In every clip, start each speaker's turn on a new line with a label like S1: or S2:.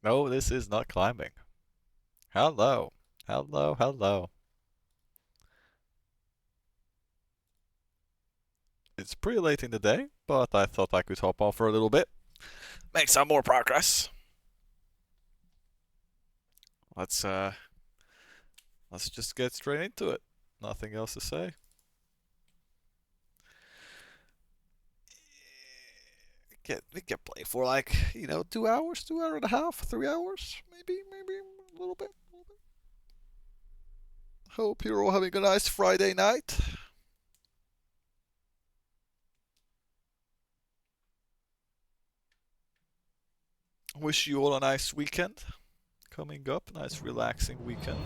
S1: No, this is not climbing. Hello. Hello, hello. It's pretty late in the day, but I thought I could hop on for a little bit. Make some more progress. Let's uh let's just get straight into it. Nothing else to say. We can play for like, 2 hours, 2 hour and a half, 3 hours, maybe a little bit. Hope you're all having a nice Friday night. Wish you all a nice weekend coming up. Nice relaxing weekend.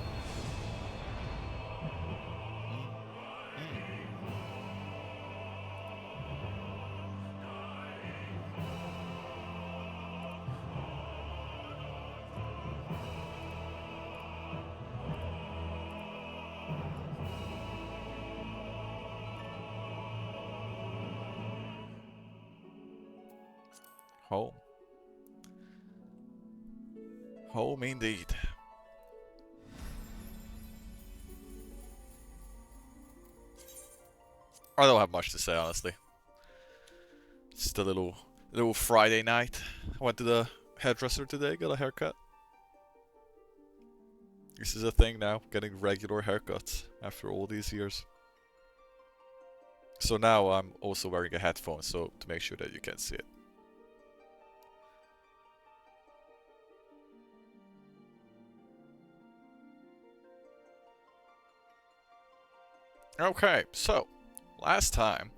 S1: Home. Home indeed. I don't have much to say, honestly. Just a little Friday night. I went to the hairdresser today, got a haircut. This is a thing now, getting regular haircuts after all these years. So now I'm also wearing a headphone, so to make sure that you can see it. Okay, so last time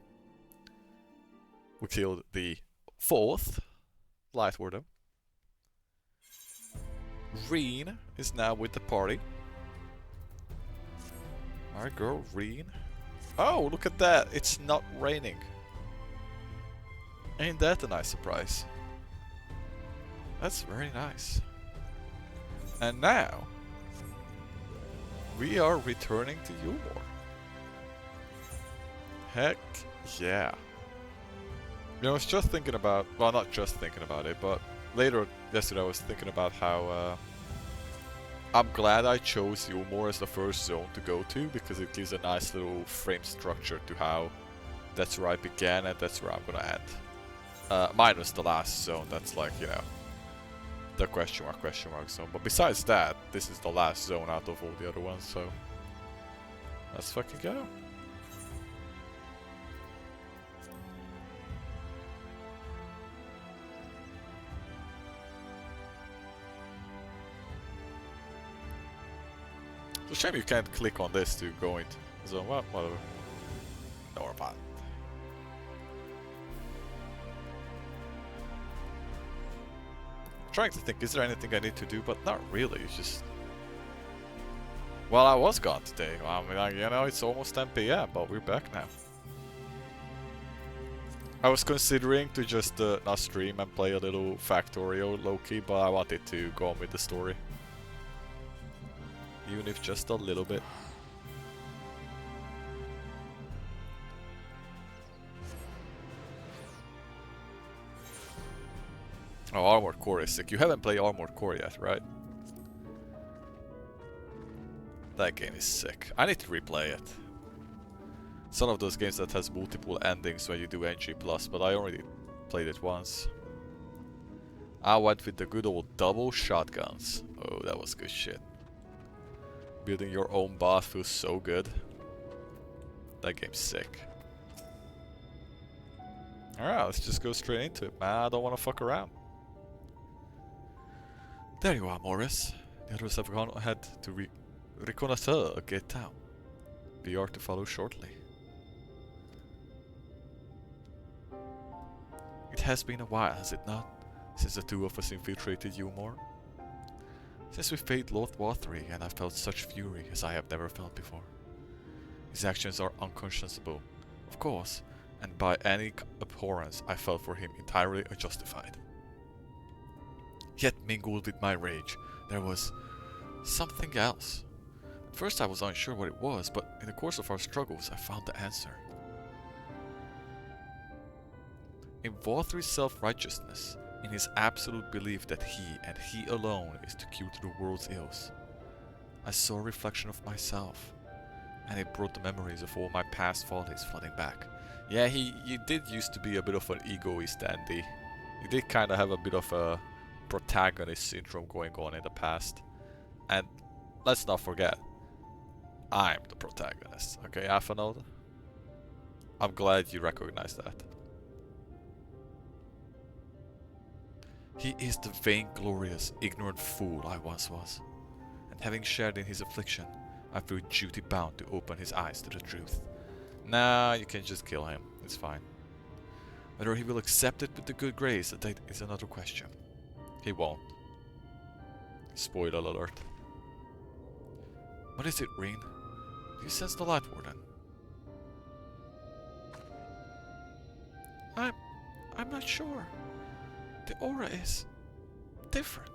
S1: we killed the 4th Light Warden. Reen is now with the party. Our girl Reen. Oh, look at that! It's not raining. Ain't that a nice surprise? That's very nice. And now we are returning to Eulmore. Heck yeah. I was just thinking about, well, not just thinking about it, but later yesterday I was thinking about how I'm glad I chose Eulmore as the first zone to go to, because it gives a nice little frame structure to how that's where I began and that's where I'm gonna end. Minus the last zone, that's like, the question mark zone. But besides that, this is the last zone out of all the other ones, so let's fucking go. It's a shame you can't click on this to go into the zone. Well, whatever. Don't worry about it. I'm trying to think, is there anything I need to do? But not really, it's just... Well, I was gone today. I mean, like, it's almost 10 PM, but we're back now. I was considering to just not stream and play a little Factorio low-key, but I wanted to go on with the story. Even if just a little bit. Oh, Armored Core is sick. You haven't played Armored Core yet, right? That game is sick. I need to replay it. It's one of those games that has multiple endings when you do NG+, but I already played it once. I went with the good old double shotguns. Oh, that was good shit. Building your own boss feels so good. That game's sick. Alright, let's just go straight into it, man. I don't want to fuck around. There you are, Morris. The others have gone ahead to reconnoiter a gate town. We are to follow shortly. It has been a while, has it not, since the two of us infiltrated Eulmore? Since we faced Lord Wathery, and I felt such fury as I have never felt before. His actions are unconscionable, of course, and by any abhorrence I felt for him entirely unjustified. Yet mingled with my rage, there was something else. At first I was unsure what it was, but in the course of our struggles I found the answer. In Wathery's self-righteousness, in his absolute belief that he, and he alone, is the cure to the world's ills. I saw a reflection of myself, and it brought the memories of all my past follies flooding back. Yeah, he did used to be a bit of an egoist, Andy. He did kind of have a bit of a protagonist syndrome going on in the past. And let's not forget, I'm the protagonist, okay, Athanode? I'm glad you recognize that. He is the vainglorious, ignorant fool I once was, and having shared in his affliction, I feel duty bound to open his eyes to the truth. Nah, you can just kill him, it's fine. Whether he will accept it with the good grace, that is another question. He won't. Spoiler alert. What is it, Reen? Do you sense the light, Warden? I'm not sure. The aura is different.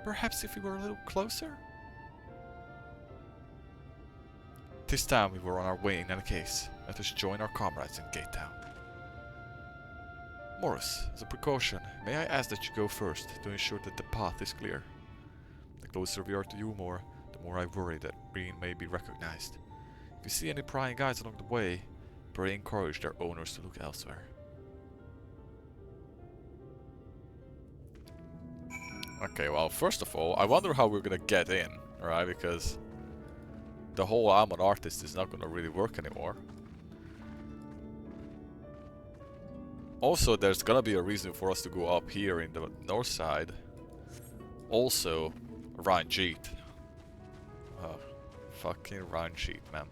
S1: Perhaps if we were a little closer? This time we were on our way in any case. Let us join our comrades in Gate Town. Morris, as a precaution, may I ask that you go first to ensure that the path is clear? The closer we are to Eulmore, the more I worry that Reen may be recognized. If you see any prying eyes along the way, pray encourage their owners to look elsewhere. Okay, well, first of all, I wonder how we're gonna get in, right? Because the whole I'm an artist is not gonna really work anymore. Also, there's gonna be a reason for us to go up here in the north side. Also, Ranjit. Oh, fucking Ranjit, man.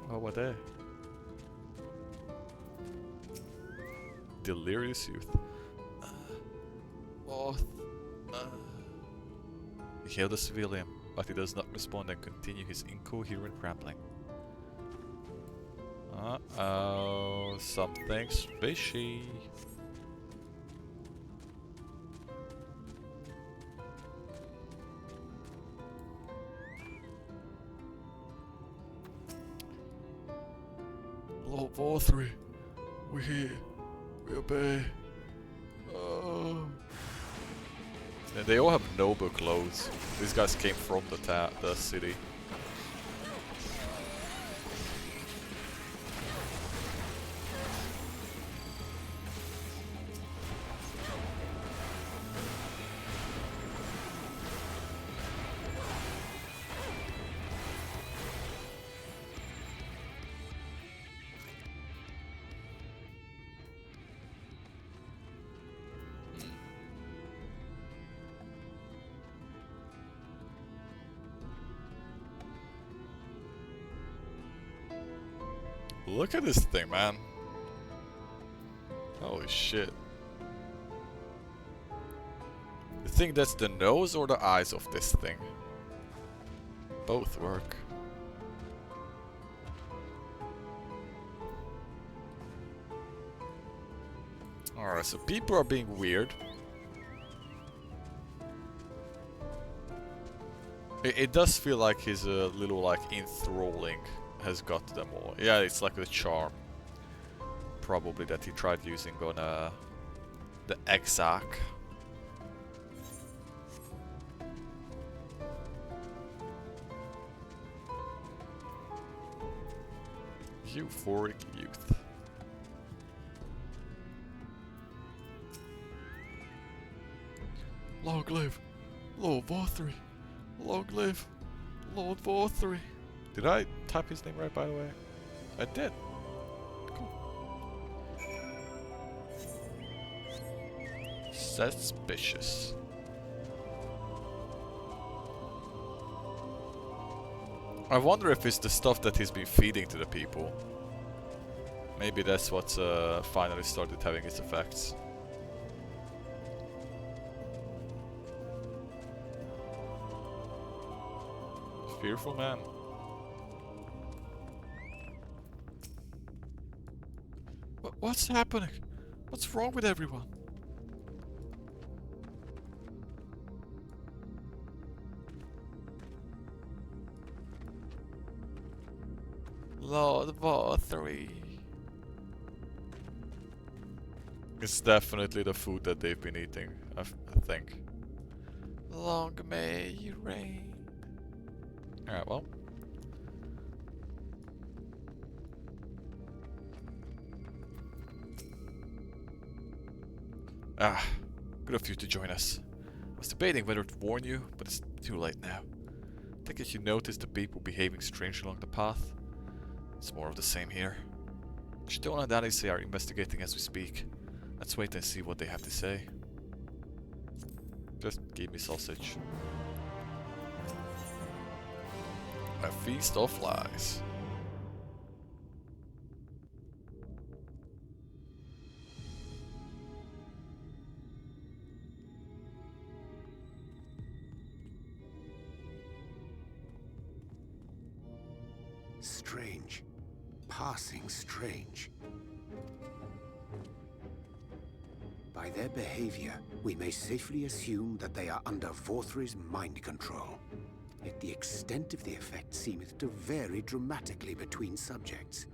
S1: What were they? Delirious youth. He hailed a civilian, but he does not respond and continue his incoherent rambling. Uh-oh, something's fishy. Lord Vorthree, we're here. We obey. And they all have noble clothes. These guys came from the city. Look at this thing, man. Holy shit. You think that's the nose or the eyes of this thing? Both work. Alright, so people are being weird. It does feel like his little like enthralling has got them all. Yeah, it's like the charm. Probably that he tried using on the Exarch. Euphoric youth. Long live Lord Vorthree. Long live Lord Vorthree. Did I type his name right, by the way? I did. Cool. Suspicious. I wonder if it's the stuff that he's been feeding to the people. Maybe that's what's finally started having its effects. fearful man. What's happening? What's wrong with everyone? Lord VOD. It's definitely the food that they've been eating, I think. Long may you reign. Alright, well. Good of you to join us. I was debating whether to warn you, but it's too late now. I think if you notice the people behaving strangely along the path, it's more of the same here. Stone and Alice are investigating as we speak. Let's wait and see what they have to say. Just give me sausage. A feast of lies.
S2: Strange. Passing strange. By their behavior, we may safely assume that they are under Vorthri's mind control. Yet the extent of the effect seemeth to vary dramatically between subjects.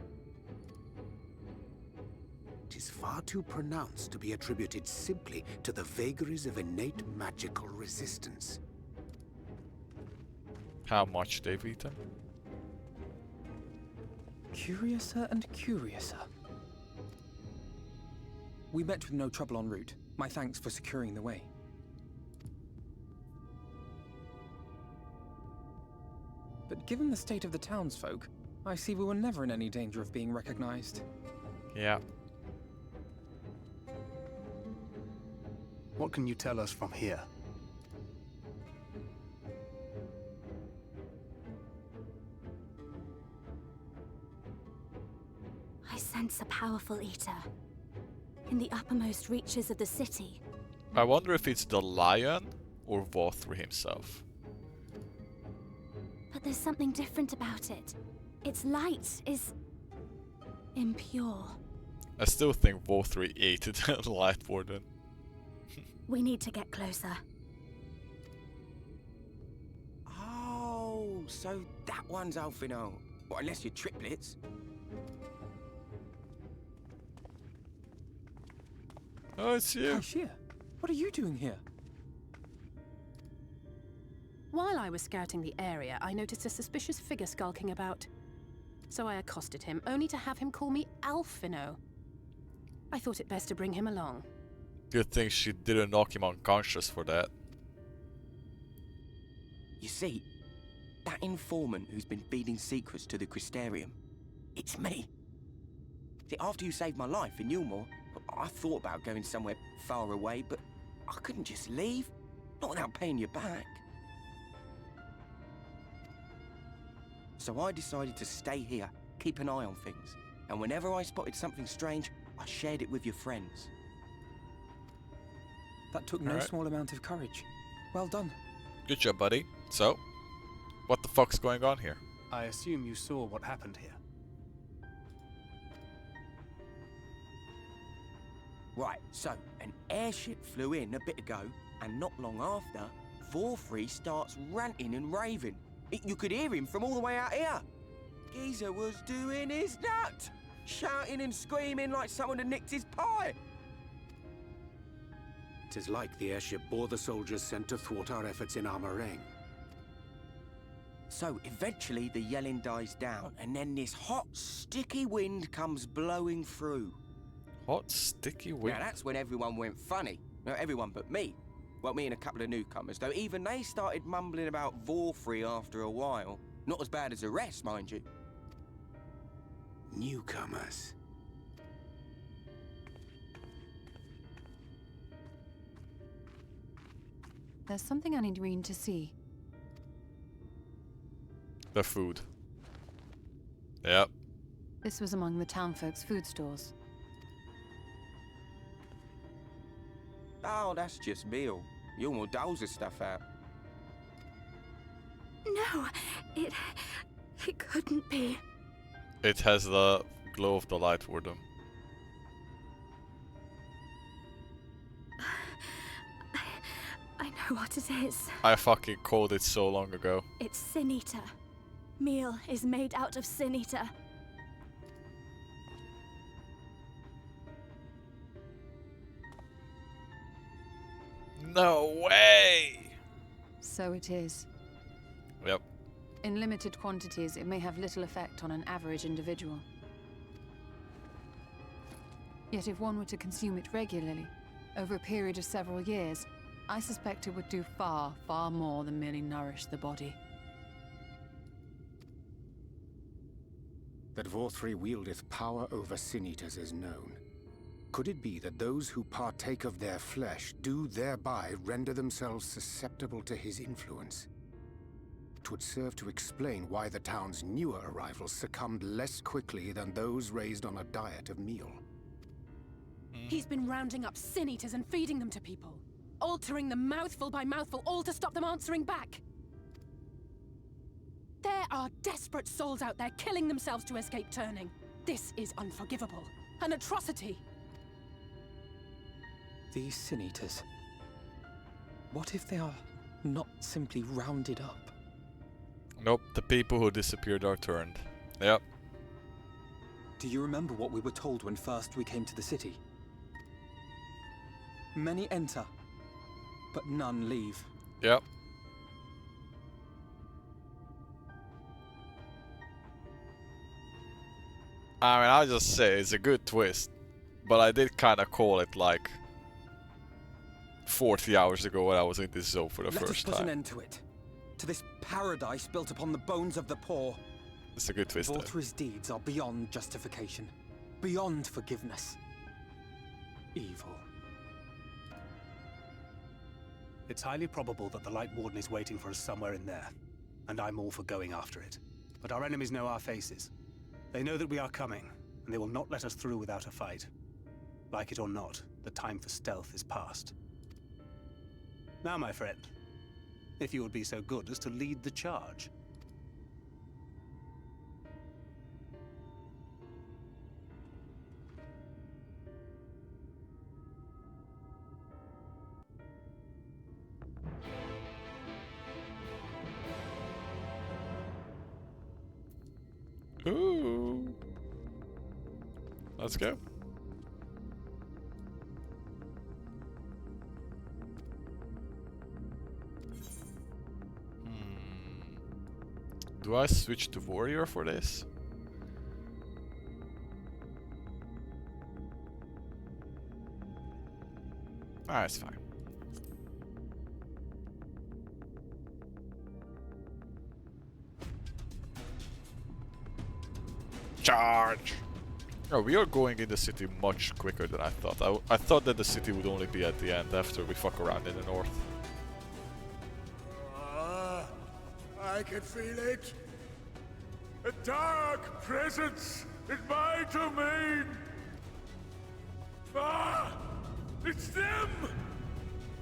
S2: It is far too pronounced to be attributed simply to the vagaries of innate magical resistance.
S1: How much they've eaten?
S3: Curiouser and curiouser. We met with no trouble en route. My thanks for securing the way. But given the state of the townsfolk, I see we were never in any danger of being recognized.
S1: Yeah.
S4: What can you tell us from here?
S5: I sense a powerful eater in the uppermost reaches of the city.
S1: I wonder if it's the lion or Vorthri himself.
S5: But there's something different about it. Its light is impure.
S1: I still think Vorthri ate it at Light Warden.
S5: We need to get closer.
S6: Oh, so that one's Alfino. Well, unless you're triplets.
S1: Oh, it's you.
S3: Ashir, what are you doing here?
S7: While I was scouting the area, I noticed a suspicious figure skulking about. So I accosted him, only to have him call me Alfino. I thought it best to bring him along.
S1: Good thing she didn't knock him unconscious for that.
S6: You see, that informant who's been feeding secrets to the Crystarium, it's me. See, after you saved my life in Eulmore, I thought about going somewhere far away, but I couldn't just leave. Not without paying you back. So I decided to stay here, keep an eye on things. And whenever I spotted something strange, I shared it with your friends.
S3: That took no small amount of courage. Well done.
S1: Good job, buddy. So, what the fuck's going on here?
S4: I assume you saw what happened here.
S6: Right, so an airship flew in a bit ago, and not long after, Vorthri starts ranting and raving. You could hear him from all the way out here. Geezer was doing his nut, shouting and screaming like someone had nicked his pie.
S2: 'Tis like the airship bore the soldiers sent to thwart our efforts in Armorang.
S6: So eventually the yelling dies down, and then this hot, sticky wind comes blowing through.
S1: Hot, sticky wind.
S6: Now that's when everyone went funny. No, everyone but me. Well, me and a couple of newcomers, though even they started mumbling about Vorthri after a while. Not as bad as the rest, mind you.
S2: Newcomers.
S7: There's something I need Reen to see.
S1: The food. Yep.
S7: This was among the townfolk's food stores.
S6: Oh, that's just meal. Eulmore doles the stuff out.
S5: No, it couldn't be.
S1: It has the glow of the light wardum.
S5: I know what it is.
S1: I fucking called it so long ago.
S5: It's Sin Eater. Meal is made out of Sin Eater.
S1: No way!
S8: So it is.
S1: Yep.
S8: In limited quantities, it may have little effect on an average individual. Yet if one were to consume it regularly, over a period of several years, I suspect it would do far, far more than merely nourish the body.
S2: That Vorthri wieldeth power over Sin Eaters is known. Could it be that those who partake of their flesh do thereby render themselves susceptible to his influence? It would serve to explain why the town's newer arrivals succumbed less quickly than those raised on a diet of meal.
S7: He's been rounding up Sin Eaters and feeding them to people. Altering them mouthful by mouthful, all to stop them answering back. There are desperate souls out there killing themselves to escape turning. This is unforgivable. An atrocity.
S3: These Sin Eaters. What if they are not simply rounded up?
S1: Nope, the people who disappeared are turned. Yep.
S3: Do you remember what we were told when first we came to the city? Many enter, but none leave.
S1: Yep. I mean, I'll just say it's a good twist, but I did kind of call it like 40 hours ago when I was in this zone for the
S3: Let us
S1: first
S3: put an
S1: time.
S3: end to it. To this paradise built upon the bones of the poor.
S1: It's a good twist. Though.
S3: Vorthri's deeds are beyond justification, beyond forgiveness. Evil.
S4: It's highly probable that the Light Warden is waiting for us somewhere in there, and I'm all for going after it. But our enemies know our faces. They know that we are coming, and they will not let us through without a fight. Like it or not, the time for stealth is past. Now, my friend, if you would be so good as to lead the charge.
S1: Ooh. Let's go. Do I switch to warrior for this? Ah, it's fine. Charge! Oh, we are going in the city much quicker than I thought. I thought that the city would only be at the end after we fuck around in the north.
S9: I can feel it. A dark presence in my domain. Ah! It's them!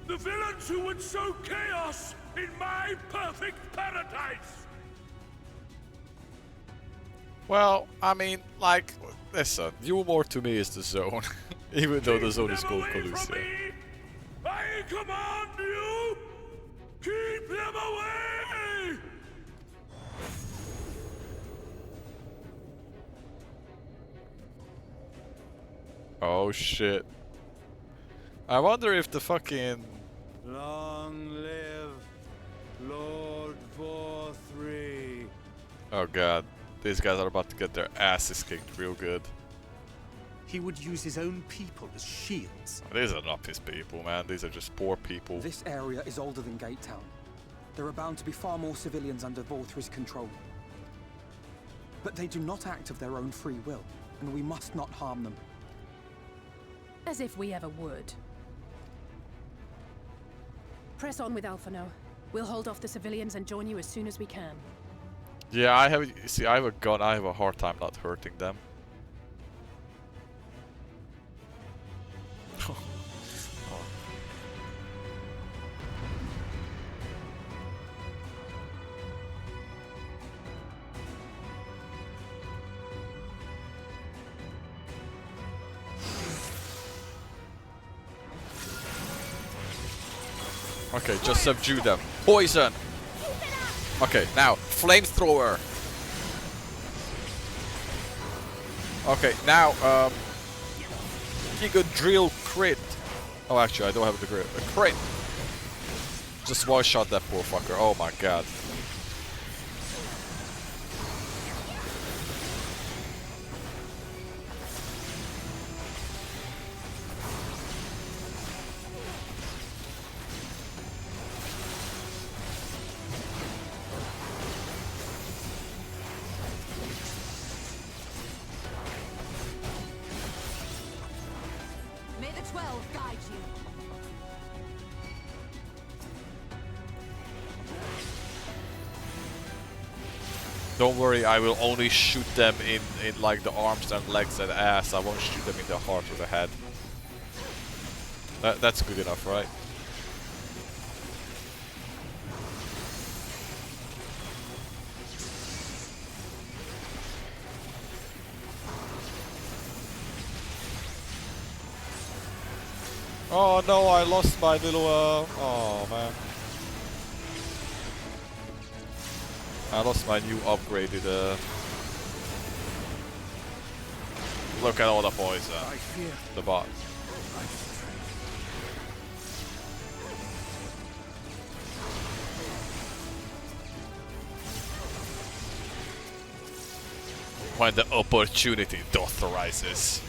S9: The villains who would sow chaos in my perfect paradise!
S1: Well, I mean, like, listen, Eulmore to me is the zone. Even though the zone is called Colossia.
S9: I command you! Keep them away!
S1: Oh shit. I wonder if the fucking...
S10: Long live Lord Vorthri.
S1: Oh god. These guys are about to get their asses kicked real good.
S4: He would use his own people as shields.
S1: These are not his people, man. These are just poor people.
S3: This area is older than Gate Town. There are bound to be far more civilians under Vorthri's control. But they do not act of their own free will, and we must not harm them.
S7: As if we ever would. Press on with Alphino. We'll hold off the civilians and join you as soon as we can.
S1: Yeah, I have. See, I have a gun. I have a hard time not hurting them. Okay, just subdue them. Poison! Okay, now, flamethrower! Okay, now, Giga Drill crit! Oh, actually, I don't have the crit. A crit! Just one-shot that poor fucker. Oh my god.
S8: May the 12 guide you.
S1: Don't worry, I will only shoot them in like the arms and legs and ass. I won't shoot them in the heart or the head. That's good enough, right? Oh no, I lost my little oh man. I lost my new upgraded look at all the poison. The bot. When the opportunity doth arises.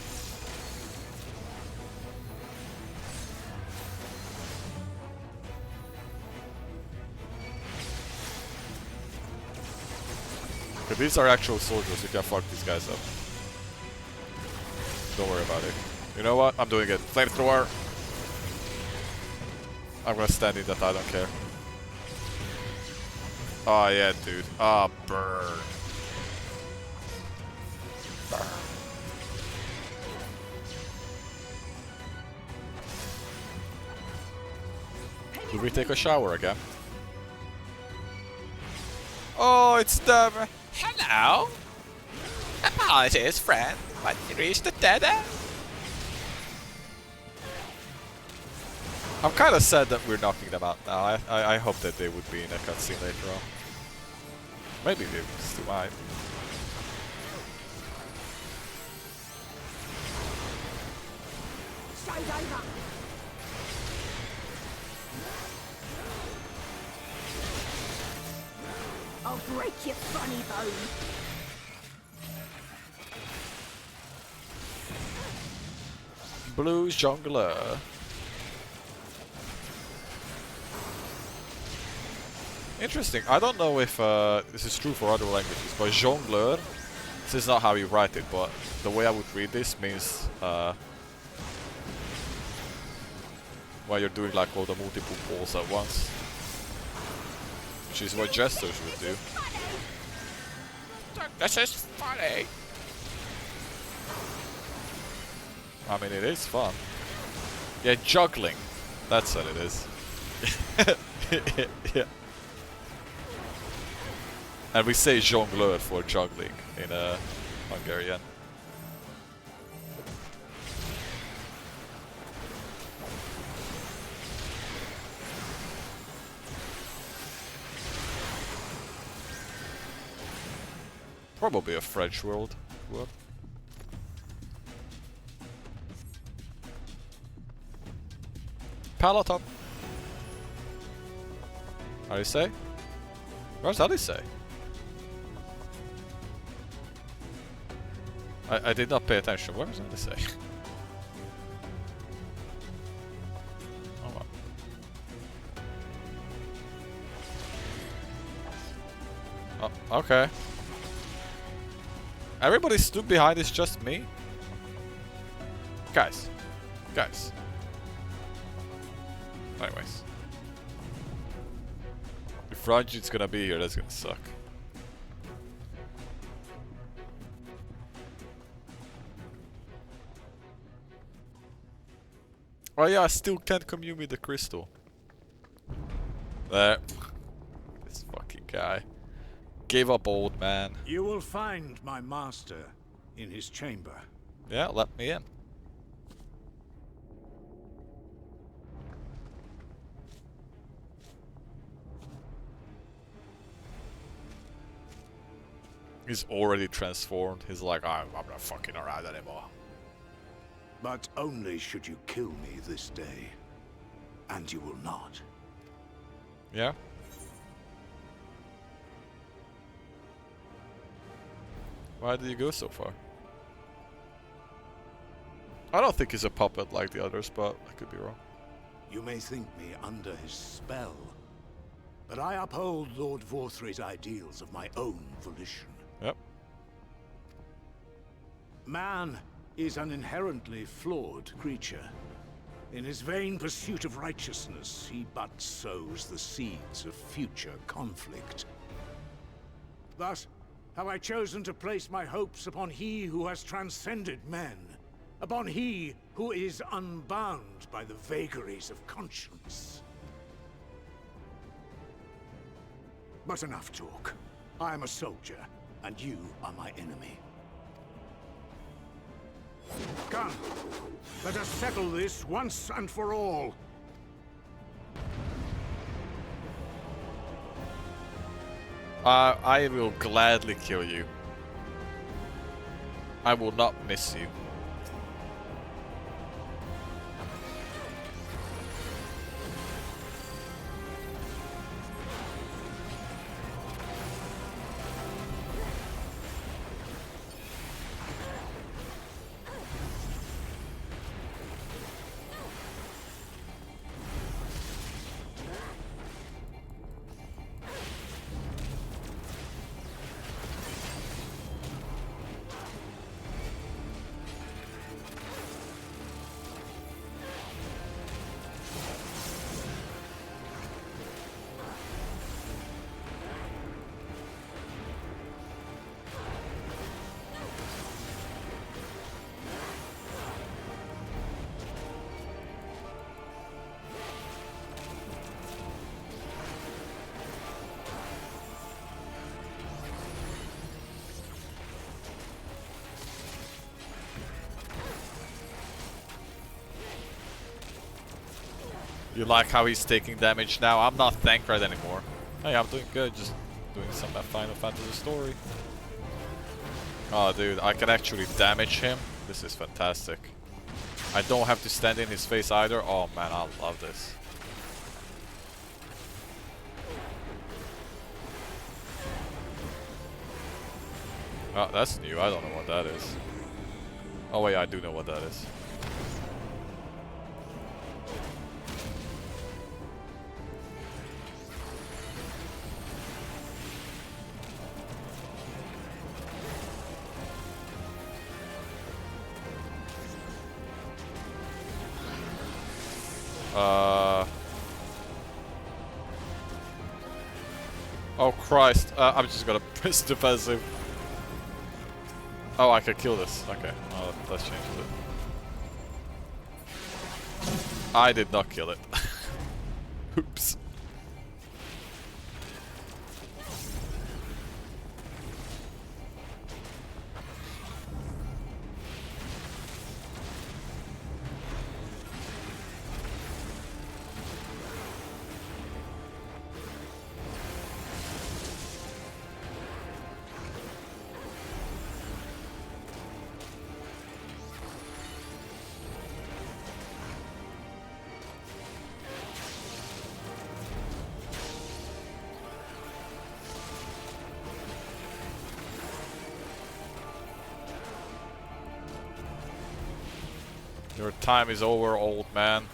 S1: Okay, these are actual soldiers, you can fuck these guys up. Don't worry about it. You know what? I'm doing it. Flamethrower! I'm gonna stand in that, I don't care. Oh yeah, dude. Ah, burn. Burn. Do we take a shower again? Oh, it's them! Hello! Apologies, friend, but you reached the dead end. I'm kinda sad that we're knocking them out now. I hope that they would be in a cutscene later on. Maybe they still might.
S5: I'll break your funny bone.
S1: Blue Jungler. Interesting. I don't know if this is true for other languages, but Jongler, this is not how you write it, but the way I would read this means while you're doing like all the multiple balls at once. Which is what jesters would do. This is funny! I mean, it is fun. Yeah, juggling. That's what it is. Yeah. And we say jongleur for juggling in Hungarian. Probably a French word. Palatop. How do you say? Where's how do you say? I did not pay attention. Where is that to say? Oh, well. Oh, okay. Everybody stood behind, it's just me? Guys. Guys. Anyways. If Ranjit's gonna be here, that's gonna suck. Oh yeah, I still can't commune with the crystal. There. This fucking guy. Gave up, old man.
S10: You will find my master in his chamber.
S1: Yeah, let me in. He's already transformed. He's like, I'm not fucking around anymore.
S10: But only should you kill me this day. And you will not.
S1: Yeah? Why did you go so far? I don't think he's a puppet like the others, but I could be wrong.
S10: You may think me under his spell, but I uphold Lord Vorthry's ideals of my own volition.
S1: Yep.
S10: Man is an inherently flawed creature. In his vain pursuit of righteousness, he but sows the seeds of future conflict. Thus, have I chosen to place my hopes upon he who has transcended men, upon he who is unbound by the vagaries of conscience. But enough talk. I am a soldier, and you are my enemy. Come, let us settle this once and for all.
S1: I will gladly kill you. I will not miss you. You like how he's taking damage now? I'm not Thancred anymore. Hey, I'm doing good, just doing some Final Fantasy story. Oh dude, I can actually damage him. This is fantastic. I don't have to stand in his face either. Oh man, I love this. Oh, that's new. I don't know what that is. Oh wait, I do know what that is. Oh Christ, I'm just gonna press defensive. Oh, I can kill this. Okay, well, that changes it. I did not kill it. Oops. Your time is over, old man.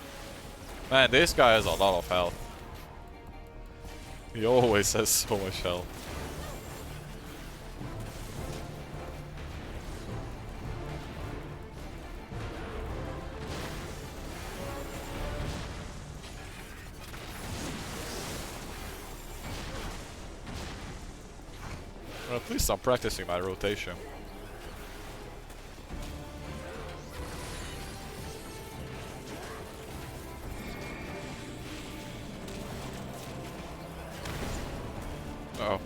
S1: Man, this guy has a lot of health. He always has so much health. Well, at least I'm practicing my rotation. Uh-oh.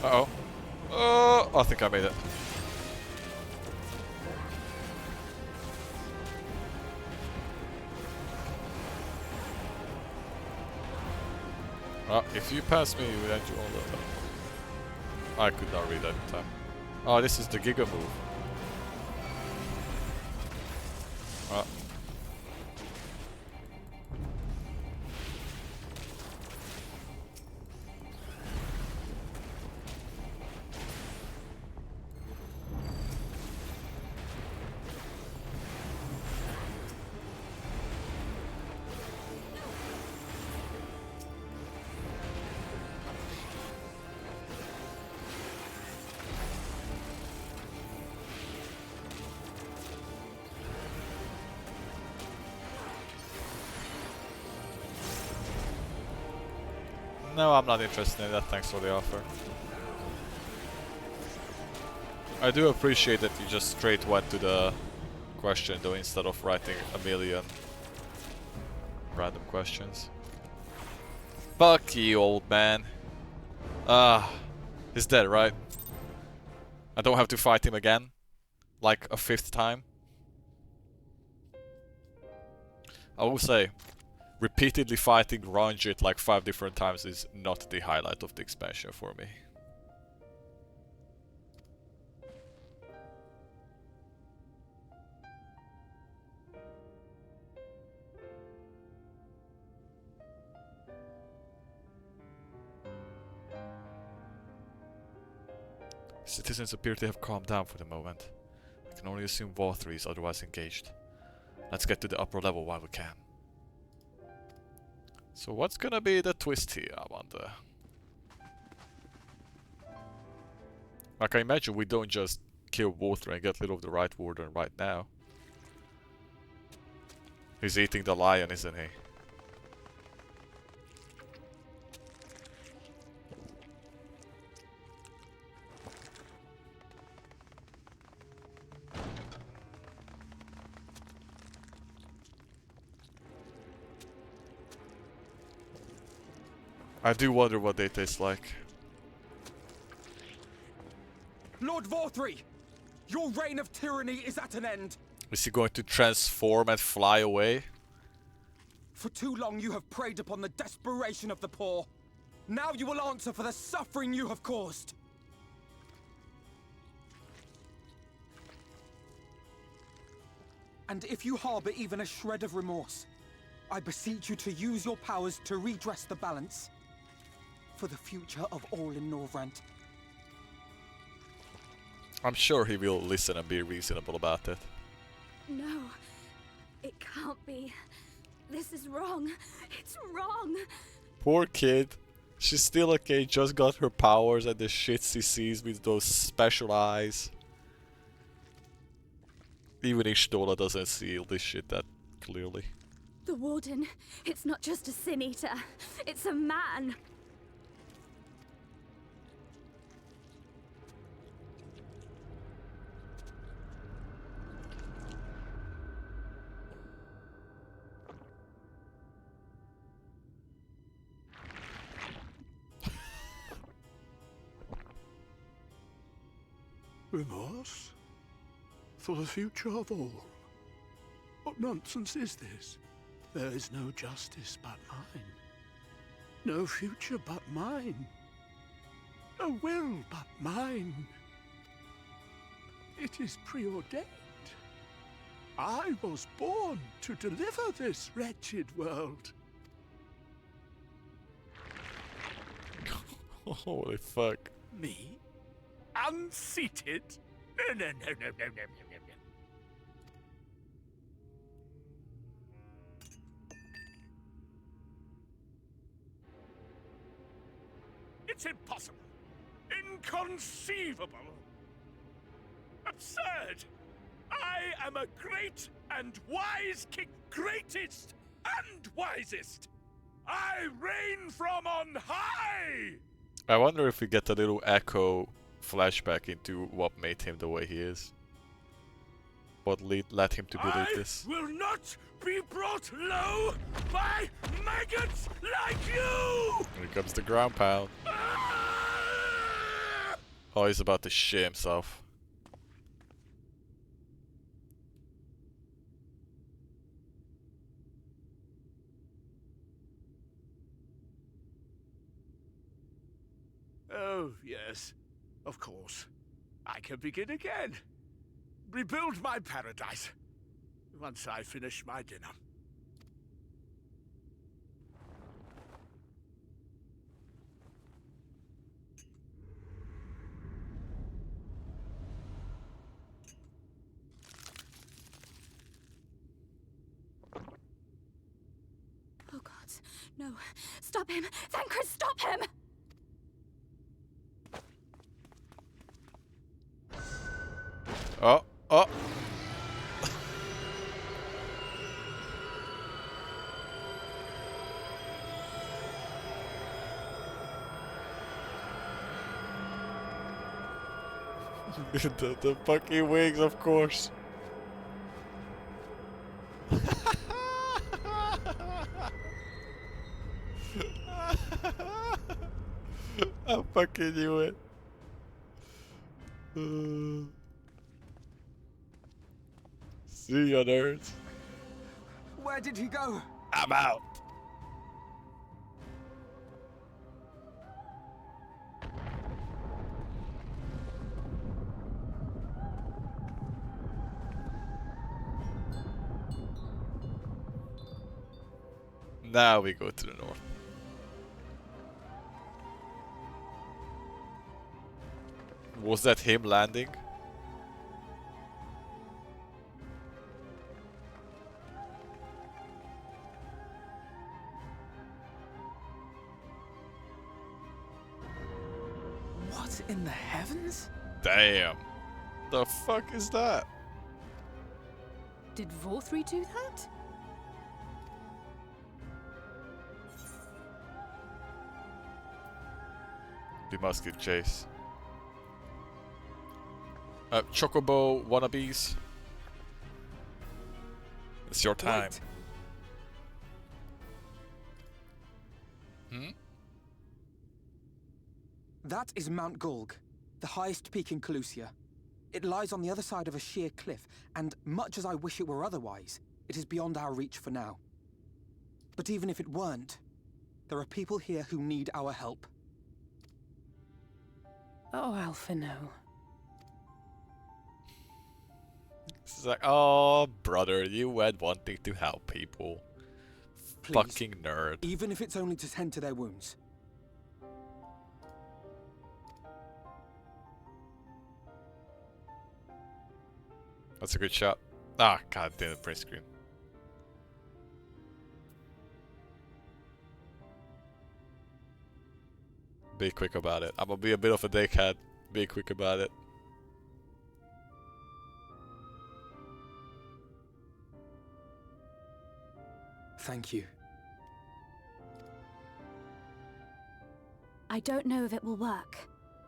S1: Uh-oh. Oh, I think I made it. If you pass me, you end you all the time. I could not read that in time. Oh, this is the Giga move. No, I'm not interested in that, thanks for the offer. I do appreciate that you just straight went to the question though, instead of writing a million random questions. Fuck you, old man. He's dead, right? I don't have to fight him again? Like a 5th time? I will say, repeatedly fighting Ranjit like 5 different times is not the highlight of the expansion for me. Citizens appear to have calmed down for the moment. I can only assume VOD is otherwise engaged. Let's get to the upper level while we can. So what's gonna be the twist here, I wonder? Like, I imagine we don't just kill Water and get rid of the Right Warden right now. He's eating the lion, isn't he? I do wonder what they taste like.
S3: Lord Vorthri! Your reign of tyranny is at an end!
S1: Is he going to transform and fly away?
S3: For too long you have preyed upon the desperation of the poor. Now you will answer for the suffering you have caused! And if you harbor even a shred of remorse, I beseech you to use your powers to redress the balance. For the future of all in Norvrant.
S1: I'm sure he will listen and be reasonable about it.
S5: No, it can't be. This is wrong. It's wrong.
S1: Poor kid. She's still okay, just got her powers and the shits she sees with those special eyes. Even Ishtola doesn't see all this shit that clearly.
S5: The Warden, it's not just a Sin Eater. It's a man.
S10: Remorse? For the future of all? What nonsense is this? There is no justice but mine. No future but mine. No will but mine. It is preordained. I was born to deliver this wretched world.
S1: Holy fuck.
S10: Me? Unseated? No.
S9: It's impossible. Inconceivable. Absurd. I am a great and wise king. Greatest and wisest. I reign from on high.
S1: I wonder if we get a little echo flashback into what made him the way he is. What led him to believe this.
S9: I will not be brought low by maggots like you!
S1: Here comes the ground pound. Oh, he's about to shit himself.
S9: Oh, yes. Of course. I can begin again. Rebuild my paradise. Once I finish my dinner.
S5: Oh god, no. Stop him! Thancred, stop him!
S1: Oh, oh. the fucking wings, of course. I fucking knew it. See ya, nerds.
S3: Where did he go?
S1: I'm out. Now we go to the north. Was that him landing?
S3: What in the heavens?
S1: Damn. The fuck is that?
S7: Did Vorthri do that?
S1: We must give chase. Chocobo wannabes. It's your time.
S3: Wait.
S1: Hmm?
S3: That is Mount Gulg, the highest peak in Calusia. It lies on the other side of a sheer cliff, and much as I wish it were otherwise, it is beyond our reach for now. But even if it weren't, there are people here who need our help.
S7: Oh, Alphino.
S1: It's like, oh, brother, you went wanting to help people.
S3: Please.
S1: Fucking nerd.
S3: Even if it's only to tend to their wounds.
S1: That's a good shot. Ah, god damn it, print screen. Be quick about it. I'm gonna be a bit of a dickhead. Be quick about it.
S3: Thank you.
S5: I don't know if it will work,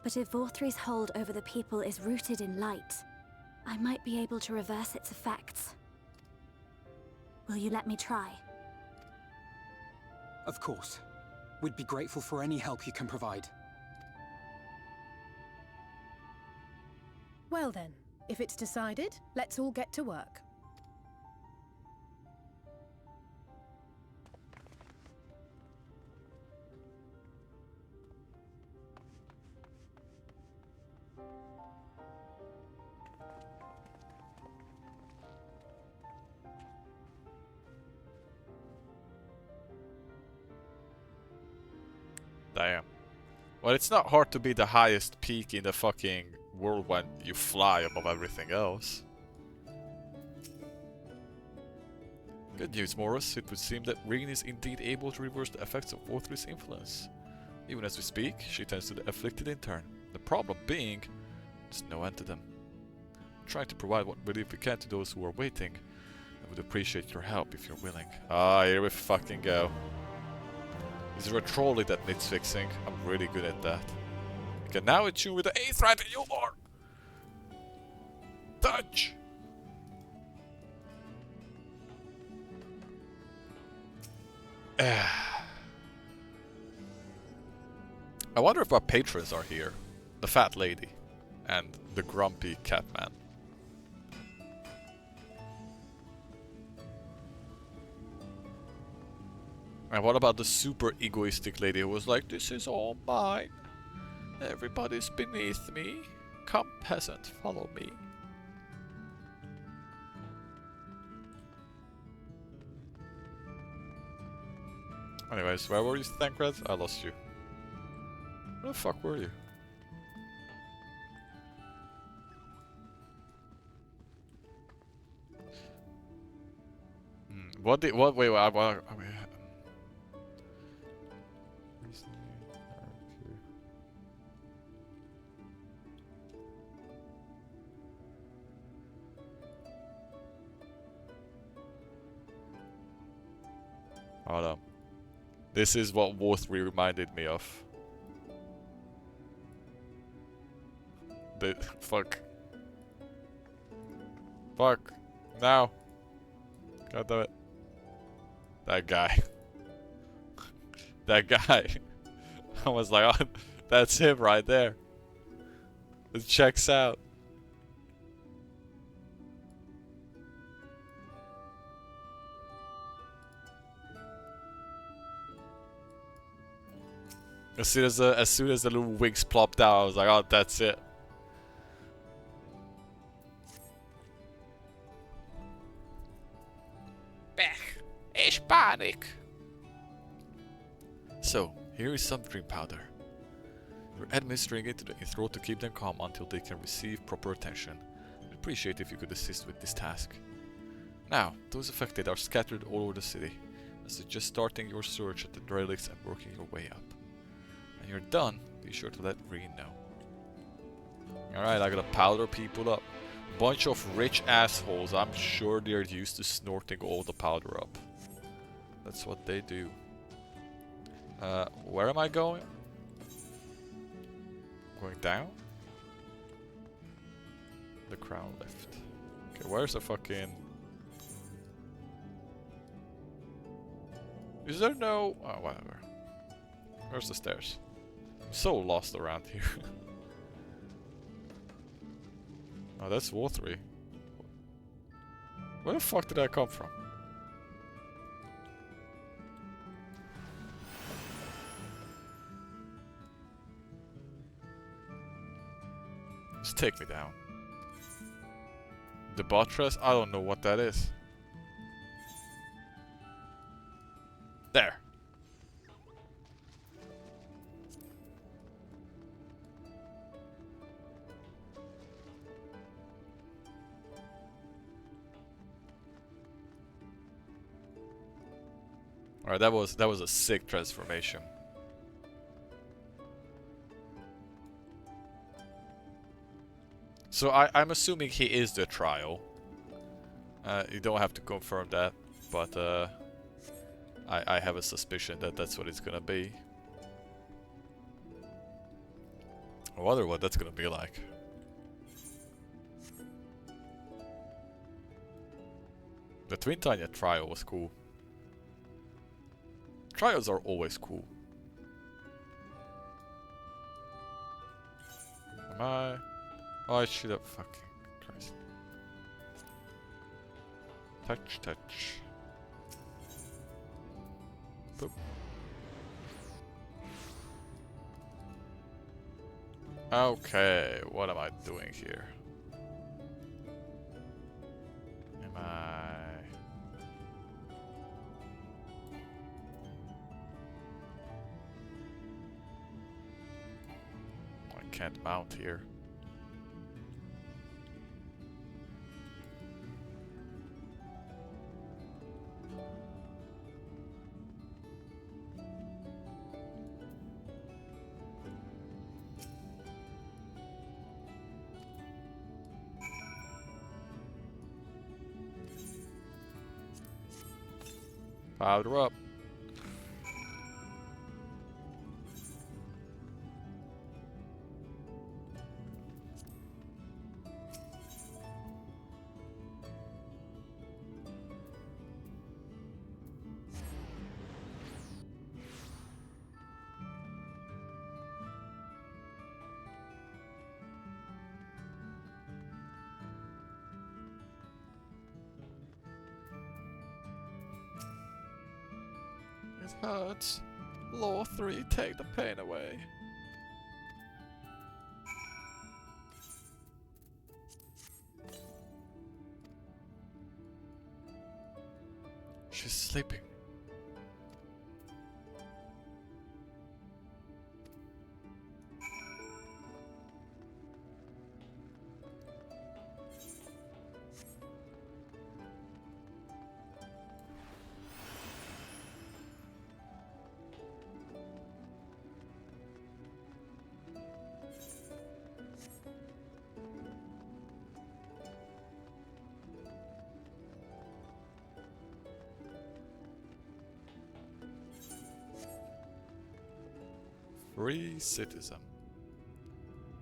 S5: but if Vorthri's hold over the people is rooted in light, I might be able to reverse its effects. Will you let me try?
S3: Of course. We'd be grateful for any help you can provide.
S7: Well then, if it's decided, let's all get to work.
S1: Damn. Well, it's not hard to be the highest peak in the fucking world when you fly above everything else. Good news, Morris. It would seem that Regan is indeed able to reverse the effects of Vorthri's influence. Even as we speak, she tends to the afflicted in turn. The problem being, there's no end to them. I'm trying to provide what relief we can to those who are waiting. I would appreciate your help if you're willing. Ah, here we fucking go. Is there a trolley that needs fixing? I'm really good at that. We can now attune with the 8th right in Eulmore! Touch! I wonder if our patrons are here. The fat lady and the grumpy catman. And what about the super egoistic lady who was like, this is all mine? Everybody's beneath me. Come, peasant, follow me. Anyways, where were you, Thancred? I lost you. Where the fuck were you? What did, what, wait, wait. Hold on. This is what War 3 reminded me of. Fuck. Fuck. Now. God damn it. That guy. That guy. I was like, oh, that's him right there. It checks out. As soon as the little wings plopped out, I was like, oh, that's it. Bech, ich panic. So, here is some dream powder. You're administering it to the throat to keep them calm until they can receive proper attention. I'd appreciate if you could assist with this task. Now, those affected are scattered all over the city. I suggest starting your search at the relics and working your way up. When you're done, be sure to let Reen know. Alright, I gotta powder people up. Bunch of rich assholes. I'm sure they're used to snorting all the powder up. That's what they do. Where am I going? Going down? The crown lift. Okay, where's the fucking... Is there no... Oh, whatever. Where's the stairs? I'm so lost around here. Oh, that's War 3. Where the fuck did I come from? Just take me down. The buttress? I don't know what that is. There. Alright, that was a sick transformation. So I'm assuming he is the trial. You don't have to confirm that, but I have a suspicion that that's what it's gonna be. I wonder what that's gonna be like. The Twin Tanya trial was cool. Trials are always cool. Am I? Oh, I should have fucking Christ. Touch, touch. Boop. Okay, what am I doing here? Am I... I can't mount here. Powder up. It hurts. Law 3, take the pain away. She's sleeping. Free citizen.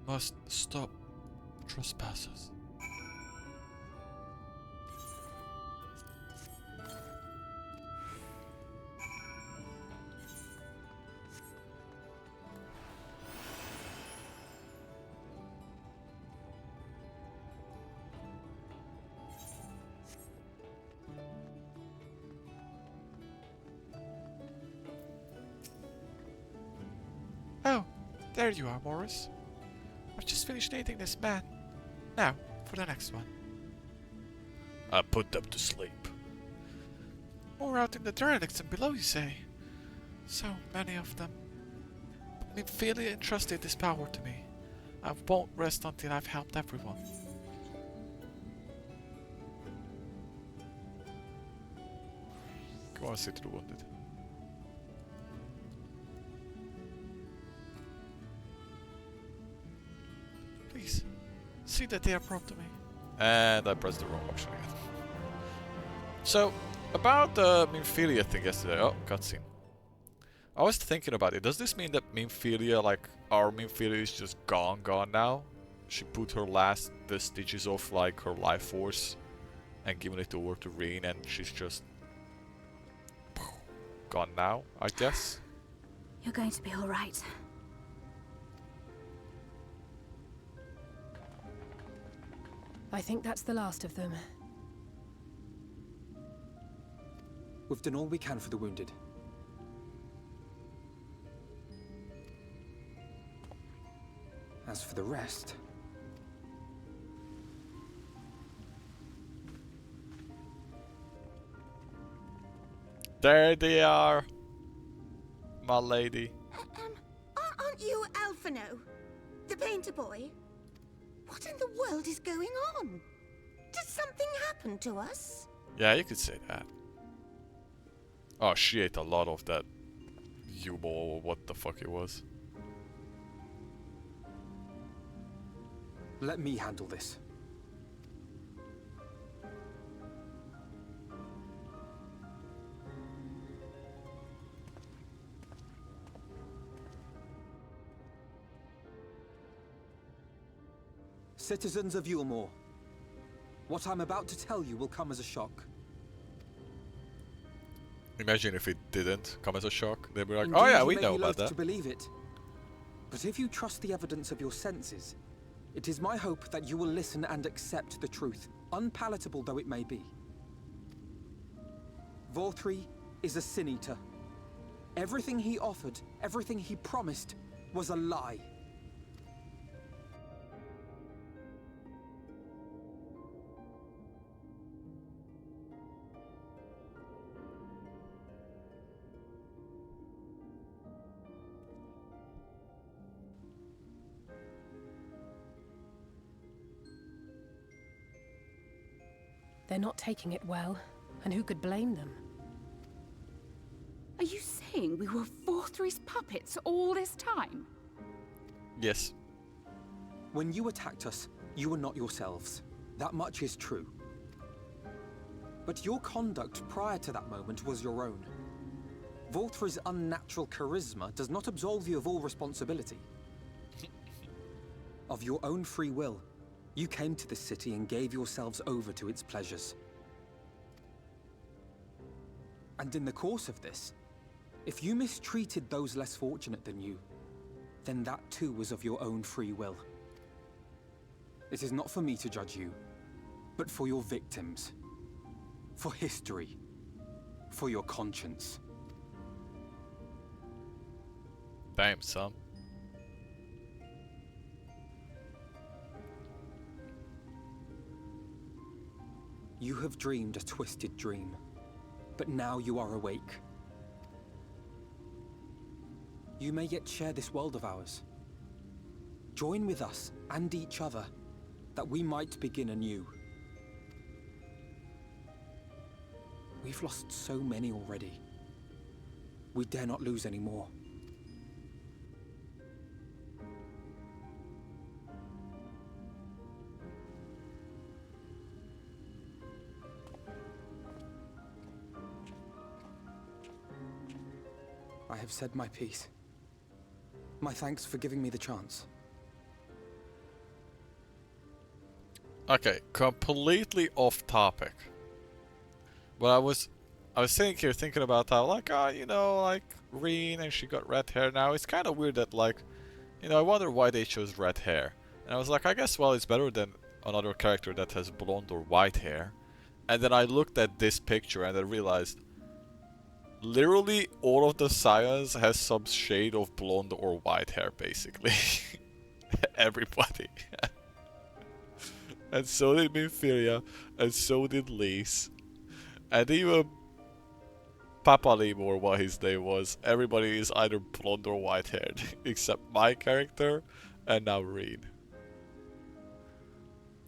S1: Must stop trespassers. Oh, there you are, Morris. I've just finished eating this man. Now, for the next one. I put them to sleep. More out in the derelicts and below, you say? So many of them. Minfilia entrusted this power to me. I won't rest until I've helped everyone. Go on, see to the wounded. Please, see that they are brought to me. And I pressed the wrong option again. So, about the Minfilia thing yesterday. Oh, cutscene. I was thinking about it. Does this mean that Minfilia, like, our Minfilia is just gone now? She put her last vestiges of, like, her life force and given it over to Reen, and she's just gone now, I guess?
S5: You're going to be all right.
S7: I think that's the last of them.
S3: We've done all we can for the wounded. As for the rest...
S1: There they are, my lady.
S11: Aren't you Alphino? The painter boy? What in the world is going on? Did something happen to us?
S1: Yeah, you could say that. Oh, she ate a lot of that Hubungus, or what the fuck it was.
S3: Let me handle this. Citizens of Eulmore, what I'm about to tell you will come as a shock.
S1: Imagine if it didn't come as a shock. They'd be like,
S3: Indeed,
S1: oh yeah,
S3: you
S1: we
S3: may
S1: know
S3: be
S1: about
S3: loath
S1: that.
S3: to believe it. But if you trust the evidence of your senses, it is my hope that you will listen and accept the truth, unpalatable though it may be. Vorthri is a sin-eater. Everything he offered, everything he promised, was a lie.
S7: They're not taking it well, and who could blame them?
S12: Are you saying we were Vorthri's puppets all this time?
S1: Yes.
S3: When you attacked us, you were not yourselves. That much is true. But your conduct prior to that moment was your own. Vorthri's unnatural charisma does not absolve you of all responsibility. Of your own free will, you came to this city and gave yourselves over to its pleasures. And in the course of this, if you mistreated those less fortunate than you, then that too was of your own free will. It is not for me to judge you, but for your victims, for history, for your conscience.
S1: Damn, son.
S3: You have dreamed a twisted dream. but now you are awake. You may yet share this world of ours. Join with us and each other, that we might begin anew. We've lost so many already. We dare not lose any more. I have said my piece. My thanks for giving me the chance.
S1: Okay, completely off topic. But I was sitting here thinking about how, like, you know, like, Reen, and she got red hair now. It's kind of weird that, like, you know, I wonder why they chose red hair. And I was like, I guess, well, it's better than another character that has blonde or white hair. And then I looked at this picture and I realized, literally all of the Scions has some shade of blonde or white hair, basically. Everybody. And so did Minfiria, and so did Lys. And even Papalim, or what his name was, everybody is either blonde or white haired, except my character, and now Reen.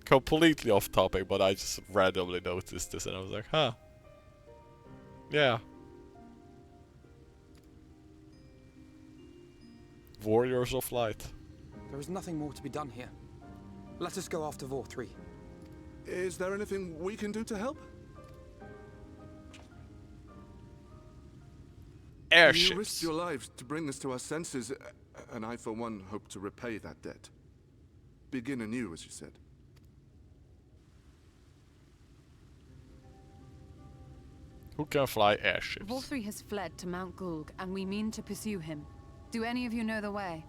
S1: Completely off topic, but I just randomly noticed this and I was like, huh. Yeah. Warriors of Light.
S3: There is nothing more to be done here. Let us go after VOD.
S13: Is there anything we can do to help?
S1: Airships.
S13: You risked your lives to bring us to our senses, and I for one hope to repay that debt. Begin anew, as you said.
S1: Who can fly airships?
S8: VOD has fled to Mount Gulg, and we mean to pursue him. Do any of you know the way?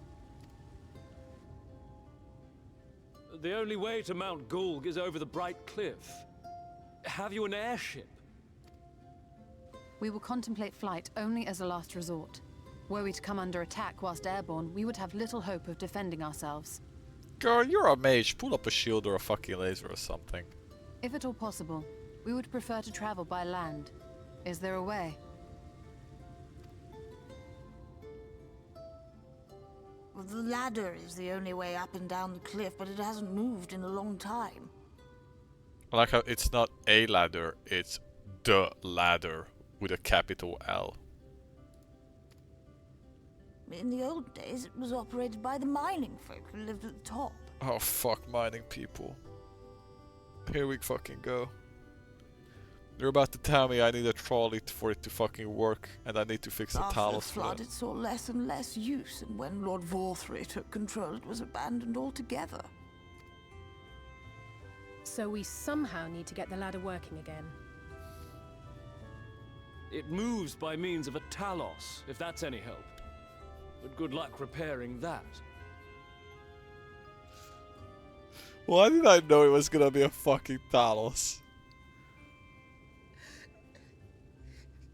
S14: The only way to Mount Gulg is over the Bright Cliff. Have you an airship?
S8: We will contemplate flight only as a last resort. Were we to come under attack whilst airborne, we would have little hope of defending ourselves.
S1: Girl, you're a mage. Pull up a shield or a fucking laser or something.
S8: If at all possible, we would prefer to travel by land. Is there a way?
S15: Well, the ladder is the only way up and down the cliff, but it hasn't moved in a long time.
S1: I like how it's not a ladder, it's the ladder with a capital L.
S15: In the old days, it was operated by the mining folk who lived at the top.
S1: Oh fuck mining people. Here we fucking go. You're about to tell me I need a trolley for it to fucking work, and I need to fix the
S15: After
S1: talos
S15: the
S1: for
S15: flood,
S1: that.
S15: it saw less and less use, and when Lord VOD took control, it was abandoned altogether.
S7: So we somehow need to get the ladder working again.
S14: It moves by means of a talos, if that's any help. But good luck repairing that.
S1: Why did I know it was gonna be a fucking talos?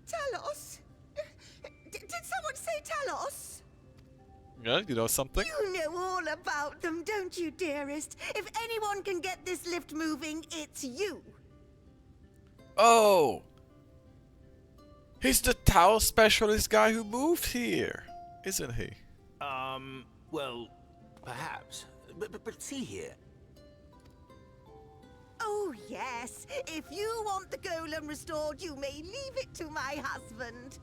S11: Talos? Did someone say Talos?
S1: Yeah, you know something?
S11: You know all about them, don't you, dearest? If anyone can get this lift moving, it's you.
S1: Oh! He's the Talos specialist guy who moved here, isn't he?
S2: Well, perhaps. But see here.
S11: Oh, yes. If you want the golem restored, you may leave it to my husband.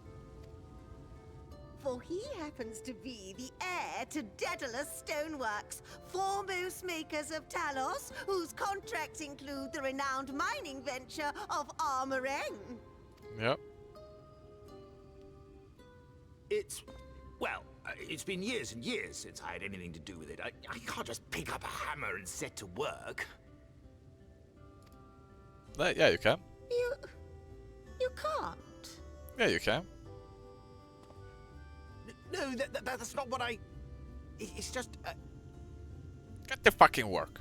S11: For he happens to be the heir to Daedalus Stoneworks, foremost makers of Talos, whose contracts include the renowned mining venture of Armoreng.
S1: Yep.
S2: It's been years and years since I had anything to do with it. I can't just pick up a hammer and set to work.
S1: Yeah, you can.
S11: You can't?
S1: Yeah, you can.
S2: No, that's not what I... It's just...
S1: Get the fucking work.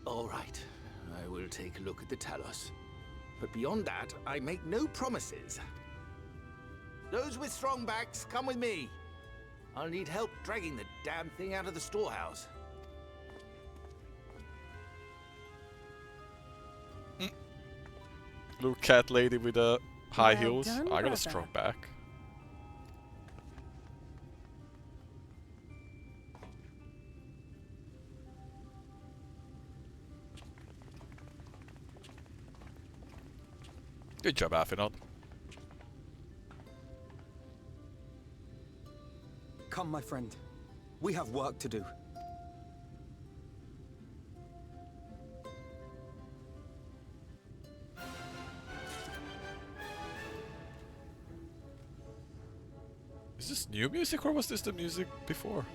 S2: All right, I will take a look at the Talos. But beyond that, I make no promises. Those with strong backs, come with me. I'll need help dragging the damn thing out of the storehouse.
S1: Blue cat lady with the high
S7: Well
S1: heels.
S7: done,
S1: I got a
S7: brother.
S1: strong back. Good job, Afinod.
S3: Come, my friend. We have work to do.
S1: Is this new music or was this the music before?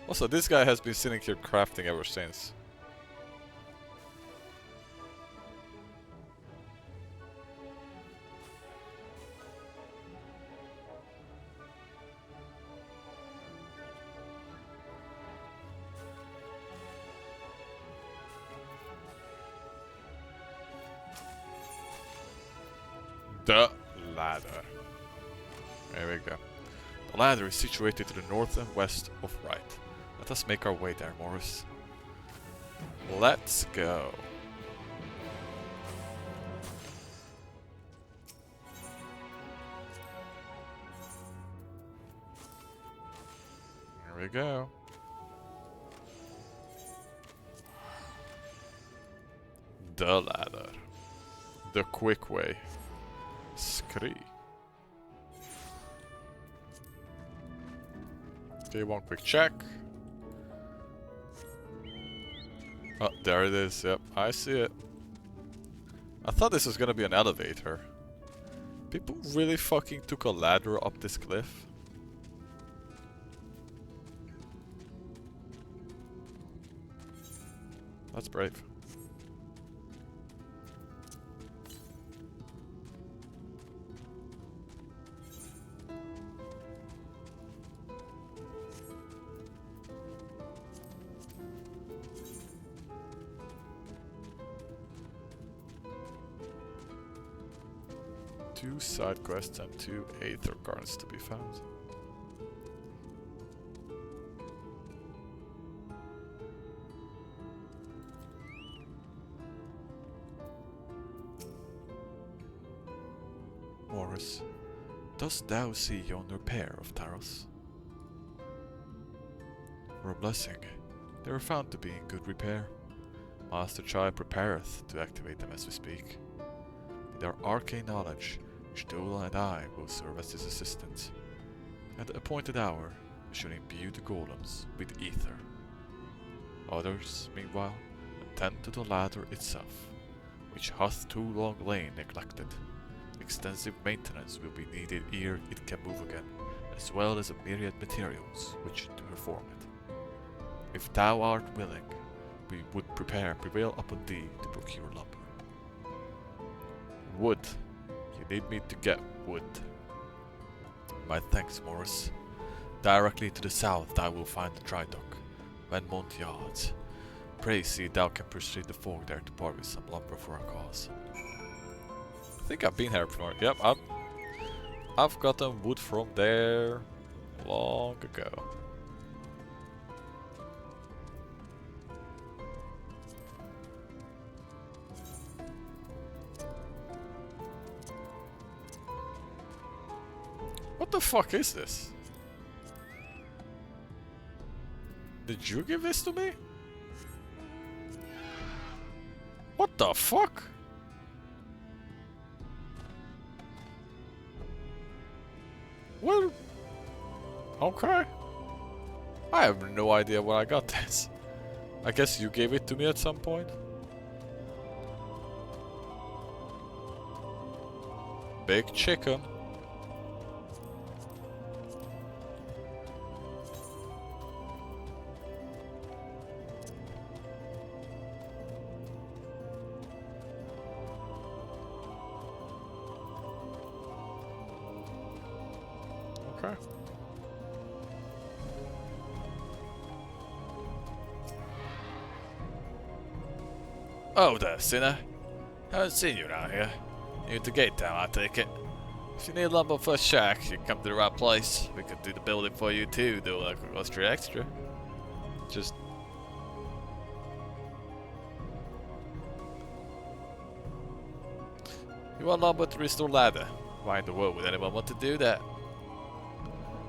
S1: Also, this guy has been sitting here crafting ever since. The ladder. There we go. The ladder is situated to the north and west of right. Let us make our way there, Morris. Let's go. Here we go. The ladder. The quick way. Scree. Okay, one quick check. Oh, there it is. Yep, I see it. I thought this was gonna be an elevator. People really fucking took a ladder up this cliff. That's brave. Two side quests and 2 Aether cards to be found. Morris, dost thou see yonder pair of Taros? For a blessing, they were found to be in good repair. Master Chai prepareth to activate them as we speak. With our arcane knowledge, Shdola and I will serve as his assistants. At the appointed hour, we shall imbue the golems with ether. Others, meanwhile, attend to the ladder itself, which hath too long lain neglected. Extensive maintenance will be needed ere it can move again, as well as a myriad materials which to perform it. If thou art willing, we would prevail upon thee to procure lumber. Wood. You need me to get wood. My thanks, Morris. Directly to the south thou will find the dry dock, Venmont Yards. Pray see thou can persuade the folk there to part with some lumber for our cause. I think I've been here before. Yep, I've gotten wood from there long ago. What the fuck is this? Did you give this to me? What the fuck? Well, okay. I have no idea where I got this. I guess you gave it to me at some point. Big chicken. Okay. Oh there, sinner. Haven't seen you around here. You're at the gate down, I take it. If you need lumber for a shack, you come to the right place. We could do the building for you too, do like a cost you extra. Just You want lumber to restore ladder. Why in the world would anyone want to do that?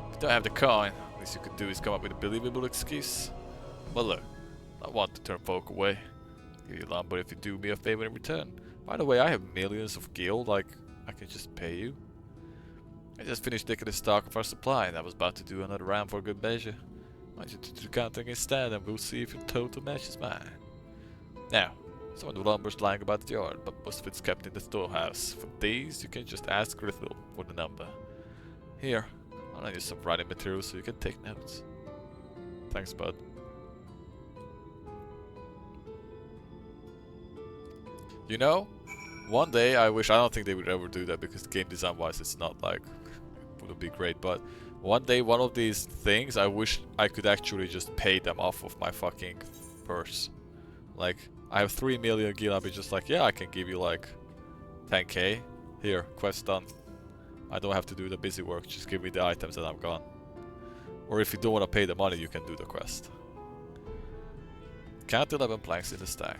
S1: If you don't have the coin, least you could do is come up with a believable excuse. But look, I want to turn folk away. Give you lumber if you do me a favor in return. By the way, I have millions of gil, like, I can just pay you. I just finished taking the stock of our supply and I was about to do another round for good measure. I want you to do counting instead and we'll see if your total matches mine. Now, some of the lumber's lying about the yard, but most of it's kept in the storehouse. For these, you can just ask Grithel for the number. Here, I'll lend you some writing material so you can take notes. Thanks, bud. You know, one day I don't think they would ever do that because game design wise it's not like, it would be great, but one day one of these things I wish I could actually just pay them off of my fucking purse. Like, I have 3 million gil, I'll be just like, yeah, I can give you like 10k. Here, quest done. I don't have to do the busy work, just give me the items and I'm gone. Or if you don't want to pay the money, you can do the quest. Count 11 planks in the stack.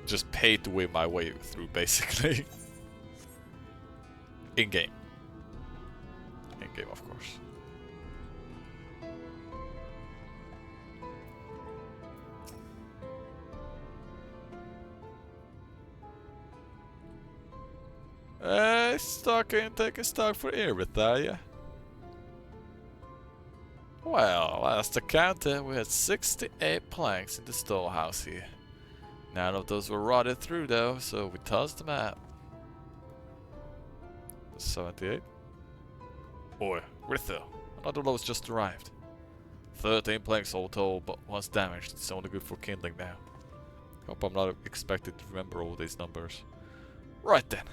S1: Just pay to win my way through, basically. In-game. In-game, of course. Taking stock for Irith, are ya? Well, last I counted, we had 68 planks in the storehouse here. None of those were rotted through though, so we tossed them out. 78. Boy, Ritho, another load's just arrived. 13 planks all told, but one's damaged. It's only good for kindling now. Hope I'm not expected to remember all these numbers. Right then.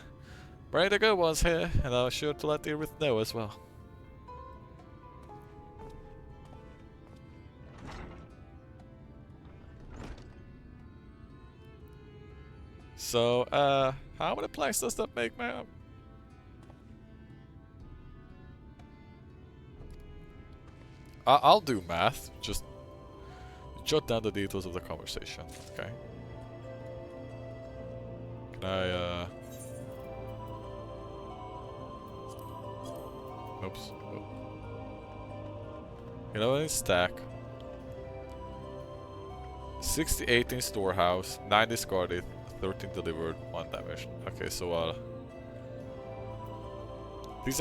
S1: Bring the good ones here, and I'll be sure to let Irith know as well. So, how many planks does that make, man? I'll do math, just jot down the details of the conversation, okay? Can I, oops. Oh. You know, in stack. 68 in storehouse, 9 discarded, 13 delivered, 1 damaged. Okay, so 11. Plusz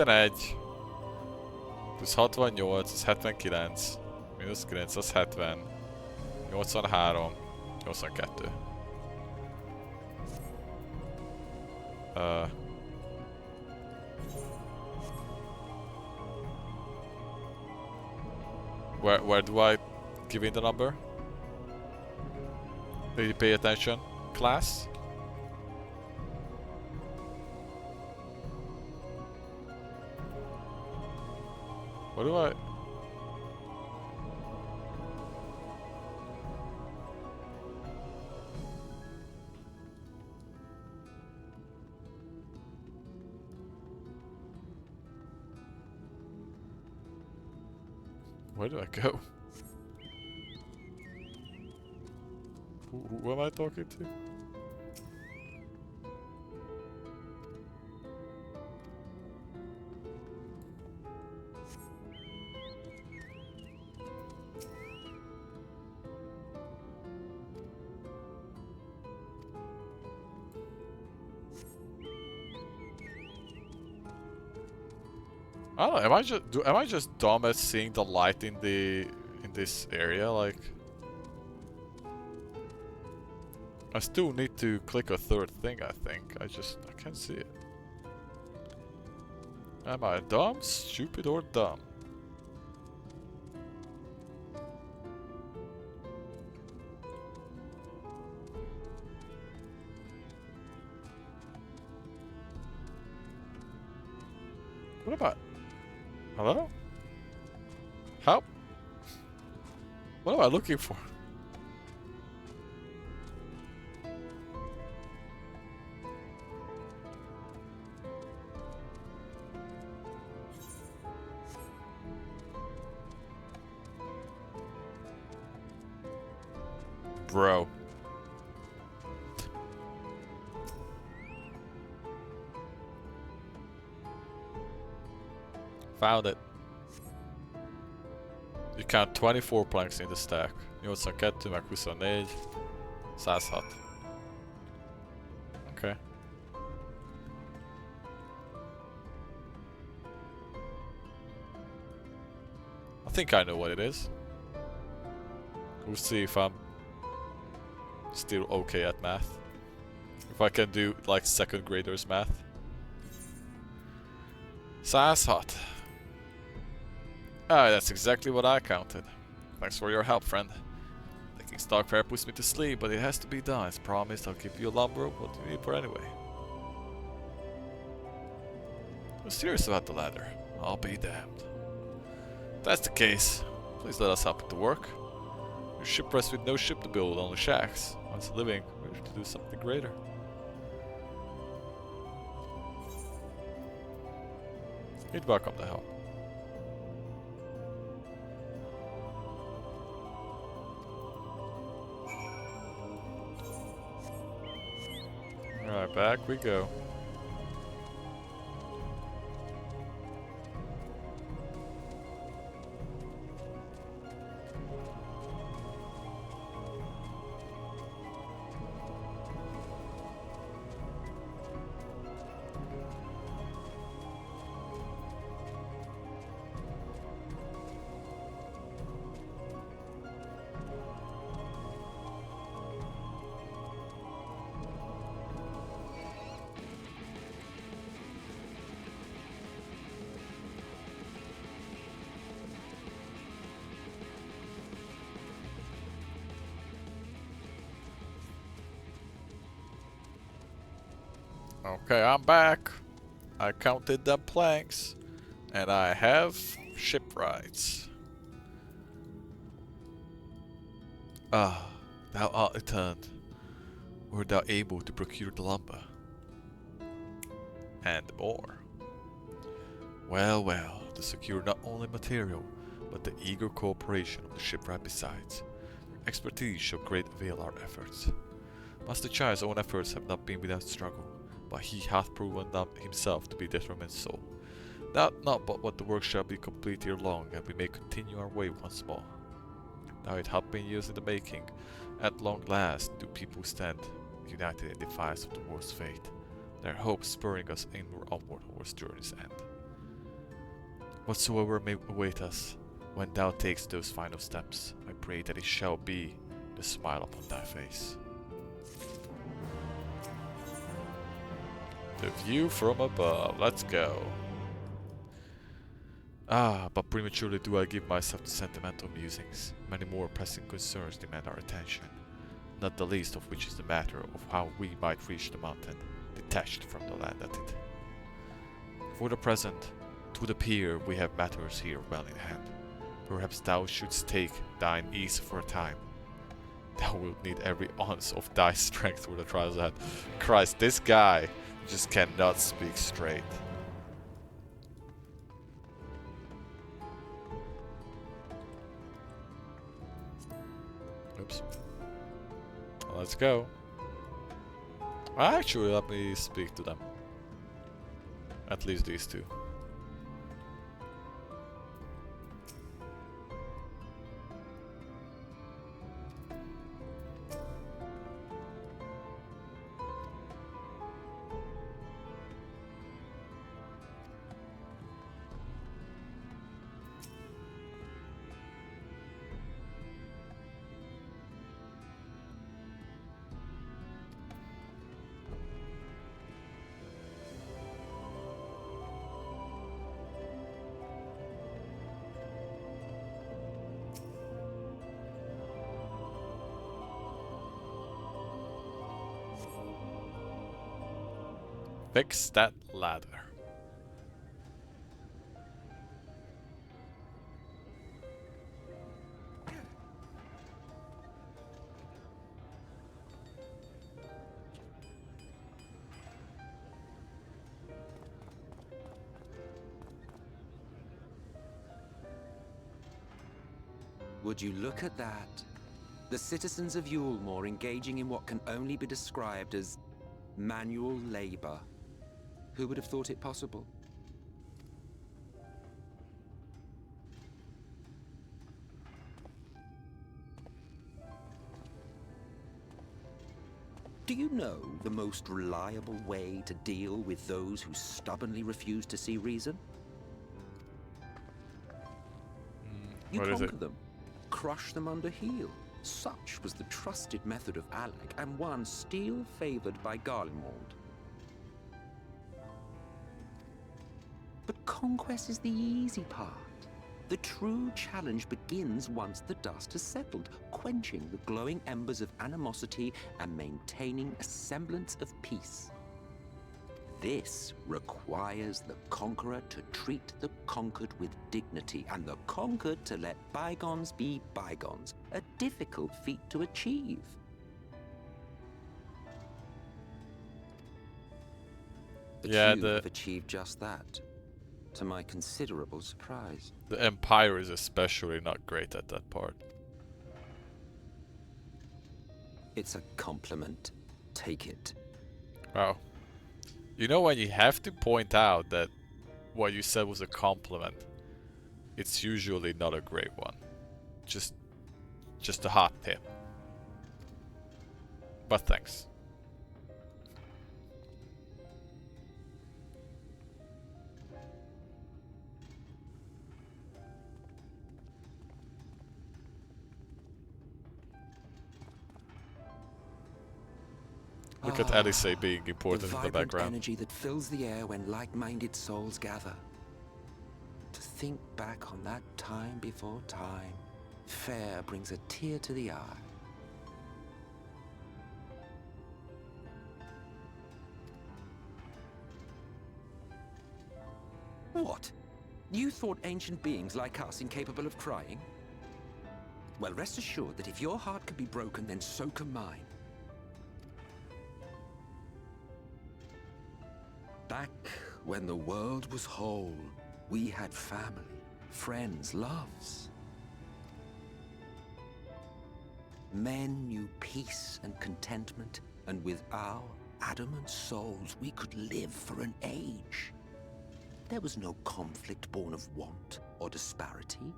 S1: 68, az 79. Minusz 9, az 70. 83. 82. Where do I give in the number? Did you pay attention, class? What do I... Where do I go? Who am I talking to? I don't know, am I just dumb at seeing the light in this area? Like, I still need to click a third thing, I think. I can't see it. Am I dumb, stupid, or dumb? What about... Hello? Help? What am I looking for? Bro. Found it. You count 24 planks in the stack. Nyolcan kettő, meg 24. 106. Okay. I think I know what it is. We'll see if I'm still okay at math. If I can do like second graders math. 106. Ah, that's exactly what I counted. Thanks for your help, friend. Taking stock fair puts me to sleep, but it has to be done. As promised, I'll give you a lumber of what you need for anyway. I'm serious about the ladder. I'll be damned. If that's the case, please let us help with the work. You're shipwrecked with no ship to build, only shacks. Once living, we should do something greater. You'd welcome the help. Alright, back we go. Okay, I'm back. I counted the planks, and I have shipwrights. Ah, thou art returned. Wert thou able to procure the lumber? And more. Well, well, to secure not only material, but the eager cooperation of the shipwright besides. Your expertise shall great avail our efforts. Master Chai's own efforts have not been without struggle, but he hath proven himself to be determined soul. Doubt not but what the work shall be complete ere long, and we may continue our way once more. Now it hath been years in the making. At long last do people stand united in defiance of the world's fate, their hopes spurring us onward towards journey's end. Whatsoever may await us, when thou takest those final steps, I pray that it shall be the smile upon thy face. The view from above, let's go. Ah, but prematurely do I give myself to sentimental musings. Many more pressing concerns demand our attention, not the least of which is the matter of how we might reach the mountain, detached from the land at it. For the present, to the pier we have matters here well in hand. Perhaps thou shouldst take thine ease for a time. Thou wilt need every ounce of thy strength for the trials ahead. Christ, this guy just cannot speak straight. Oops. Well, let's go. Actually, let me speak to them. At least these two. Fix that ladder.
S6: Would you look at that? The citizens of Eulmore engaging in what can only be described as manual labor. Who would have thought it possible?
S16: Do you know the most reliable way to deal with those who stubbornly refuse to see reason? You
S1: what is
S16: conquer
S1: it?
S16: them, crush them under heel. Such was the trusted method of Alec, and one still favored by Garlemald. But conquest is the easy part. The true challenge begins once the dust has settled, quenching the glowing embers of animosity and maintaining a semblance of peace. This requires the conqueror to treat the conquered with dignity, and the conquered to let bygones be bygones, a difficult feat to achieve. But you have achieved just that, to my considerable surprise.
S1: The Empire is especially not great at that part.
S16: It's a compliment. Take it.
S1: Wow. You know when you have to point out that what you said was a compliment, it's usually not a great one. Just a hot tip. But thanks. Look at Alice being important in the background.
S16: Energy that fills the air when like-minded souls gather. To think back on that time before time, fair brings a tear to the eye. What? You thought ancient beings like us incapable of crying? Well, rest assured that if your heart can be broken, then so can mine. Back when the world was whole, we had family, friends, loves. Men knew peace and contentment, and with our adamant souls, we could live for an age. There was no conflict born of want or disparity.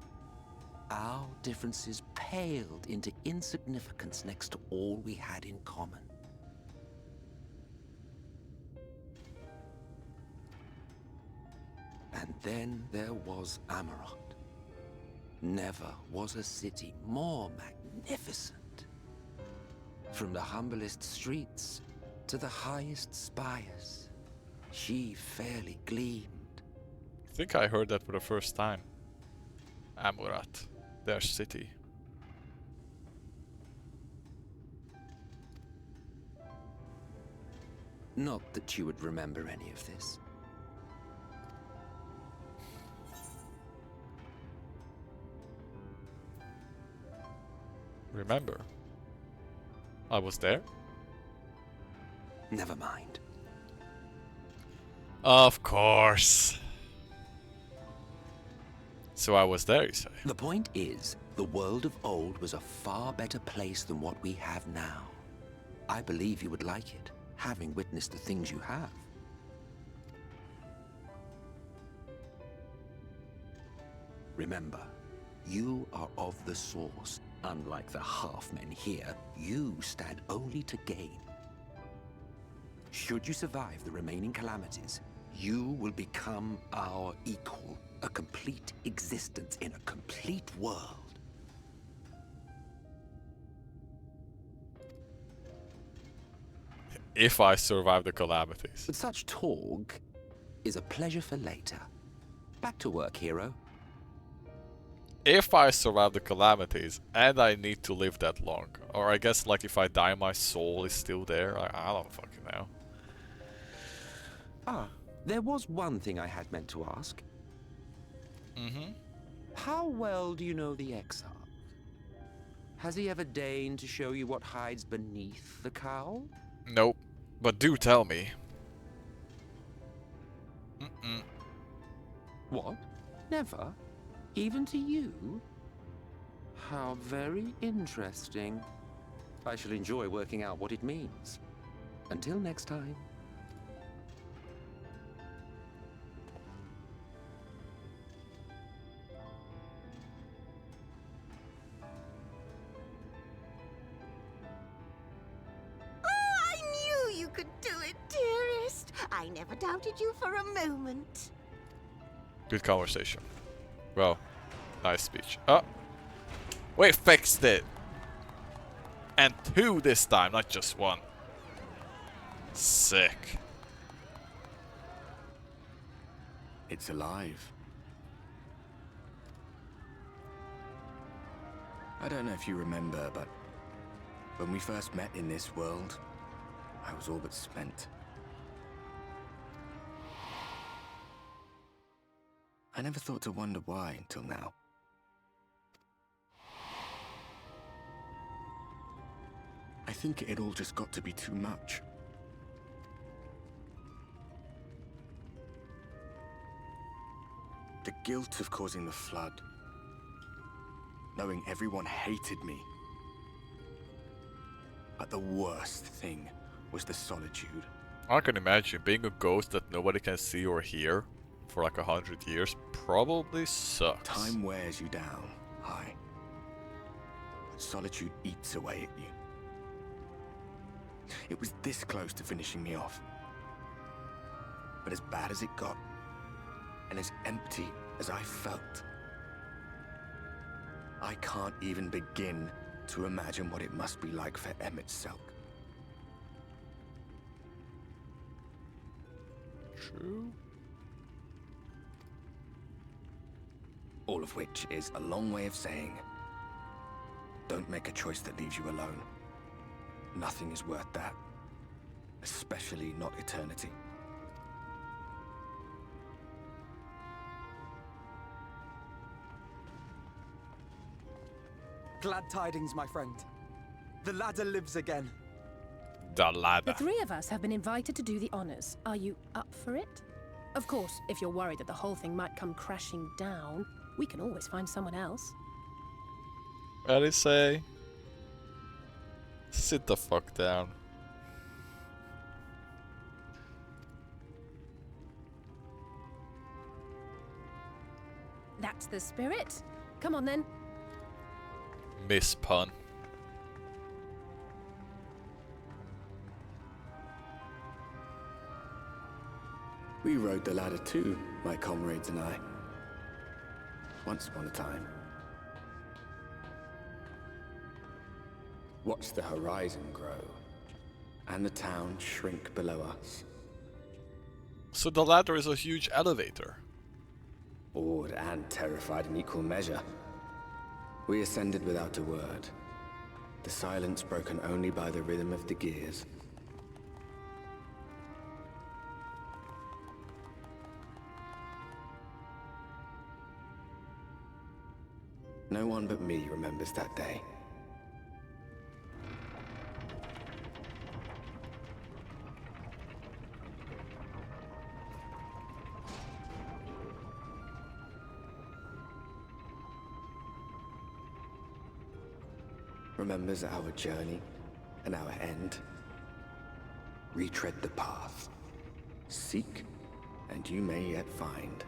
S16: Our differences paled into insignificance next to all we had in common. And then there was Amarant. Never was a city more magnificent. From the humblest streets to the highest spires, she fairly gleamed.
S1: I think I heard that for the first time. Amurat, their city.
S16: Not that you would remember any of this.
S1: Remember? I was there?
S16: Never mind.
S1: Of course. So I was there, you say?
S16: The point is, the world of old was a far better place than what we have now. I believe you would like it, having witnessed the things you have. Remember, you are of the source. Unlike the half-men here, you stand only to gain. Should you survive the remaining calamities, you will become our equal, a complete existence in a complete world.
S1: If I survive the calamities.
S16: But such talk is a pleasure for later. Back to work, hero.
S1: If I survive the calamities, and I need to live that long. Or I guess like if I die my soul is still there, I don't fucking know.
S16: Ah, there was one thing I had meant to ask. How well do you know the Exarch? Has he ever deigned to show you what hides beneath the cowl?
S1: Nope, but do tell me.
S16: What? Never? Even to you? How very interesting. I shall enjoy working out what it means. Until next time.
S11: Oh, I never doubted you for a moment.
S1: Good conversation. Well, nice speech. Oh! We fixed it! And 2 this time, not just 1. Sick.
S17: It's alive. I don't know if you remember, but when we first met in this world, I was all but spent. I never thought to wonder why until now. I think it all just got to be too much. The guilt of causing the flood. Knowing everyone hated me. But the worst thing was the solitude.
S1: I can imagine being a ghost that nobody can see or hear for like 100 years probably sucks.
S17: Time wears you down, aye. But solitude eats away at you. It was this close to finishing me off. But as bad as it got, and as empty as I felt, I can't even begin to imagine what it must be like for Emmett Selk.
S1: True.
S17: All of which is a long way of saying, don't make a choice that leaves you alone. Nothing is worth that. Especially not eternity.
S3: Glad tidings, my friend. The ladder lives again.
S1: The ladder.
S7: The 3 of us have been invited to do the honors. Are you up for it? Of course, if you're worried that the whole thing might come crashing down, we can always find someone else.
S1: What did he say? Sit the fuck down.
S7: That's the spirit. Come on then.
S1: Miss pun.
S17: We rode the ladder too, my comrades and I. Once upon a time. Watched the horizon grow, and the town shrink below us.
S1: So the ladder is a huge elevator.
S17: Awed and terrified in equal measure. We ascended without a word, the silence broken only by the rhythm of the gears. No one but me remembers that day. Remembers our journey and our end. Retread the path. Seek, and you may yet find.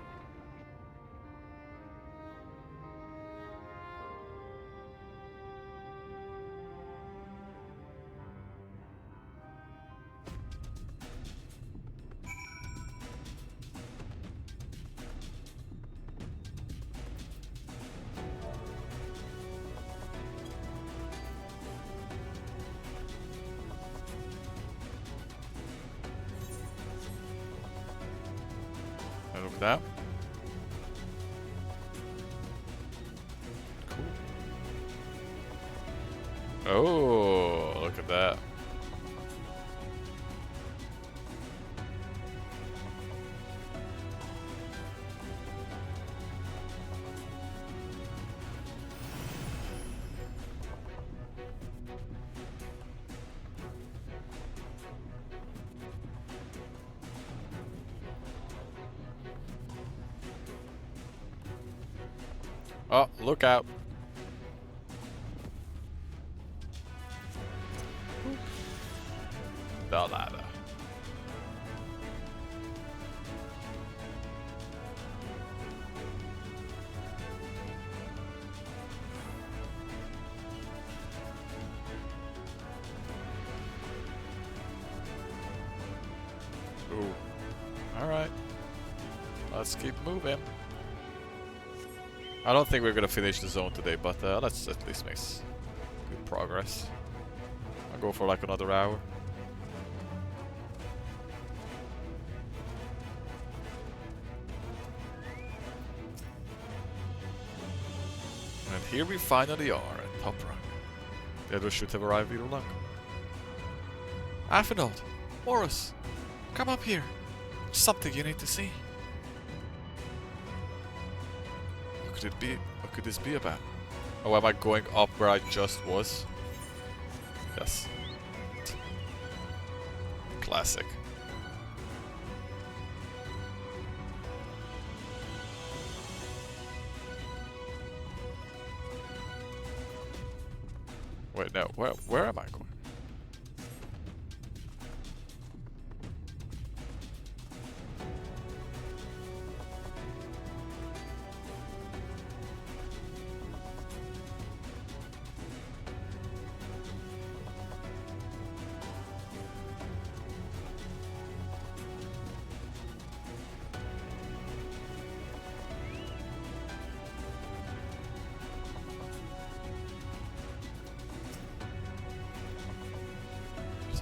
S1: Look at that. Cool. Oh, look at that. Oh, look out. The ladder. Ooh. Alright. Let's keep moving. I don't think we're gonna finish the zone today, but let's at least make good progress. I'll go for like another hour. And here we finally are at top rank. The others should have arrived either long. Aphinold, Morris, come up here. Something you need to see. What could it be? What could this be about? Oh, am I going up where I just was? Yes. Classic. Wait, no. Where am I going?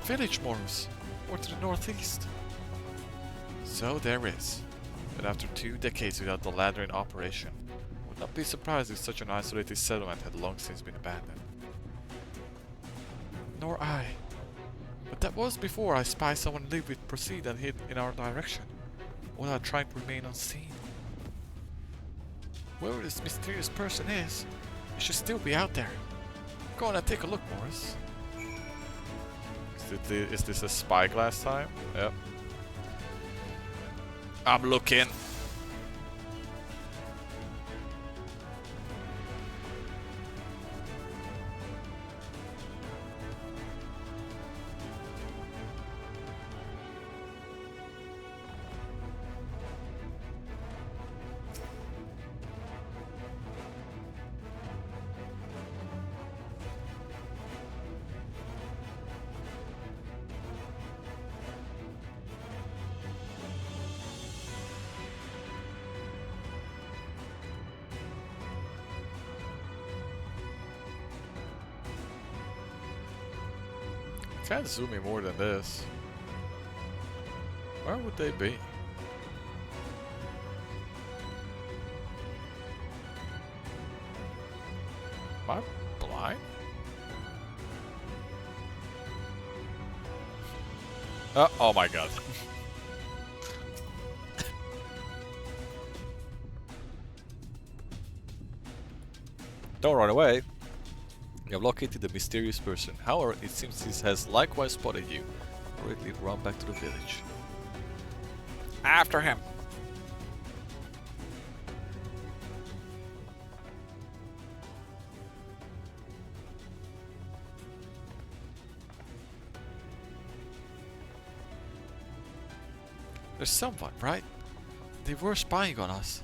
S1: Village, Morris, or to the northeast. So there is. But after 2 decades without the ladder in operation, I would not be surprised if such an isolated settlement had long since been abandoned. Nor I. But that was before I spied someone lived with proceed and hid in our direction, while I tried to remain unseen. Whoever this mysterious person is, he should still be out there. Go on and take a look, Morris. Is this a spyglass time? Yep. I'm looking. Can't zoom in more than this. Where would they be? Am I blind? Oh my god. Don't run away. You have located the mysterious person. However, it seems he has likewise spotted you. Hurriedly run back to the village. After him! There's someone, right? They were spying on us.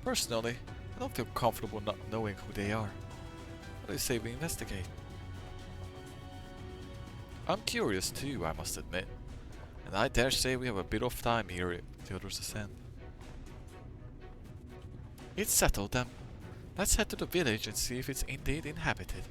S1: Personally, I don't feel comfortable not knowing who they are. What do you say we investigate? I'm curious too, I must admit. And I dare say we have a bit of time here if the others ascend. It's settled then. Let's head to the village and see if it's indeed inhabited.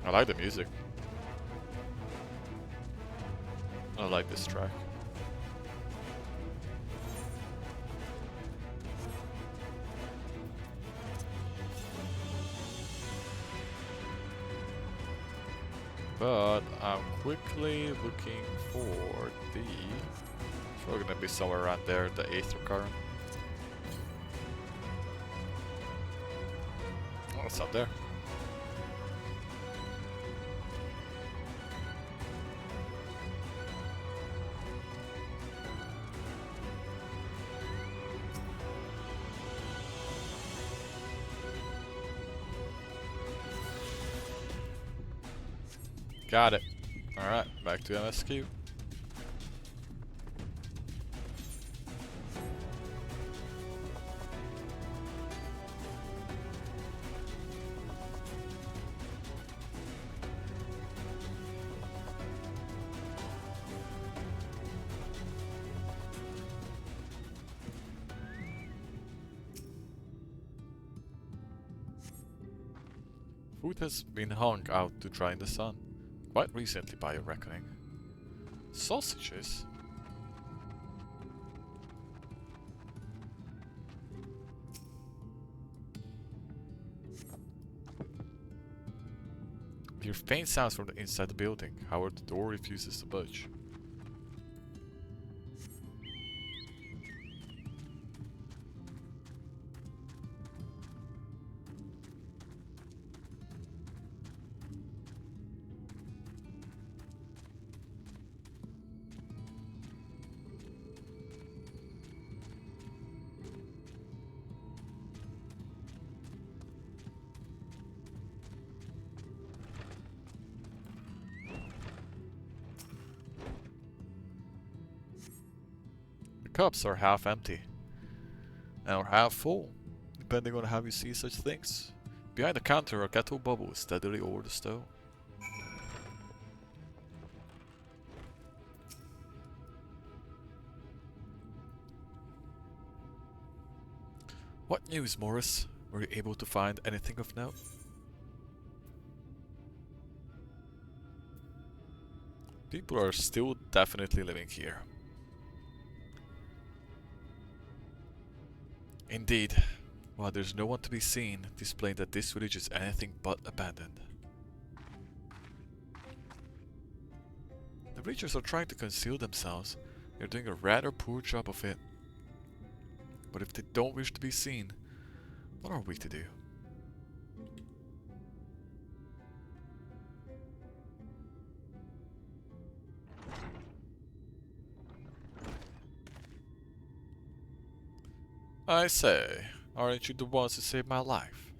S1: I like the music. I like this track. But I'm quickly looking for the... It's probably gonna be somewhere around there, the Aether Current. Oh, it's up there. Got it. Alright, back to MSQ. Food has been hung out to dry in the sun. Quite recently by your reckoning. Sausages? We hear faint sounds from the inside the building. However, the door refuses to budge. Cups are half empty or half full, depending on how you see such things. Behind the counter, a kettle bubbles steadily over the stove. What news, Morris? Were you able to find anything of note? People are still definitely living here. Indeed, while there's no one to be seen, displaying that this village is anything but abandoned. The villagers are trying to conceal themselves. They're doing a rather poor job of it. But if they don't wish to be seen, what are we to do? I say, aren't you the ones who saved my life?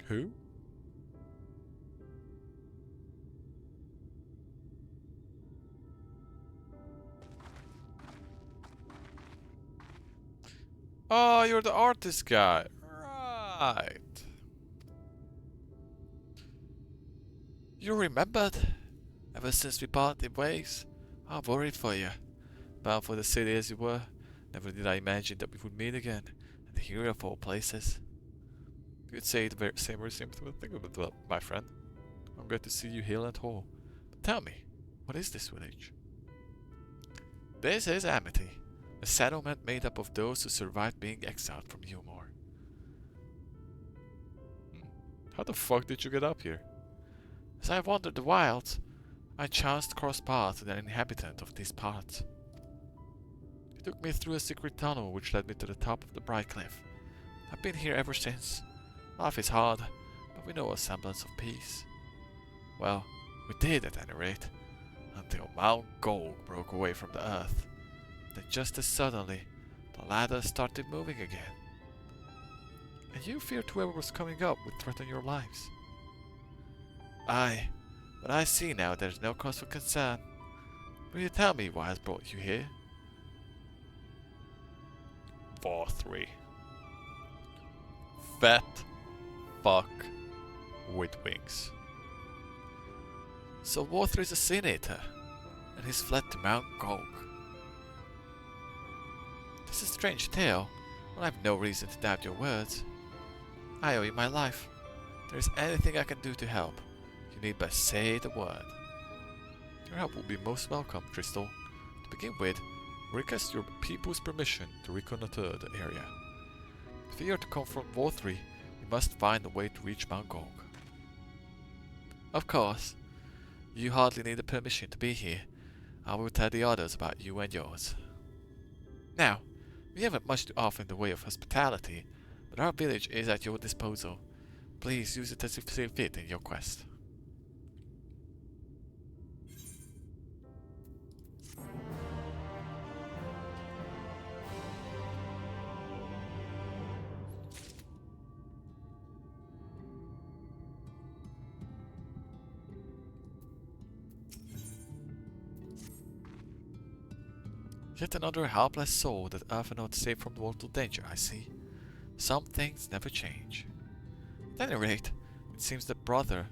S1: Who? Oh, you're the artist guy. Right. You remembered? Ever since we parted ways, I worried for you. Bound for the city as you were, never did I imagine that we would meet again, and here of all places. You'd say the same thing about it, my friend. I'm glad to see you heal and whole. But tell me, what is this village? This is Amity, a settlement made up of those who survived being exiled from Eulmore. How the fuck did you get up here? As I wandered the wilds, I chanced to cross paths with an inhabitant of these parts. He took me through a secret tunnel which led me to the top of the bright cliff. I've been here ever since. Life is hard, but we know a semblance of peace. Well, we did at any rate, until Mount Gold broke away from the earth. Then just as suddenly, the ladder started moving again. And you feared whoever was coming up would threaten your lives. Aye, but I see now there's no cause for concern. Will you tell me what has brought you here? 4-3. Fat fuck with wings. So Walther is a Sin Eater, and he's fled to Mount Gold. This is a strange tale, but I have no reason to doubt your words. I owe you my life. If there is anything I can do to help, you need but say the word. Your help will be most welcome, Crystal. To begin with, request your people's permission to reconnoiter the area. If you are to confront Walther, you must find a way to reach Mount Gold. Of course, you hardly need the permission to be here. I will tell the others about you and yours. Now, we haven't much to offer in the way of hospitality, but our village is at your disposal. Please use it as you see fit in your quest. Yet another helpless soul that Alphinaud saved from mortal danger, I see. Some things never change. At any rate, it seems that brother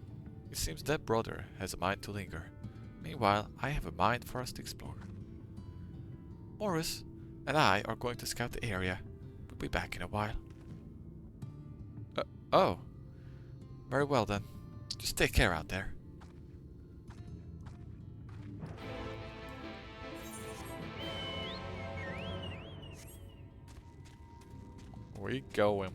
S1: has a mind to linger. Meanwhile, I have a mind for us to explore. Morris and I are going to scout the area. We'll be back in a while. Oh. Very well then. Just take care out there. Where you going?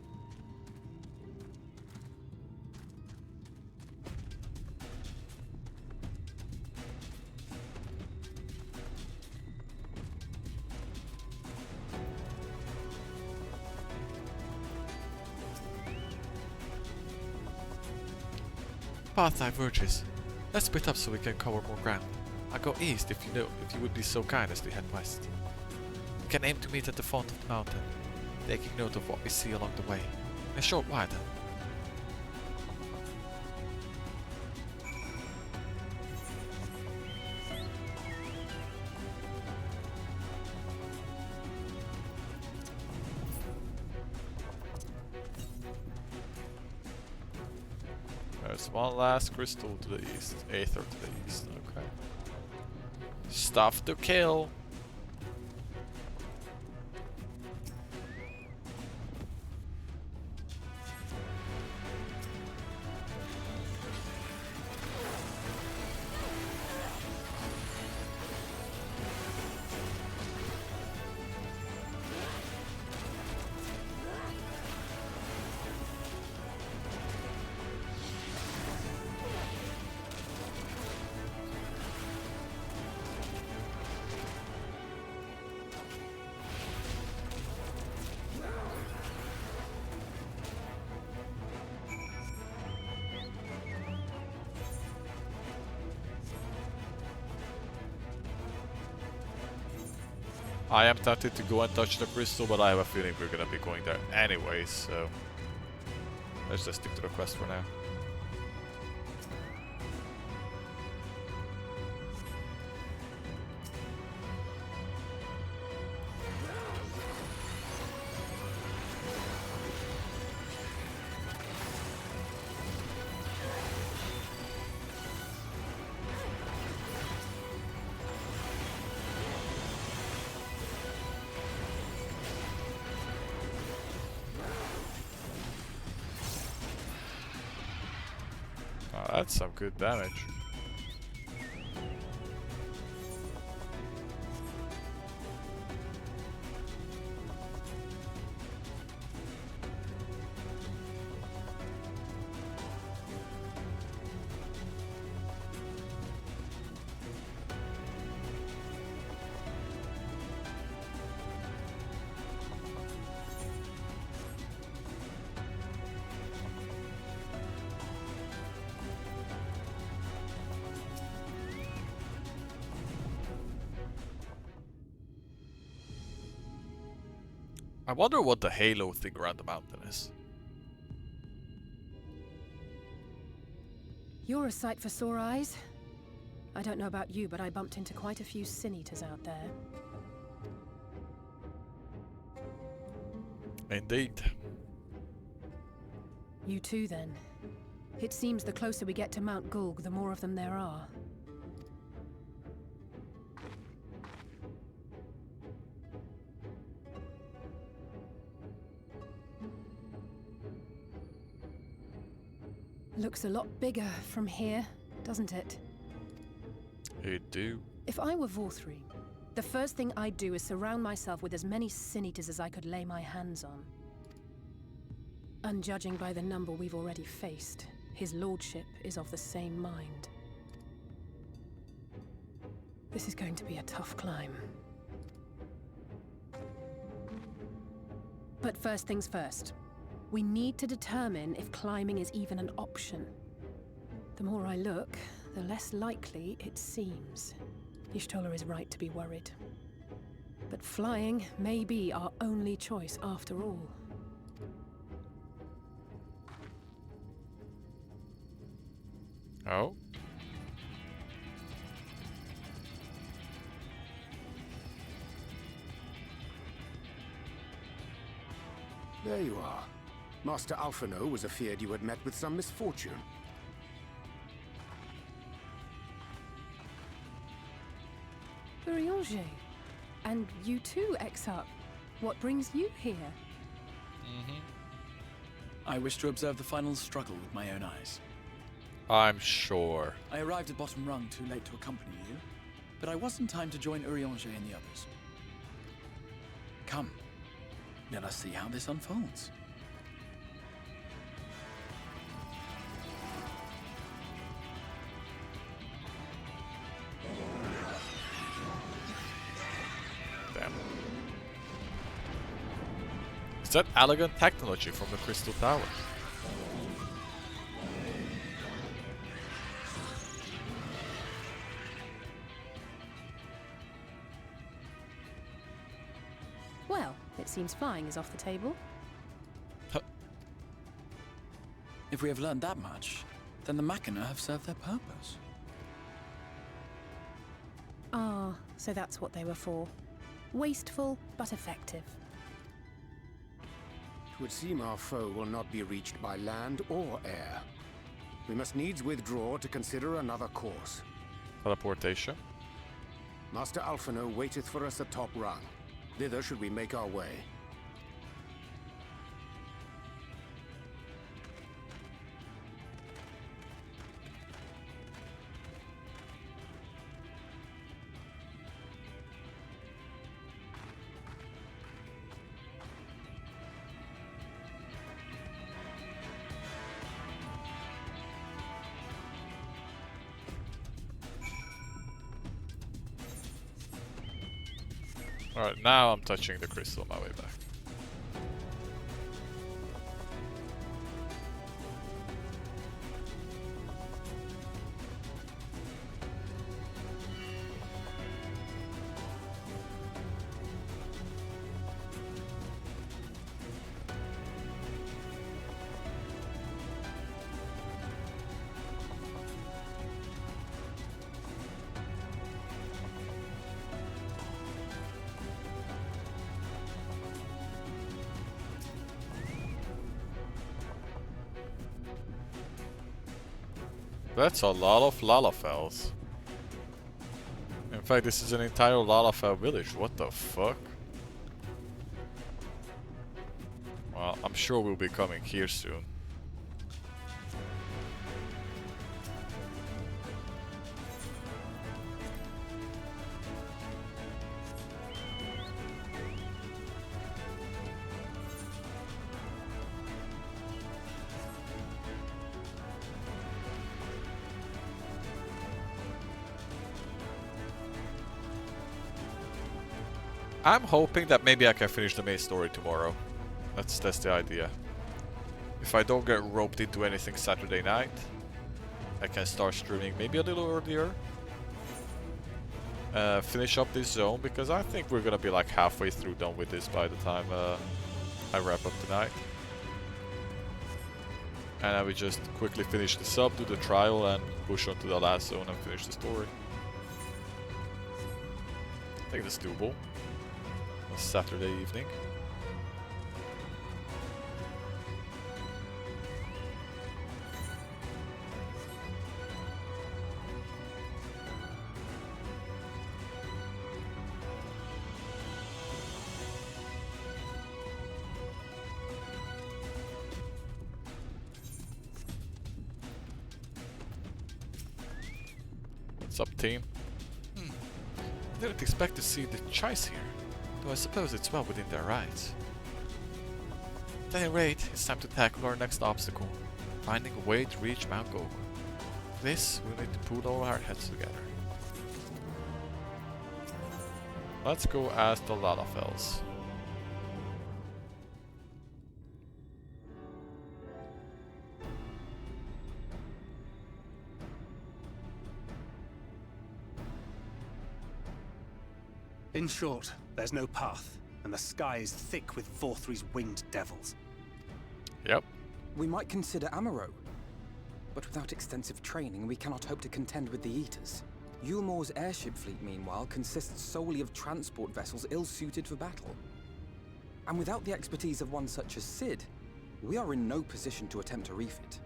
S1: Path diverges. Let's split up so we can cover more ground. I'll go east if you would be so kind as to head west. We can aim to meet at the front of the mountain, taking note of what we see along the way. In a short while then. There's one last crystal to the east. Aether to the east, okay. Stuff to kill! I am tempted to go and touch the crystal, but I have a feeling we're gonna be going there anyway, so let's just stick to the quest for now. That's some good damage. I wonder what the halo thing around the mountain is.
S7: You're a sight for sore eyes. I don't know about you, but I bumped into quite a few sin eaters out there.
S1: Indeed.
S7: You too, then. It seems the closer we get to Mount Gulg, the more of them there are. Looks a lot bigger from here, doesn't it?
S1: It do.
S7: If I were Vorthri, the first thing I'd do is surround myself with as many sin eaters as I could lay my hands on. And judging by the number we've already faced, his lordship is of the same mind. This is going to be a tough climb. But first things first. We need to determine if climbing is even an option. The more I look, the less likely it seems. Y'shtola is right to be worried. But flying may be our only choice after all.
S1: Oh?
S2: There you are. Master Alphino was afeard you had met with some misfortune.
S7: Urianger. And you too, Exarch. What brings you here?
S18: I wish to observe the final struggle with my own eyes.
S1: I'm sure.
S18: I arrived at bottom rung too late to accompany you, but I was in time to join Urianger and the others. Come, let us see how this unfolds.
S1: Damn. Is that elegant technology from the Crystal Tower?
S7: Well, it seems flying is off the table.
S18: If we have learned that much, then the Machina have served their purpose.
S7: Ah, so that's what they were for. Wasteful, but effective.
S2: It would seem our foe will not be reached by land or air. We must needs withdraw to consider another course.
S1: Teleportation.
S2: Master Alphino waiteth for us atop rung. Thither should we make our way.
S1: Alright, now I'm touching the crystal on my way back. That's a lot of Lalafels. In fact, this is an entire Lalafell village. What the fuck? Well, I'm sure we'll be coming here soon. I'm hoping that maybe I can finish the main story tomorrow. That's the idea. If I don't get roped into anything Saturday night, I can start streaming maybe a little earlier. Finish up this zone, because I think we're gonna be like halfway through done with this by the time I wrap up tonight. And I will just quickly finish the sub, do the trial, and push on to the last zone and finish the story. I think that's doable. On Saturday evening. What's up, team? I didn't expect to see the Chais here, though I suppose it's well within their rights. At any rate, it's time to tackle our next obstacle, finding a way to reach Mount Gogu. For this, we'll need to pool all our heads together. Let's go ask the Lalafels.
S4: In short, there's no path, and the sky is thick with Vorthry's winged devils.
S1: Yep.
S3: We might consider Amaro. But without extensive training, we cannot hope to contend with the Eaters. Eulmore's airship fleet, meanwhile, consists solely of transport vessels ill-suited for battle. And without the expertise of one such as Sid, we are in no position to attempt a refit.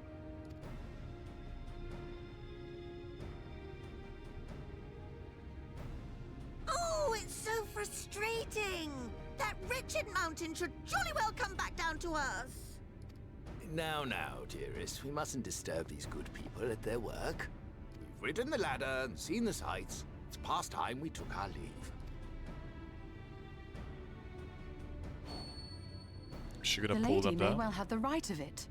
S11: Oh, it's so frustrating! That wretched mountain should jolly well come back down to us!
S19: Now, dearest, we mustn't disturb these good people at their work. We've ridden the ladder and seen the sights. It's past time we took our leave.
S1: Is she gonna
S8: the
S1: pull
S8: lady
S1: them
S8: may
S1: down?
S8: well have the right of it.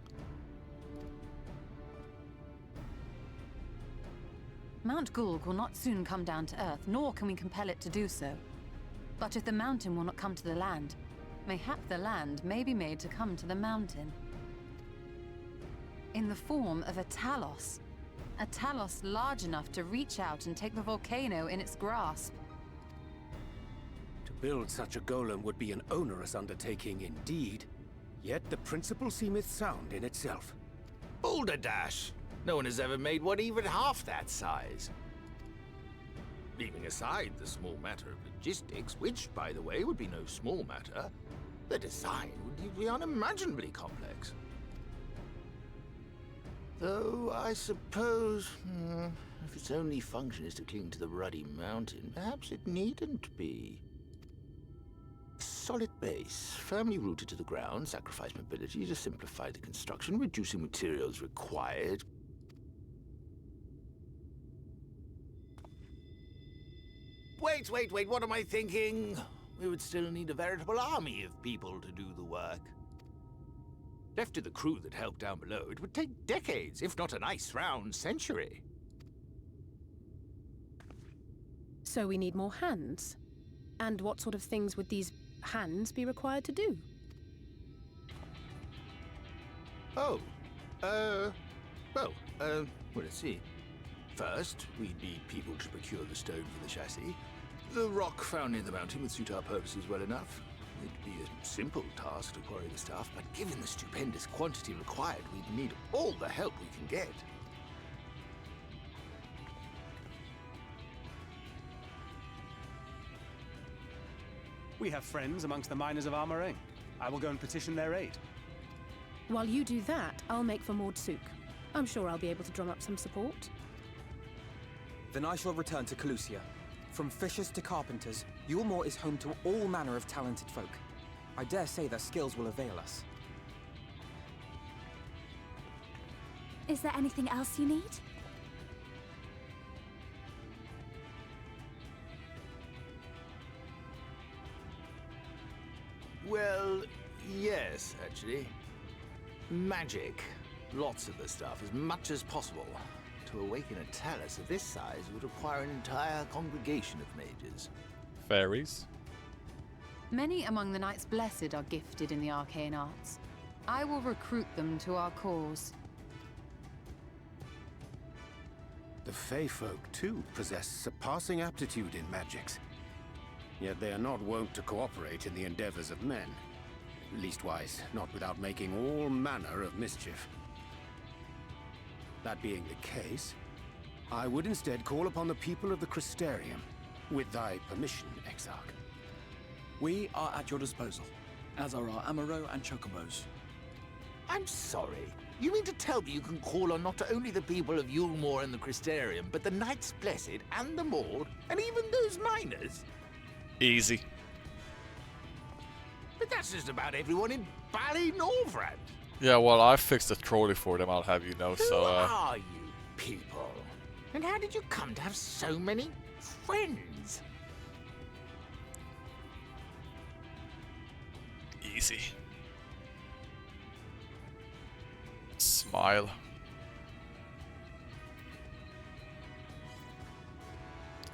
S8: Mount Gulg will not soon come down to Earth, nor can we compel it to do so. But if the mountain will not come to the land, mayhap the land may be made to come to the mountain. In the form of a Talos. A Talos large enough to reach out and take the volcano in its grasp.
S2: To build such a golem would be an onerous undertaking indeed. Yet the principle seemeth sound in itself.
S19: Balderdash! No one has ever made one even half that size. Leaving aside the small matter of logistics, which, by the way, would be no small matter, the design would be unimaginably complex. Though, I suppose, if its only function is to cling to the ruddy mountain, perhaps it needn't be. A solid base, firmly rooted to the ground, sacrifice mobility to simplify the construction, reducing materials required. Wait, what am I thinking? We would still need a veritable army of people to do the work. Left to the crew that helped down below, it would take decades, if not a nice round century.
S7: So we need more hands. And what sort of things would these hands be required to do?
S19: Let's see. First, we'd need people to procure the stone for the chassis. The rock found in the mountain would suit our purposes well enough. It'd be a simple task to quarry the stuff, but given the stupendous quantity required, we'd need all the help we can get.
S4: We have friends amongst the miners of Armoring. I will go and petition their aid.
S7: While you do that, I'll make for Mordsuk. I'm sure I'll be able to drum up some support.
S3: Then I shall return to Calusia. From fishers to carpenters, Eulmore is home to all manner of talented folk. I dare say their skills will avail us.
S5: Is there anything else you need?
S19: Well, yes, actually. Magic. Lots of the stuff, as much as possible. To awaken a Talos of this size would require an entire congregation of mages.
S1: Fairies?
S8: Many among the Knights Blessed are gifted in the arcane arts. I will recruit them to our cause.
S2: The Fey folk, too, possess surpassing aptitude in magics. Yet they are not wont to cooperate in the endeavors of men. Leastwise, not without making all manner of mischief. That being the case, I would instead call upon the people of the Crystarium. With thy permission, Exarch.
S18: We are at your disposal, as are our Amaro and Chocobos.
S19: I'm sorry. You mean to tell me you can call on not only the people of Eulmore and the Crystarium, but the Knights Blessed and the Maud, and even those miners?
S1: Easy.
S19: But that's just about everyone in Ballynorvrand.
S1: Yeah, well, I fixed the trolley for them, I'll have you know,
S19: Who
S1: so,
S19: are you people? And how did you come to have so many friends?
S1: Easy. Smile.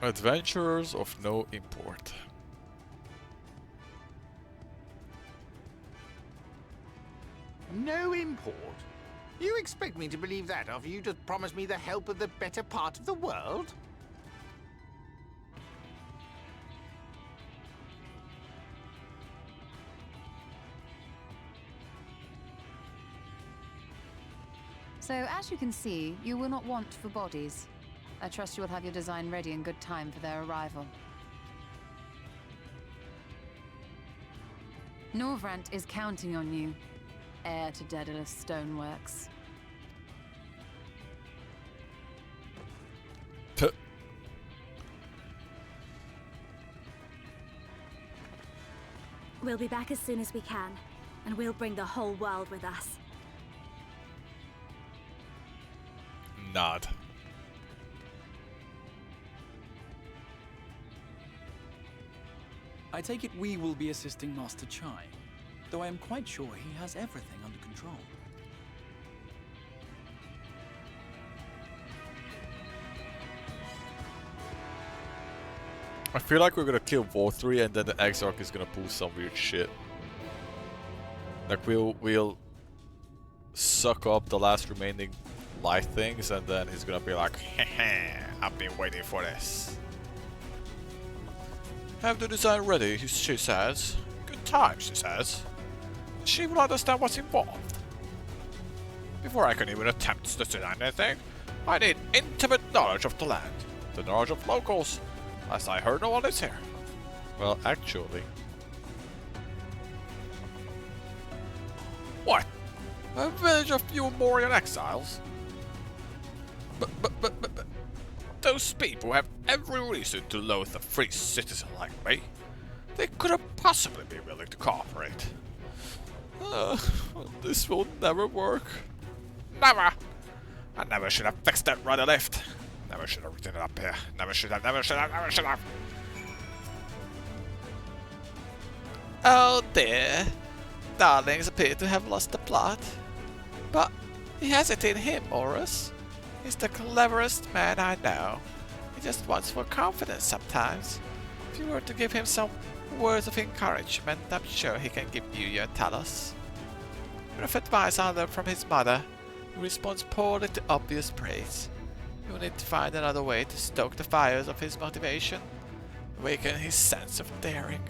S1: Adventurers of no import.
S19: No import? You expect me to believe that after you just promised me the help of the better part of the world?
S8: So, as you can see, you will not want for bodies. I trust you will have your design ready in good time for their arrival. Norvrant is counting on you, heir to Daedalus Stoneworks.
S5: We'll be back as soon as we can, and we'll bring the whole world with us.
S1: Nod.
S18: I take it we will be assisting Master Chai, though I am quite sure he has everything under control.
S1: I feel like we're gonna kill VOD and then the Exarch is gonna pull some weird shit. Like we'll suck up the last remaining life things and then he's gonna be like, hehe, I've been waiting for this. Have the design ready, she says. Good time, she says. She will understand what's involved. Before I can even attempt to design anything, I need intimate knowledge of the land, the knowledge of locals. As I heard, no one is here. Well, actually... What? A village of Eulmorian exiles? But... Those people have every reason to loathe a free citizen like me. They couldn't possibly be willing to cooperate. This will never work. Never! I never should have fixed that rudder lift. Never should have written it up here. Never should have. Oh dear. Darlings appear to have lost the plot. But he has it in him, Horus. He's the cleverest man I know. He just wants more confidence sometimes. If you were to give him some words of encouragement, I'm sure he can give you your Talos. Rough advice I learned from his mother, who responds poorly to obvious praise. You will need to find another way to stoke the fires of his motivation, awaken his sense of daring.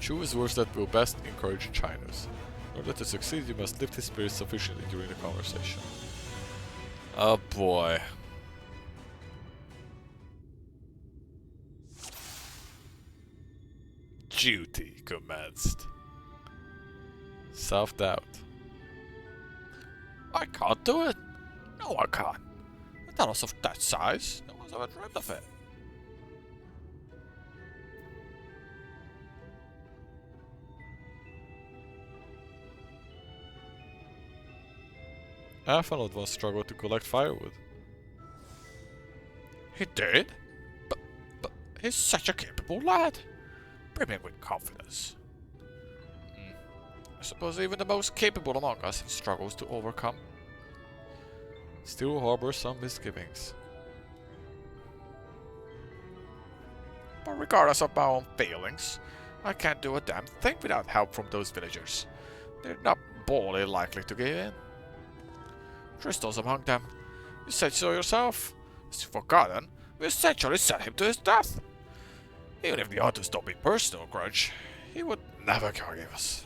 S1: Choose words that will best encourage Chinese. In order to succeed, you must lift his spirits sufficiently during the conversation. Oh boy. Duty commenced. Self-doubt. I can't do it. No, I can't. A Talos of that size, no one's ever dreamed of it. Athanod once struggled to collect firewood. He did? But he's such a capable lad. Brimming with confidence. I suppose even the most capable among us have struggles to overcome. Still harbor some misgivings. But regardless of my own failings, I can't do a damn thing without help from those villagers. They're not boldly likely to give in. Crystal's among them. You said so yourself. As you've forgotten, we essentially sent him to his death. Even if the others don't be personal grudge, he would never forgive us.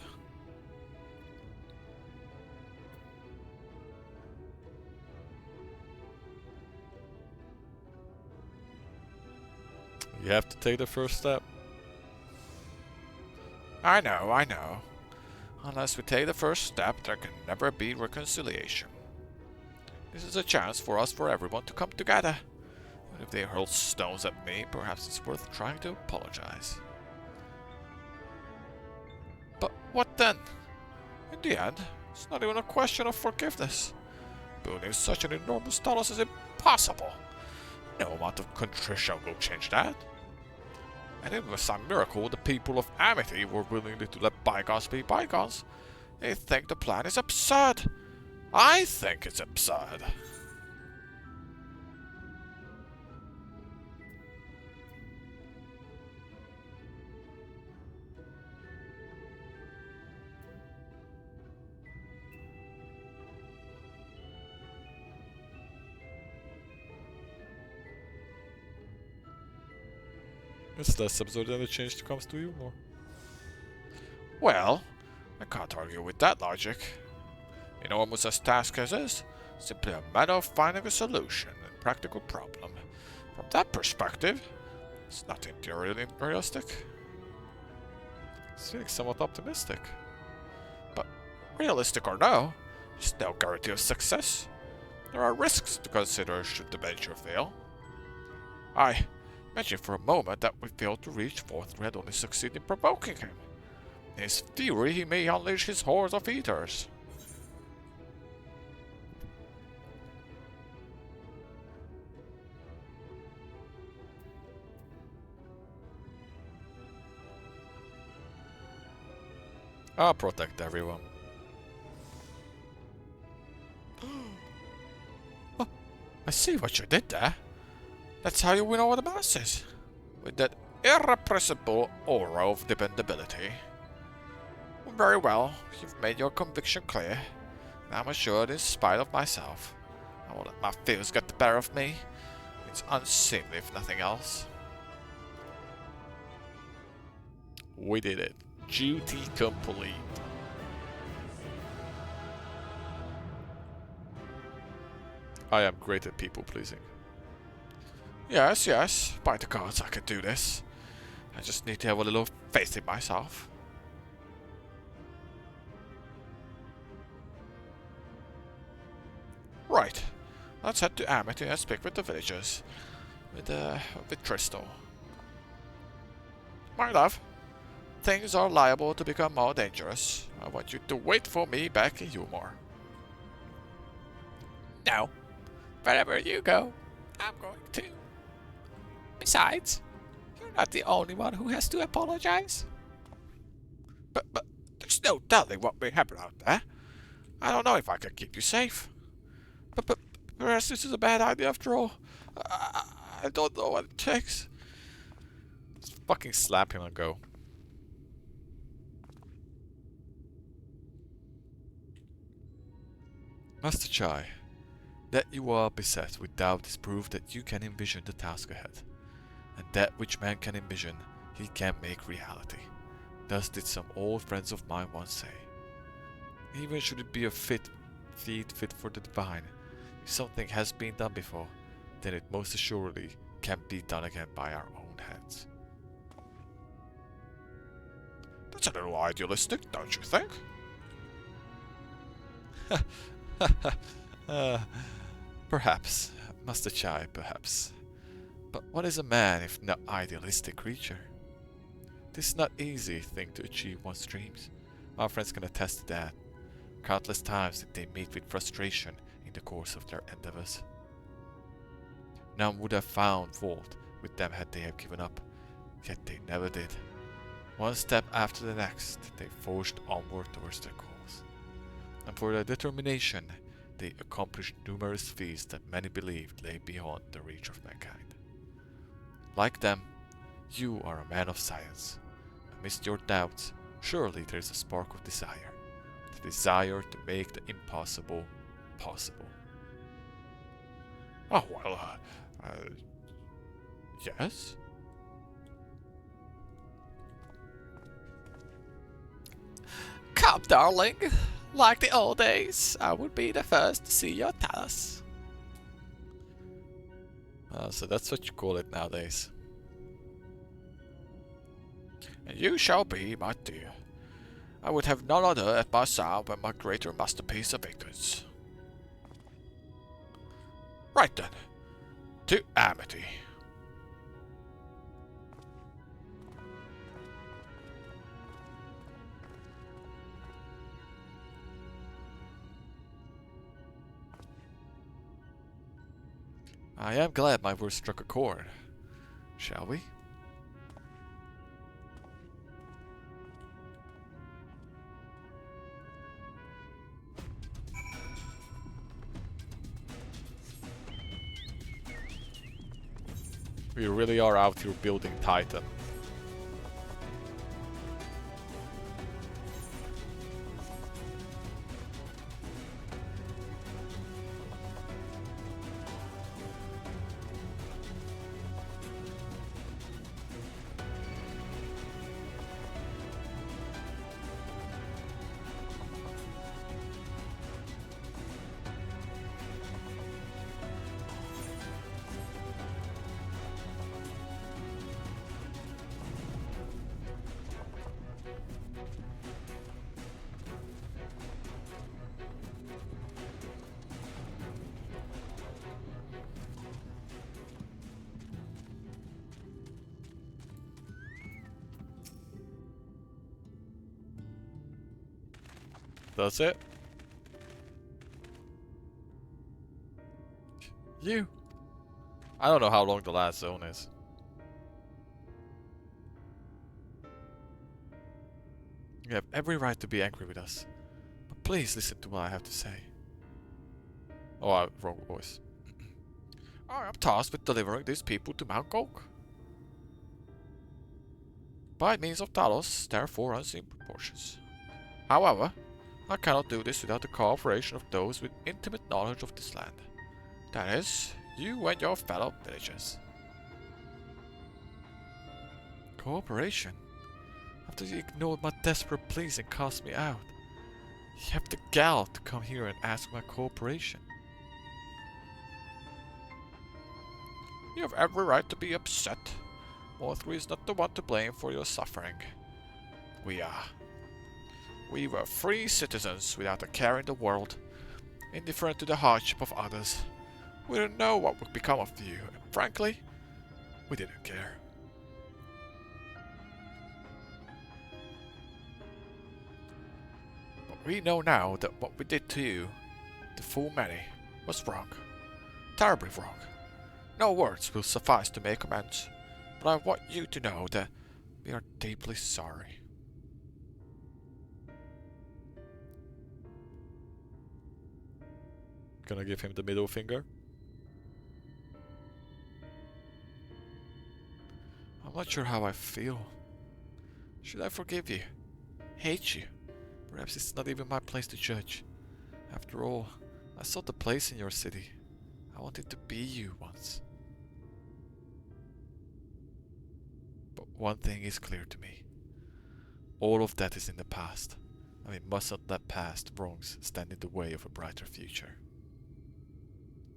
S1: You have to take the first step. I know. Unless we take the first step, there can never be reconciliation. This is a chance for everyone to come together. Even if they hurl stones at me, perhaps it's worth trying to apologize. But what then? In the end, it's not even a question of forgiveness. Building such an enormous Talos is impossible. No amount of contrition will change that. And if by some miracle the people of Amity were willing to let bygones be bygones, they think the plan is absurd. I think it's absurd. It's less absurd than the change comes to Eulmore. Well, I can't argue with that logic. Enormous as task as is, simply a matter of finding a solution and practical problem. From that perspective, it's not entirely unrealistic. It's feeling somewhat optimistic. But realistic or no, there's no guarantee of success. There are risks to consider should the venture fail. I imagine for a moment that we failed to reach 4th Red only succeed in provoking him. In his fury, he may unleash his hordes of eaters. I'll protect everyone. Oh, I see what you did there. That's how you win over the masses. With that irrepressible aura of dependability. Very well, you've made your conviction clear. And I'm assured in spite of myself. I won't let my fears get the better of me. It's unseemly if nothing else. We did it. Duty complete. I am great at people pleasing. Yes, yes, by the gods I can do this. I just need to have a little faith in myself. Right, let's head to Amity and speak with the villagers. With Tristo. My love. Things are liable to become more dangerous. I want you to wait for me back in Eulmore. No. Wherever you go, I'm going to. Besides, you're not the only one who has to apologize. But there's no telling what may happen out there. I don't know if I can keep you safe. But perhaps this is a bad idea after all. I don't know what it takes. Let's fucking slap him and go. Master Chai, that you are beset with doubt is proof that you can envision the task ahead. And that which man can envision, he can make reality. Thus did some old friends of mine once say. Even should it be a feat fit for the divine, if something has been done before, then it most assuredly can be done again by our own hands. That's a little idealistic, don't you think? Perhaps, Master Chai, perhaps. But what is a man if not idealistic creature? This is not easy thing to achieve one's dreams. My friends can attest to that. Countless times did they meet with frustration in the course of their endeavors. None would have found fault with them had they have given up, yet they never did. One step after the next, they forged onward towards their goals. And for their determination, they accomplished numerous feats that many believed lay beyond the reach of mankind. Like them, you are a man of science. Amidst your doubts, surely there is a spark of desire. The desire to make the impossible possible. Oh, well, yes? Come, darling. Like the old days, I would be the first to see your talus. So that's what you call it nowadays. And you shall be, my dear. I would have none other at my side when my greater masterpiece awakens. Right then, to Amity. I am glad my words struck a chord. Shall we? We really are out here building Titan. That's it. You. I don't know how long the last zone is. You have every right to be angry with us. But please listen to what I have to say. Oh, wrong voice. I am tasked with delivering these people to Mount Gulk. By means of Talos, therefore unseen proportions. However, I cannot do this without the cooperation of those with intimate knowledge of this land. That is, you and your fellow villagers. Cooperation? After you ignored my desperate pleas and cast me out, you have the gall to come here and ask my cooperation. You have every right to be upset. Mothri is not the one to blame for your suffering. We are. We were free citizens without a care in the world, indifferent to the hardship of others. We didn't know what would become of you, and frankly, we didn't care. But we know now that what we did to you, to fool many, was wrong. Terribly wrong. No words will suffice to make amends, but I want you to know that we are deeply sorry. Gonna give him the middle finger. I'm not sure how I feel. Should I forgive you? Hate you? Perhaps it's not even my place to judge. After all, I sought a place in your city. I wanted to be you once. But one thing is clear to me. All of that is in the past, and we mustn't let past wrongs stand in the way of a brighter future.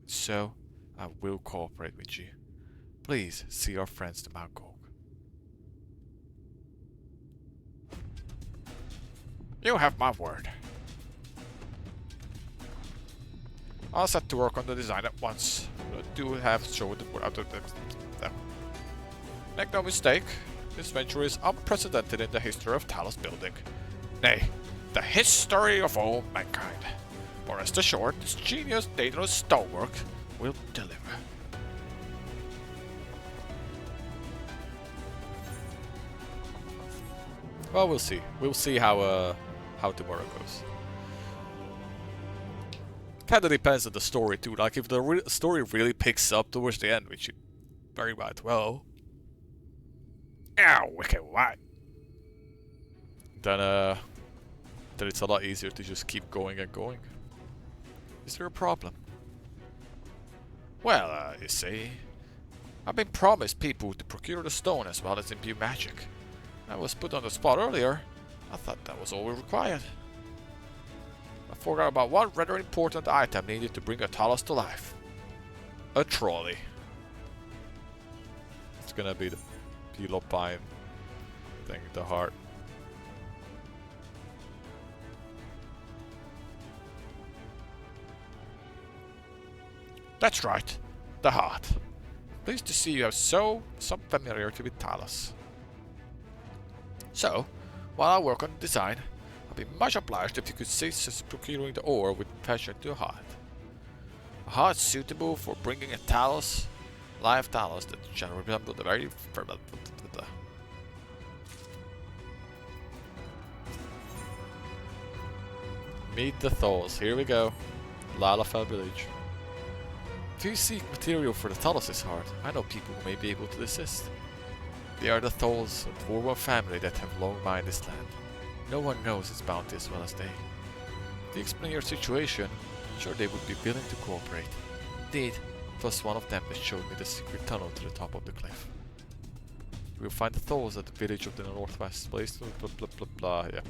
S1: So, I will cooperate with you. Please see our friends to Mount Gulk. You have my word. I'll set to work on the design at once. I do have showed them. Make no mistake, this venture is unprecedented in the history of Talos building. Nay, the history of all mankind. But rest assured, this genius Daedalus stonework will deliver. Well, we'll see. We'll see how tomorrow goes. Kinda depends on the story too. Like if the story really picks up towards the end, which it very might well. Ow, wicked white. Then it's a lot easier to just keep going and going. Is there a problem? Well, you see, I've been promised people to procure the stone as well as imbue magic. I was put on the spot earlier. I thought that was all we required. I forgot about one rather important item needed to bring a Talos to life. A trolley. It's gonna be the Pelopine thing, the heart. That's right, the heart. Pleased to see you have some familiarity with Talos. So, while I work on the design, I'd be much obliged if you could cease procuring the ore with passion to a heart. A heart suitable for bringing a Talos, live Talos that shall resemble the very ferment. Meet the Thalls. Here we go. Lalafell village. If you seek material for the Talos' heart, I know people who may be able to assist. They are the Thalls, a dwarven family that have long mined this land. No one knows its bounty as well as they. If you explain your situation, I'm sure they would be willing to cooperate. Indeed, it was one of them that showed me the secret tunnel to the top of the cliff. You will find the Thalls at the village of the northwest place, blah blah blah blah, yeah.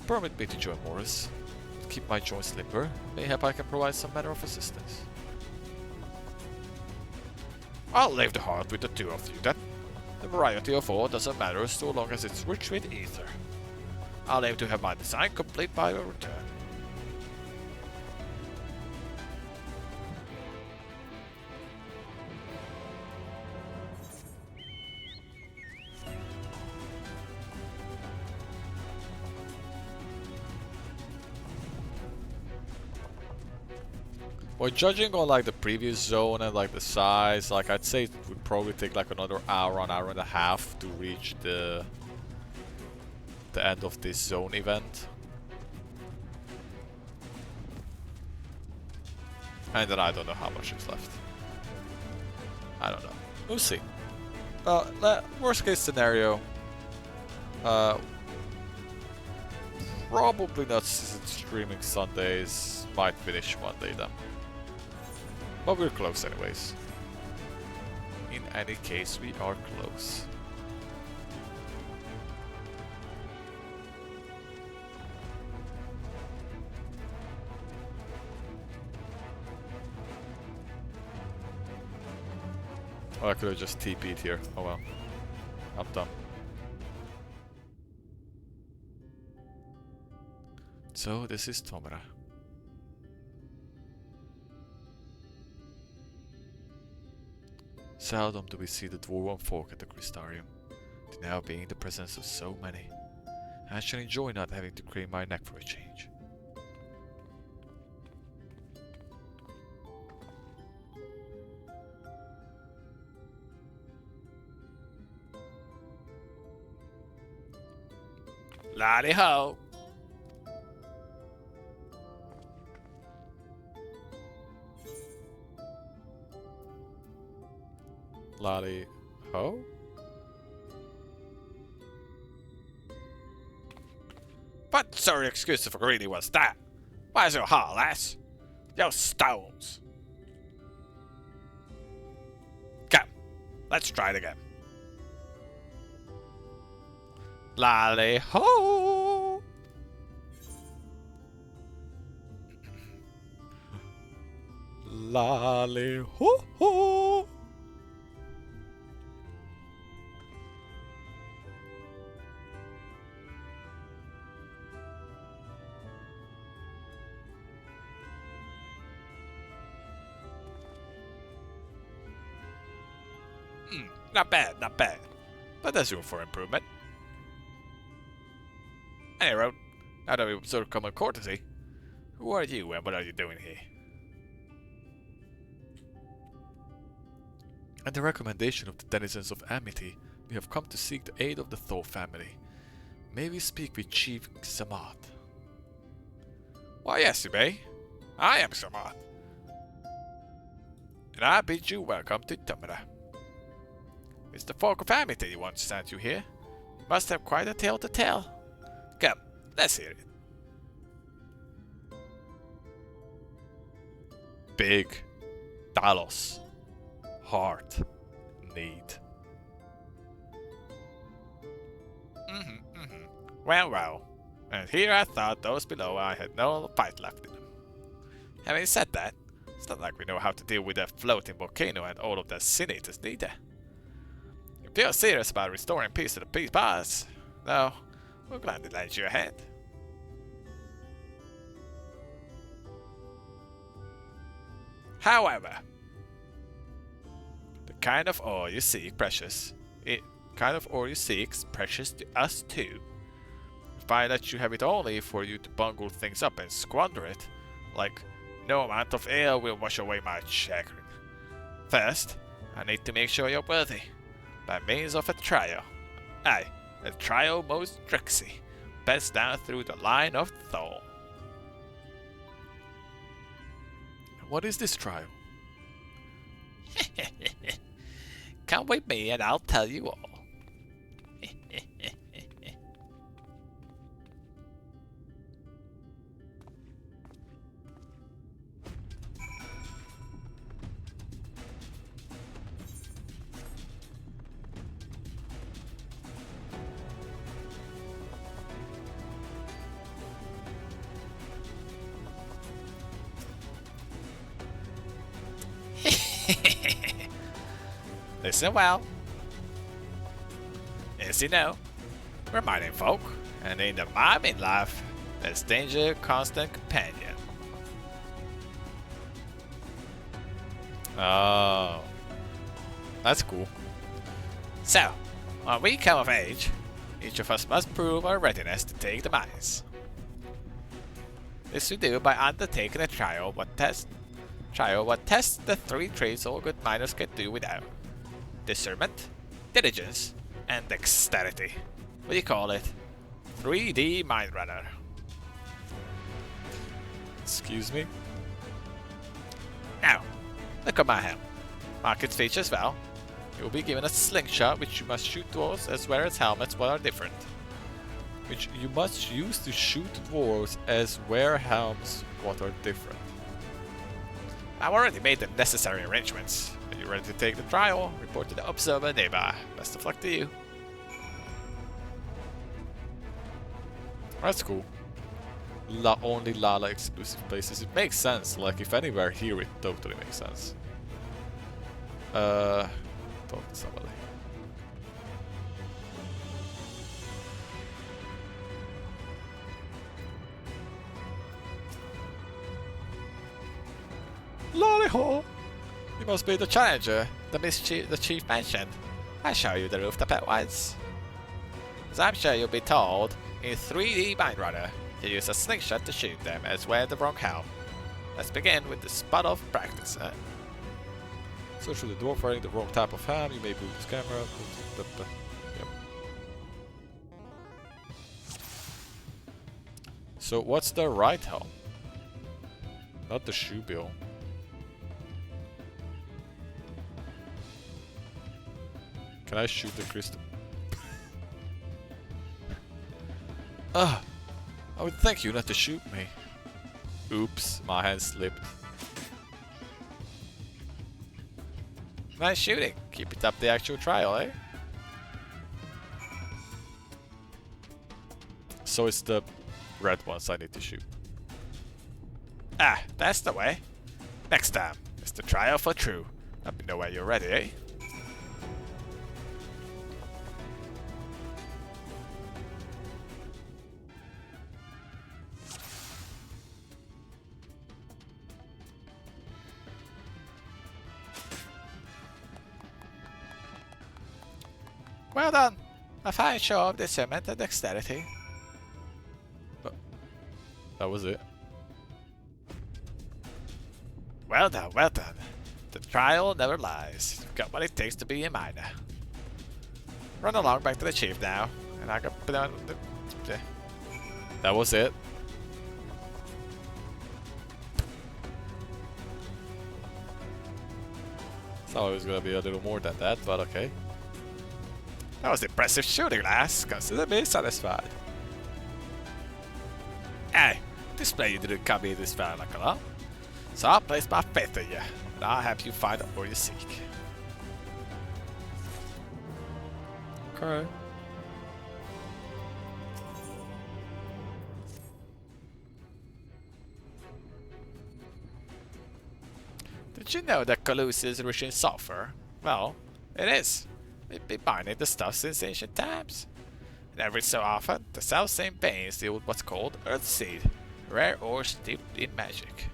S1: Permit me to join Morris. Keep my joints limber. Mayhap I can provide some manner of assistance. I'll leave the heart with the two of you then. The variety of ore doesn't matter so long as it's rich with ether. I'll aim to have my design complete by your return. Well, judging on like the previous zone and like the size, like I'd say it would probably take like another hour, an hour and a half to reach the end of this zone event. And then I don't know how much is left. I don't know. We'll see. Worst case scenario, probably not streaming Sundays. Might finish one day then. But we're close anyways. In any case, we are close. Oh, I could have just TP'd here. Oh well. I'm done. So this is Tomura. Seldom do we see the dwarven folk at the Crystarium, to now being in the presence of so many. I shall enjoy not having to crane my neck for a change. Lally ho! Lally ho? What sort of excuse for greedy was that? Where's your heart, lass? Your stones! Come, let's try it again. Lally ho! Lally ho ho! Not bad, not bad. But there's room for improvement. Anyway, now that we've observed common courtesy, who are you and what are you doing here? At the recommendation of the denizens of Amity, we have come to seek the aid of the Thor family. May we speak with Chief Samad? Why, yes, you may. I am Samad. And I bid you welcome to Tomura. It's the folk of Amity once sent you here. You must have quite a tale to tell. Come, let's hear it. Big, Talos, heart, need. Well. And here I thought those below I had no fight left in them. Having said that, it's not like we know how to deal with that floating volcano and all of their senators neither. If you're serious about restoring peace to the peace bars, no, we'll gladly lend you a hand. However, the kind of ore you seek precious, precious to us too. If I let you have it only for you to bungle things up and squander it, like no amount of ale will wash away my chagrin. First, I need to make sure you're worthy, by means of a trial. Aye, a trial most tricksy, passed down through the line of Thor. What is this trial? Come with me and I'll tell you all. Listen well. As you know, we're mining folk, and in the mining life, there's danger constant companion. Oh, that's cool. So, when we come of age, each of us must prove our readiness to take the mines. This we do by undertaking a trial what tests Trial will test the 3 traits all good miners can do without. Discernment, diligence, and dexterity. What do you call it? 3D Mind Runner. Excuse me? Now, look at my helm. Mark its features well. You will be given a slingshot which you must shoot dwarves as well as helmets what are different. Which you must use to shoot dwarves as wear helms what are different. I've already made the necessary arrangements. Are you ready to take the trial? Report to the observer nearby. Best of luck to you. That's cool. Only Lala exclusive places. It makes sense. Like if anywhere here, it totally makes sense. Talk to somebody. Lolly-ho! You must be the challenger, the chief mentioned. I'll show you the rooftop at once. As I'm sure you'll be told, in 3D Mind Runner, you use a slingshot to shoot them as wear the wrong helm. Let's begin with the spot of practice. Search for the dwarf wearing the wrong type of helm, you may move this camera. Yep. So what's the right helm? Not the shoe bill. Can I shoot the crystal? I would thank you not to shoot me. Oops, my hand slipped. Nice shooting. Keep it up the actual trial, eh? So it's the red ones I need to shoot. Ah, that's the way. Next time, it's the trial for true. Let me know when you're ready, eh? Well done! A fine show of discernment and dexterity. That was it. Well done, well done. The trial never lies. You've got what it takes to be a miner. Run along back to the chief now, and I got that was it. Thought it was gonna be a little more than that, but okay. That was impressive shooting, lass. Consider me satisfied. Hey, display you didn't come in this far like along. So I'll place my faith in you, and I'll help you find out what you seek. Okay. Did you know that Colossus is rich in sulfur? Well, it is. We've been mining the stuff since ancient times. And every so often, the self-same veins deal with what's called Earth Seed, rare ore steeped in magic.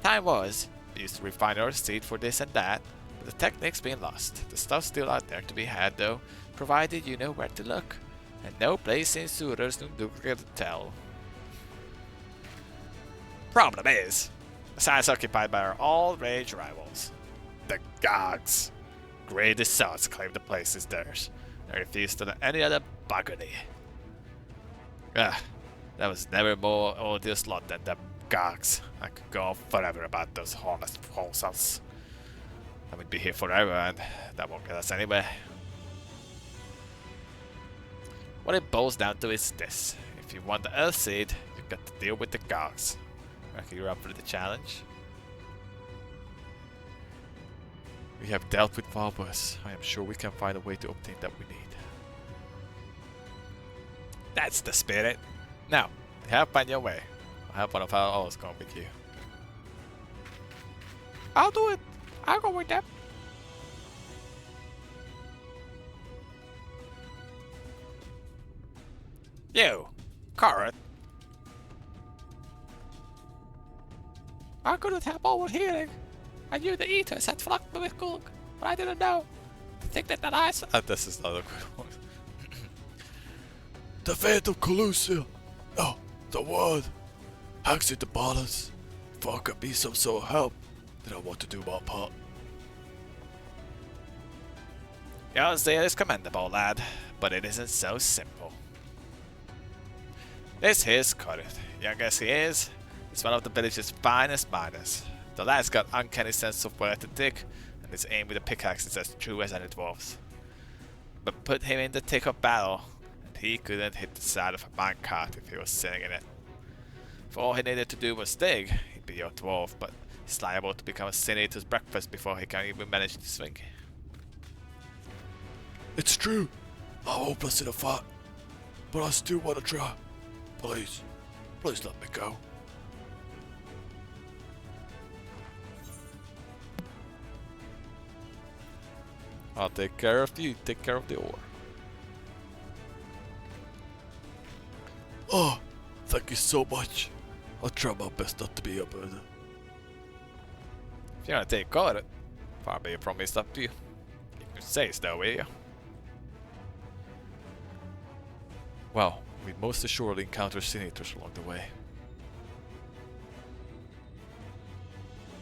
S1: Time was, we used to refine Earth Seed for this and that, but the technique's been lost. The stuff's still out there to be had though, provided you know where to look. And no place in Surers to tell. Problem is, the side's occupied by our all-rage rivals, the Gogs. Greedy sods claim the place is theirs. They refuse to let any other buggery. That was never more odious lot than the Gogs. I could go on forever about those harmless wholesales. I would be here forever and that won't get us anywhere. What it boils down to is this. If you want the Earth Seed, you've got to deal with the Gogs. Reckon you're up for the challenge? We have dealt with far worse. I am sure we can find a way to obtain that we need. That's the spirit. Now, help on your way. I'll have one of our others go with you. I'll do it. I'll go with them. You, Carrot. I couldn't help overhearing. I knew the Eaters had flocked with Gulg, but I didn't know. To think that I saw. This is not a good one. The fate of Colossia. No, the word hangs in the balance.
S20: If I could be some sort of help, then I want to do my part.
S21: Your zeal is commendable, lad, but it isn't so simple. This here's Corrit. Young as he is one of the village's finest miners. The lad's got uncanny sense of where to dig, and his aim with a pickaxe is as true as any dwarf's. But put him in the thick of battle, and he couldn't hit the side of a minecart if he was sitting in it. If all he needed to do was dig, he'd be your dwarf, but he's liable to become a sin eater's breakfast before he can even manage to swing.
S20: It's true. I'm hopeless in a fight, but I still want to try. Please let me go.
S1: I'll take care of you, take care of the ore.
S20: Oh, thank you so much. I'll try my best not to be a burden.
S1: If you're gonna take all of it, far be it from me, it's up to you. You can say so, will you? Well, we most assuredly encounter sin eaters along the way.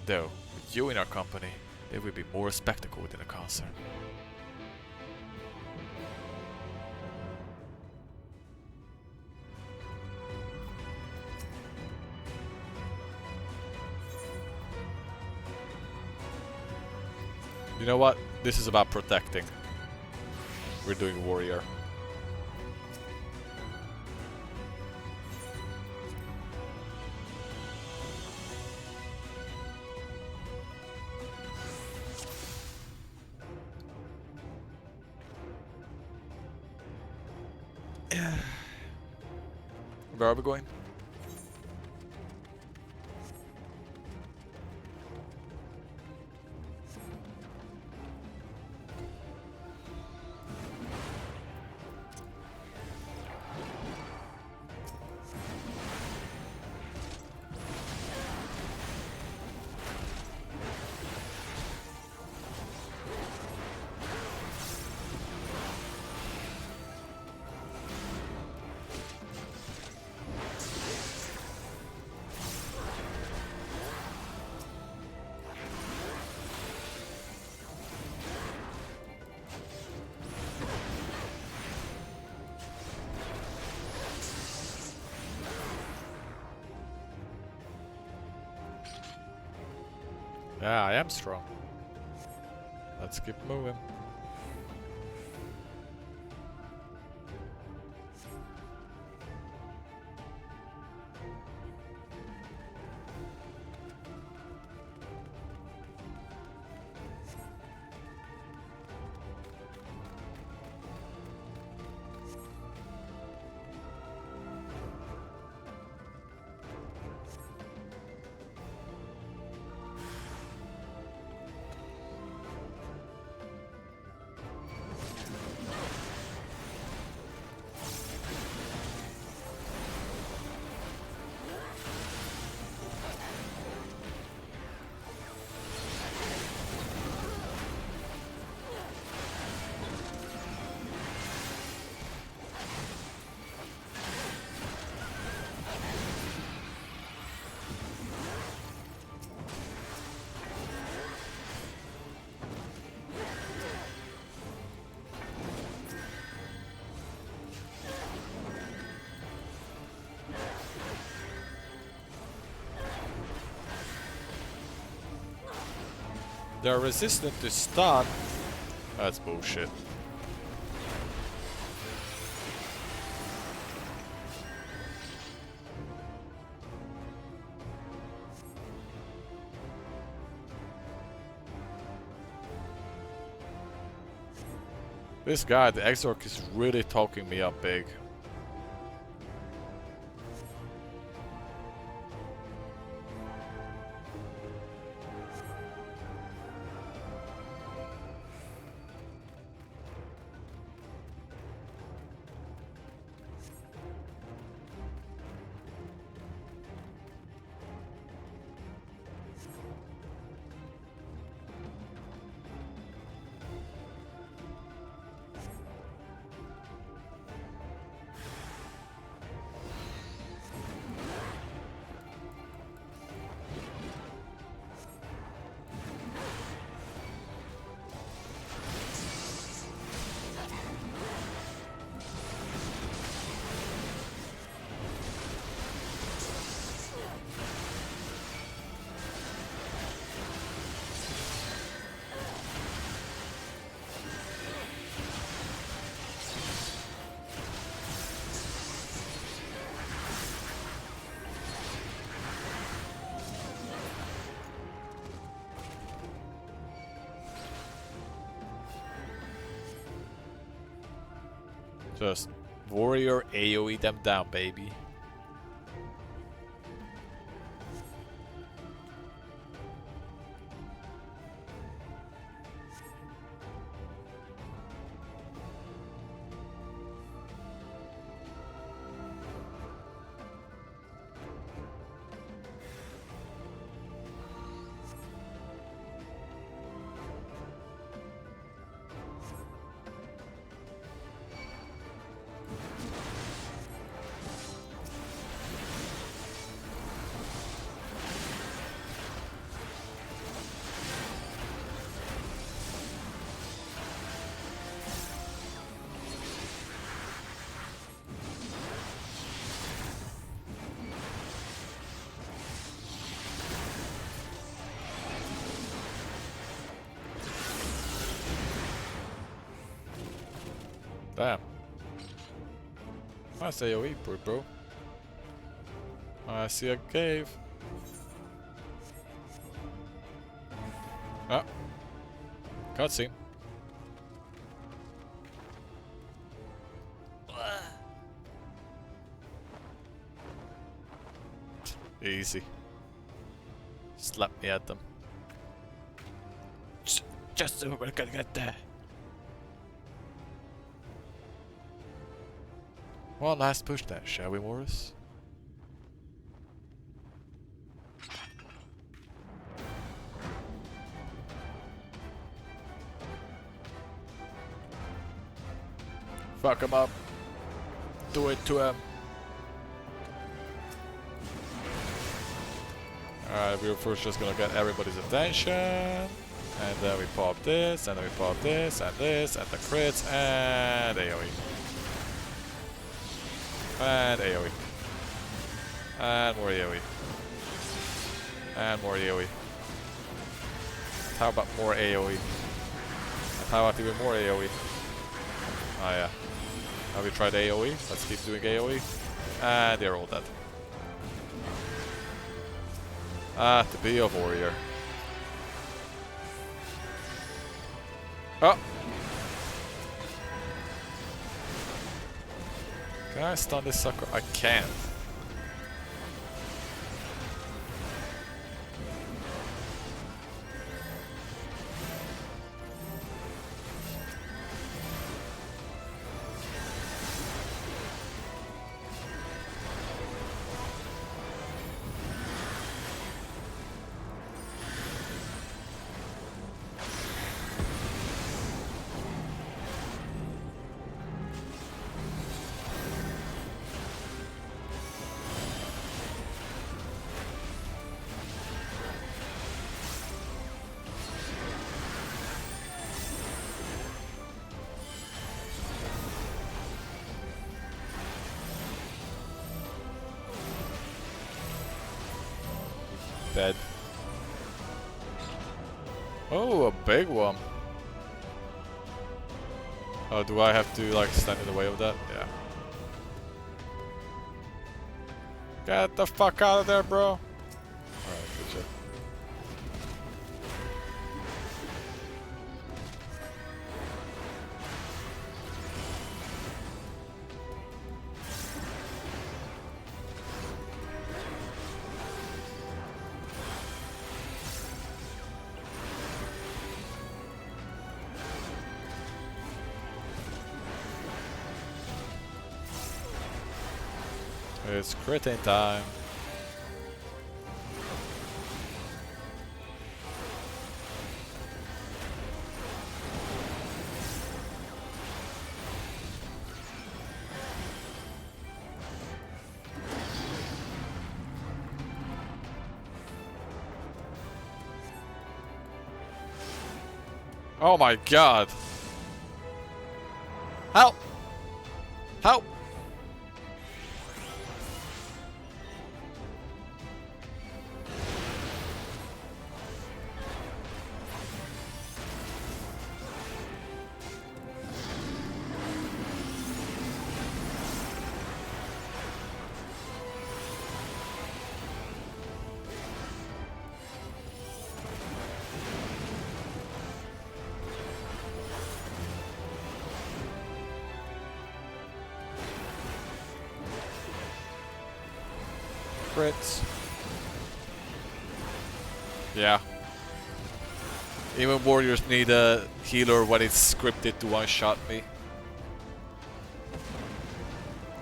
S1: Though, with you in our company, it would be more a spectacle than a concern. You know what? This is about protecting. We're doing warrior. Where are we going? Yeah, I am strong. Let's keep moving. They're resistant to stun. That's bullshit. This guy, the Exorc, is really talking me up big. Just warrior AoE them down, baby. Damn. Nice AoE, bro. I see a cave. Ah. Cutscene. Easy. Slap me at them. Just so we're gonna get there. One last push then, shall we, Morris? Fuck him up. Do it to him. Alright, we're first just gonna get everybody's attention. And then we pop this, and then we pop this, and the crits, and AoE. And AoE. And more AoE. And more AoE. How about more AoE? And how about even more AoE? Oh yeah. Have we tried AoE? Let's keep doing AoE. And they're all dead. Ah, to be a warrior. Oh! Can I stun this sucker? I can't. Dead. Oh, a big one. Oh, do I have to like stand in the way of that? Yeah. Get the fuck out of there, bro. Alright, good shit. It's critting time. Oh my god. Help! Help! Crits. Yeah. Even warriors need a healer when it's scripted to one-shot me.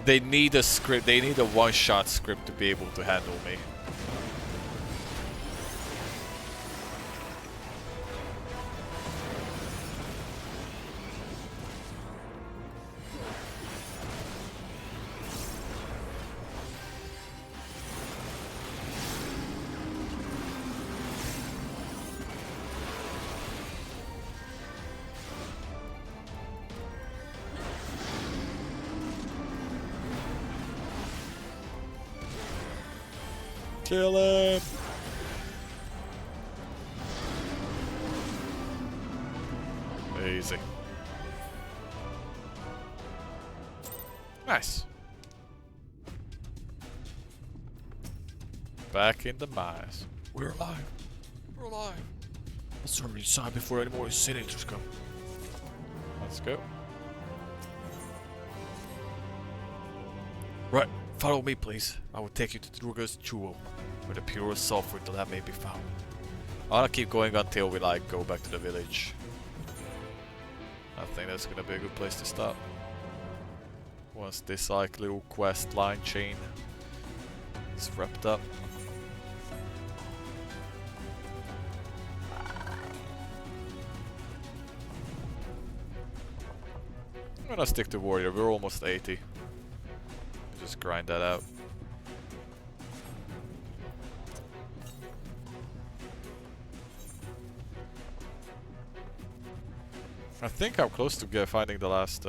S1: They need a script. They need a one-shot script to be able to handle me. Kill him! Easy. Nice. Back in the mines.
S20: We're alive. We're alive. Let's turn inside before any more senators come.
S1: Let's go.
S20: Right. Follow me, please. I will take you to Druga's jewel, where the purest sulfur in the lab may be found.
S1: I wanna keep going until we like go back to the village. I think that's gonna be a good place to stop. Once this like little quest line chain is wrapped up. I'm gonna stick to warrior. We're almost 80. Just grind that out. I think I'm close to finding the last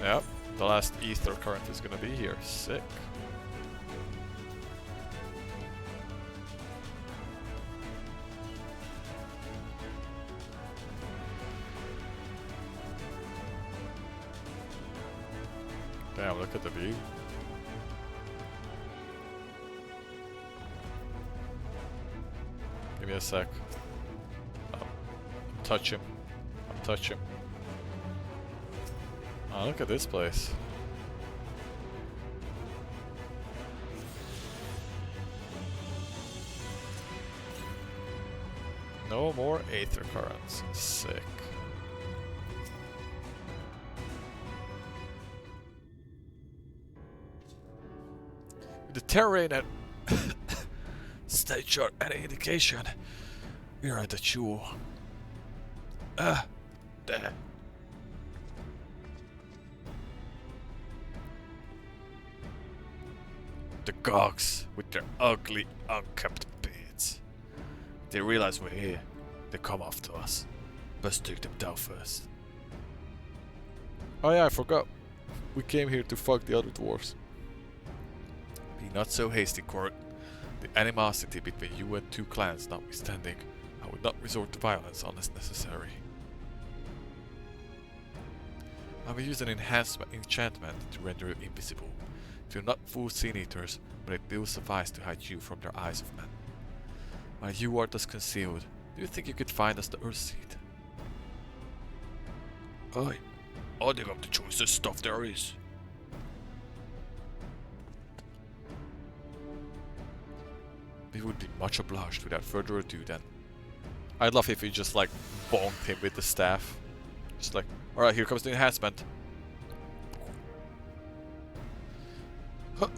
S1: yep, the last ether current is gonna be here. Sick. Damn, look at the view. Give me a sec. Touch him. Touch him. Oh, look at this place. No more aether currents. Sick. The terrain and state chart any indication, we are at the jewel. There. The Gogs with their ugly, unkempt beards. They realize we're here. They come after us. Best take them down first. Oh yeah, I forgot. We came here to fuck the other dwarves. Be not so hasty, Court. The animosity between you and two clans notwithstanding, I would not resort to violence unless necessary. I will use an enchantment to render you invisible. If you're not full Sin Eaters, but it will suffice to hide you from their eyes of men. While you are thus concealed, do you think you could find us the Earthseed?
S20: Aye, I'll dig up the choicest stuff there is.
S1: We would be much obliged. Without further ado then. I'd love if he just like bonked him with the staff. Just like, alright, here comes the enhancement.
S20: Huh.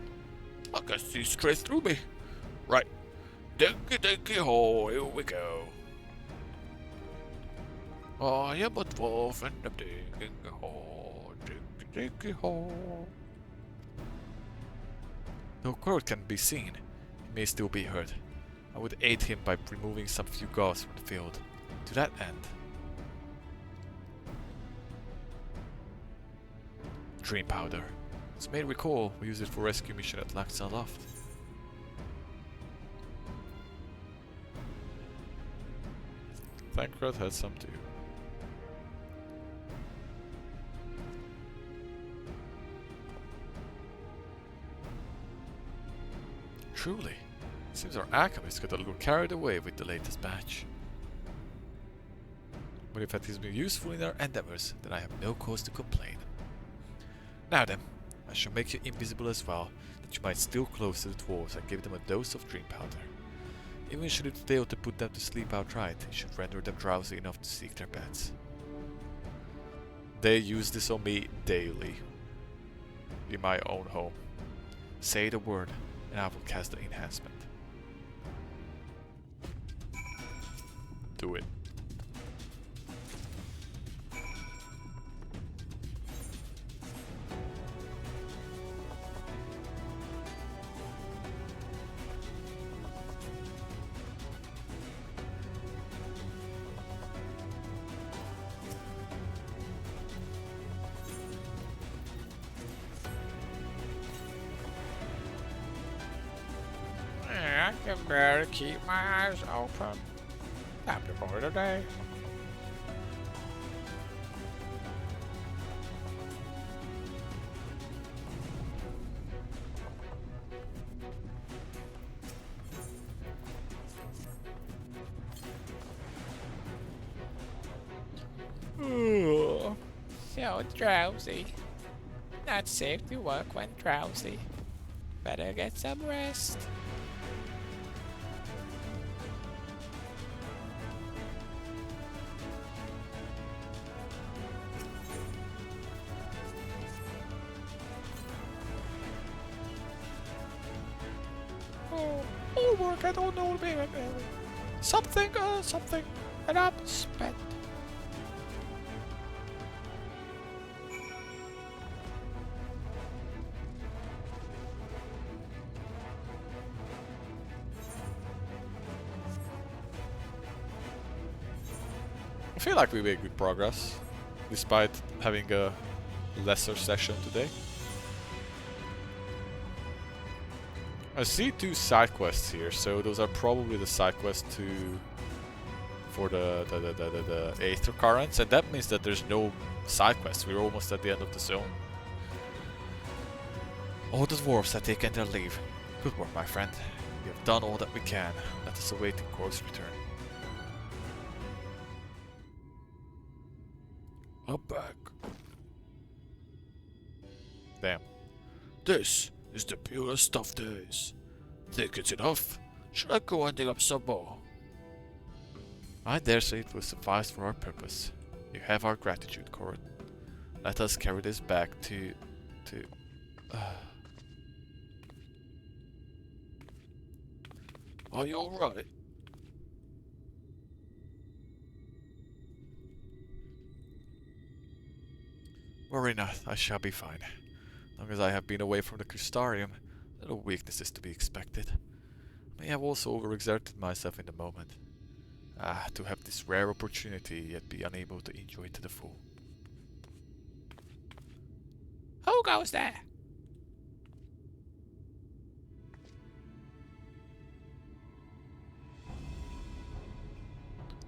S20: I can see straight through me. Right. Dinky ho, here we go. I am a dwarf and I'm digging a hole. Dinky ho.
S1: No Court can be seen. He may still be heard. I would aid him by removing some few guards from the field. To that end. Dream powder. As you may recall, we used it for rescue mission at Laxa Loft. Thancred had some too. Truly, seems our alchemist got a little carried away with the latest batch. But if it has been useful in our endeavors, then I have no cause to complain. Now then, I shall make you invisible as well, that you might steal close to the dwarves and give them a dose of dream powder. Even should it fail to put them to sleep outright, it should render them drowsy enough to seek their beds. They use this on me daily. In my own home. Say the word, and I will cast the enhancement. Do it.
S20: I can barely keep my eyes open. Happy boy today. So drowsy. Not safe to work when drowsy. Better get some rest. Oh, work, I don't know, something, and I'm spent.
S1: I feel like we made good progress, despite having a lesser session today. I see 2 side quests here, so those are probably the side quests for the Aether Currents, and that means that there's no side quests. We're almost at the end of the zone. All the dwarves have taken their leave. Good work, my friend. We have done all that we can. Let us await the Cor's return.
S20: I'm back.
S1: Damn.
S20: This is the purest stuff there is. Think it's enough? Should I go and dig up some more?
S1: I dare say it will suffice for our purpose. You have our gratitude, Corin. Let us carry this back to...
S20: Are you alright?
S1: Worry not, I shall be fine. As long as I have been away from the Crystarium, no weakness is to be expected. I may have also overexerted myself in the moment. To have this rare opportunity, yet be unable to enjoy it to the full.
S20: Who goes there?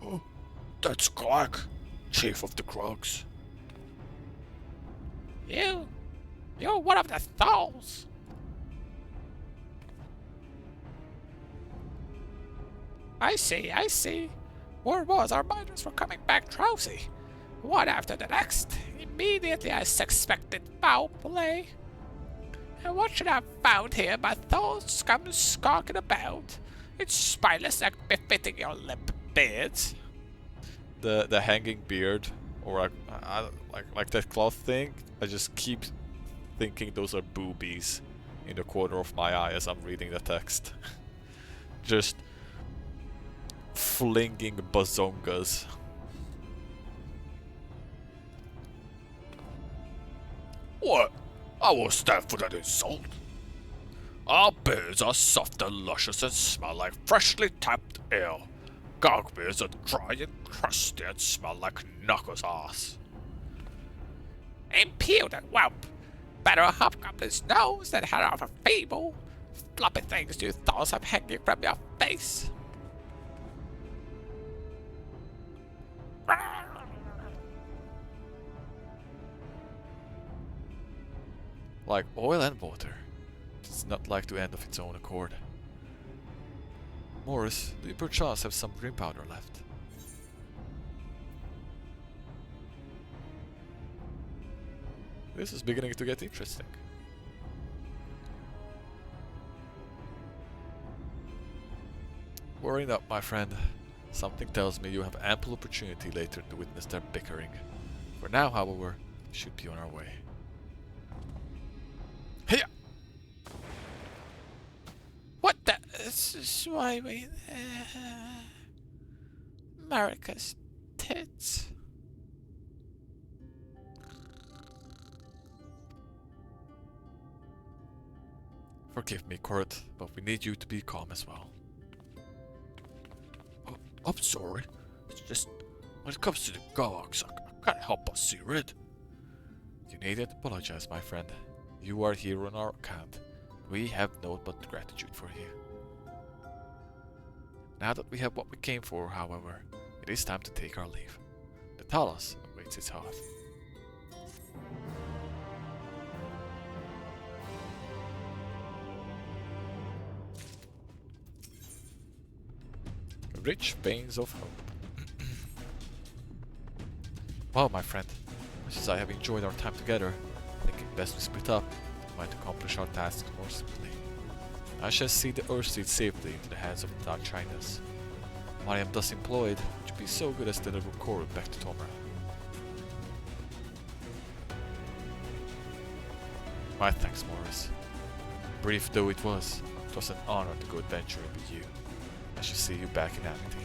S20: Oh, that's Clark, Chief of the Crocs. You're one of the Thalls. I see. Word was our miners were coming back drowsy. One after the next. Immediately I suspected foul play. And what should I have found here but those scum skulking about? It's spineless and befitting your limp beards.
S1: The hanging beard, or like that cloth thing, I just keep thinking those are boobies in the corner of my eye as I'm reading the text. Just flinging bazongas.
S20: What? I won't stand for that insult. Our beards are soft and luscious and smell like freshly tapped ale. Gog beards are dry and crusty and smell like knuckles ass. Impudent whelp! Better a hobgoblin's nose than head off a feeble. Floppy things you thoughts have hanging from your face.
S1: Like oil and water, it does not like to end of its own accord. Morris, do you perchance have some green powder left? This is beginning to get interesting. Worry not, my friend. Something tells me you have ample opportunity later to witness their bickering. For now, however, we should be on our way. Hiya!
S20: What the? Why we? America's tits.
S1: Forgive me, Court, but we need you to be calm as well.
S20: Oh, I'm sorry. It's just when it comes to the gogs, I can't help but see red.
S1: You needn't apologize, my friend. You are here on our account. We have no but gratitude for you. Now that we have what we came for, however, it is time to take our leave. The Talos awaits its heart. Rich veins of hope. Well, my friend, much as I have enjoyed our time together, I think it best we split up. We might accomplish our tasks more simply. I shall see the Earthseed safely into the hands of the Dark Chinas. While I am thus employed, would you be so good as to deliver Koru back to Tomra? My thanks, Morris. Brief though it was an honor to go adventuring with you. I shall see you back in Amity.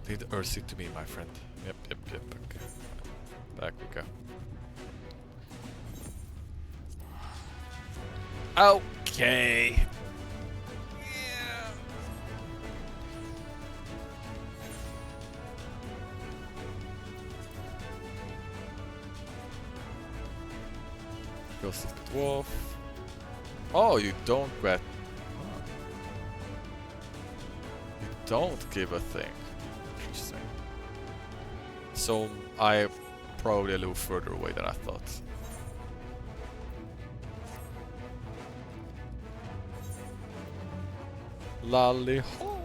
S1: Leave the Earthseed to me, my friend. Yep, okay. Back we go. Okay. Go see the dwarf. Oh, you don't get. You don't give a thing. Interesting. So I probably a little further away than I thought. Lolly ho.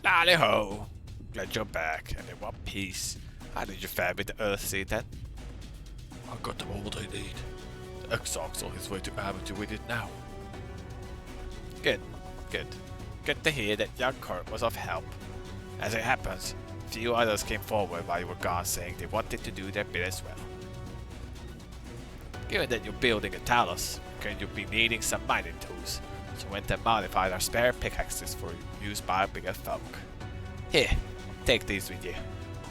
S21: Lally ho! Glad you're back, and in one piece. How did you fare with the Earthseed then?
S20: I got them all they need. The Exarch's on his way to Amity with it now.
S21: Good, good. Good to hear that young Kurt was of help. As it happens, a few others came forward while you were gone saying they wanted to do their bit as well. Given that you're building a Talos, you'll be needing some mining tools, so we went and modified our spare pickaxes for use by bigger folk. Here, take these with you.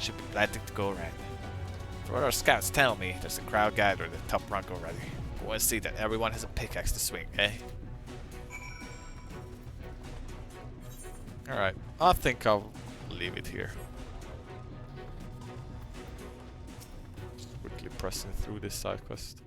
S21: Should be plenty to go around. For what our scouts tell me, there's a crowd gathered at the top rank already. Go and see that everyone has a pickaxe to swing, eh?
S1: Alright, I think I'll leave it here. Just quickly pressing through this side quest.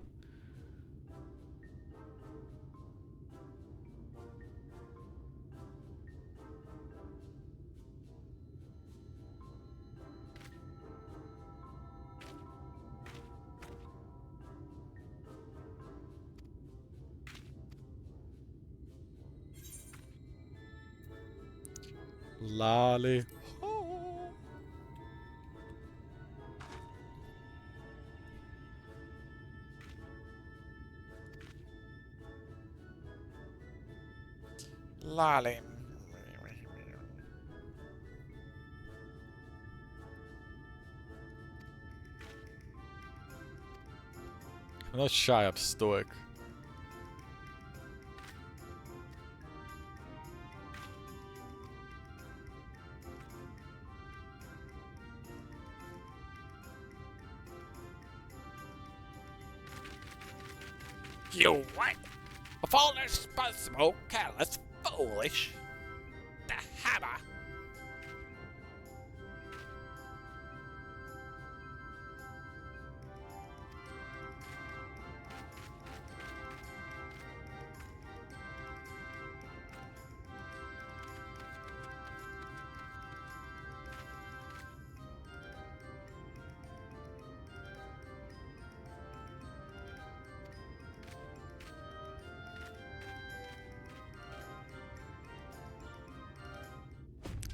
S1: Lolly.
S21: Lolly.
S1: I'm not shy, I'm stoic.
S20: You what? A full irresponsible, careless, foolish. The hammer.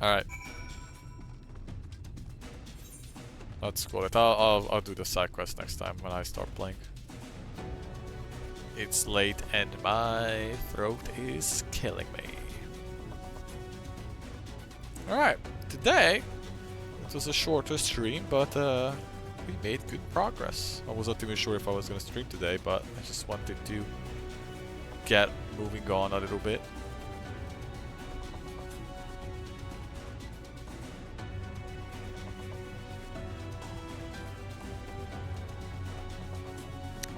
S1: Alright. Let's call it. I'll do the side quest next time when I start playing. It's late and my throat is killing me. Alright, today it was a shorter stream, but we made good progress. I wasn't even sure if I was gonna stream today, but I just wanted to get moving on a little bit.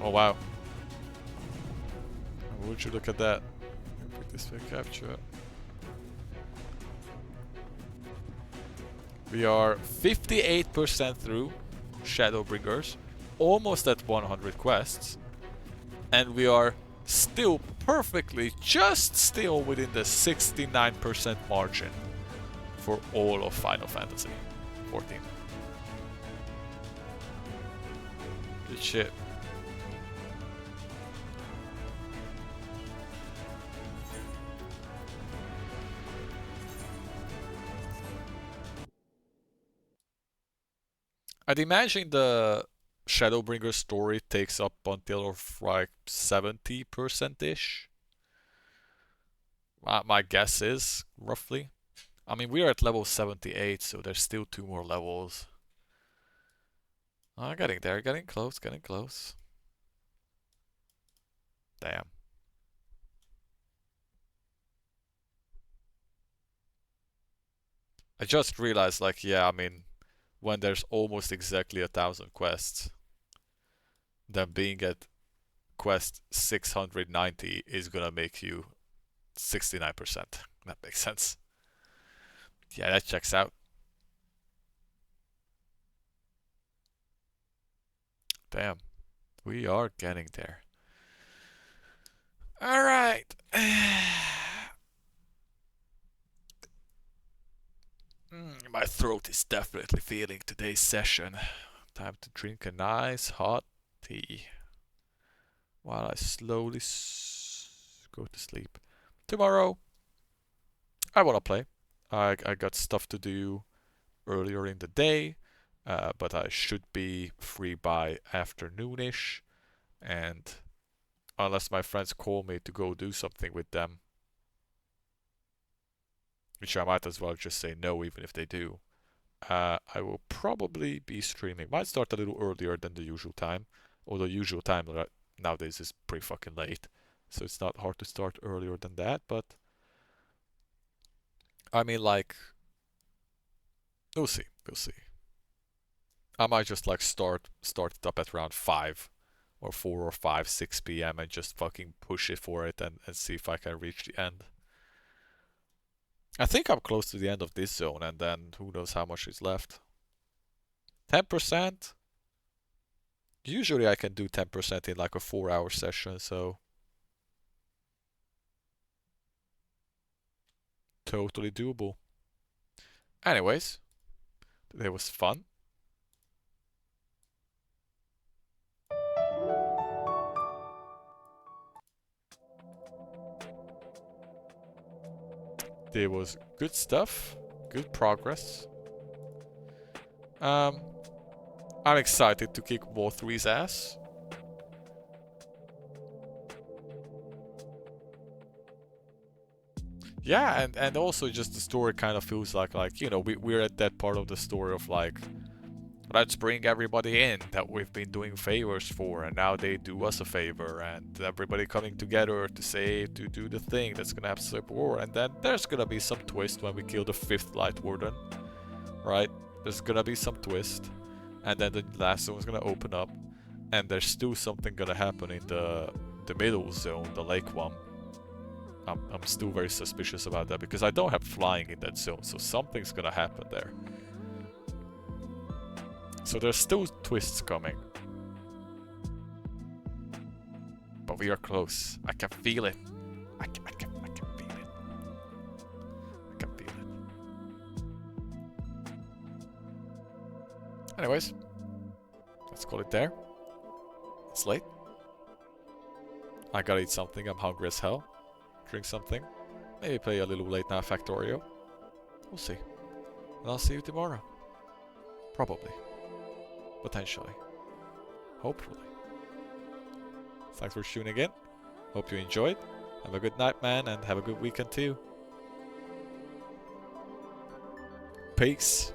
S1: Oh wow. Would you look at that? Put this way, capture it. We are 58% through Shadowbringers, almost at 100 quests, and we are still perfectly, just still within the 69% margin for all of Final Fantasy 14. Good shit. I'd imagine the Shadowbringers story takes up until like 70%-ish. My guess is, roughly. I mean, we are at level 78, so there's still 2 more levels. Getting there, getting close, getting close. Damn. I just realized, like, yeah, I mean, when there's almost exactly 1,000 quests, then being at quest 690 is gonna make you 69%. That makes sense. Yeah, that checks out. Damn, we are getting there. Alright. My throat is definitely feeling today's session. Time to drink a nice hot tea while I slowly go to sleep. Tomorrow, I want to play. I got stuff to do earlier in the day, but I should be free by afternoonish. And unless my friends call me to go do something with them, which I might as well just say no even if they do, I will probably be streaming. Might start a little earlier than the usual time, although usual time nowadays is pretty fucking late, so it's not hard to start earlier than that, but I mean, like, we'll see, we'll see. I might just like start it up at around 5 or 4 or 5, 6 p.m. and just fucking push it for it and see if I can reach the end. I think I'm close to the end of this zone, and then who knows how much is left. 10%? Usually I can do 10% in like a 4-hour session, so totally doable. Anyways, today was fun. There was good stuff, good progress. I'm excited to kick VO3's ass. Yeah, and also just the story kind of feels like you know, we're at that part of the story of like, let's bring everybody in that we've been doing favors for, and now they do us a favor, and everybody coming together to do the thing that's gonna have civil war, and then there's gonna be some twist when we kill the 5th Light Warden, right? There's gonna be some twist, and then the last one's gonna open up, and there's still something gonna happen in the the middle zone, the lake one, I'm still very suspicious about that because I don't have flying in that zone, so something's gonna happen there. So there's still twists coming. But we are close. I can feel it. I can feel it. I can feel it. Anyways, let's call it there. It's late. I gotta eat something. I'm hungry as hell. Drink something. Maybe play a little late night Factorio. We'll see. And I'll see you tomorrow. Probably. Potentially. Hopefully. Thanks for tuning in. Hope you enjoyed. Have a good night, man, and have a good weekend too. Peace.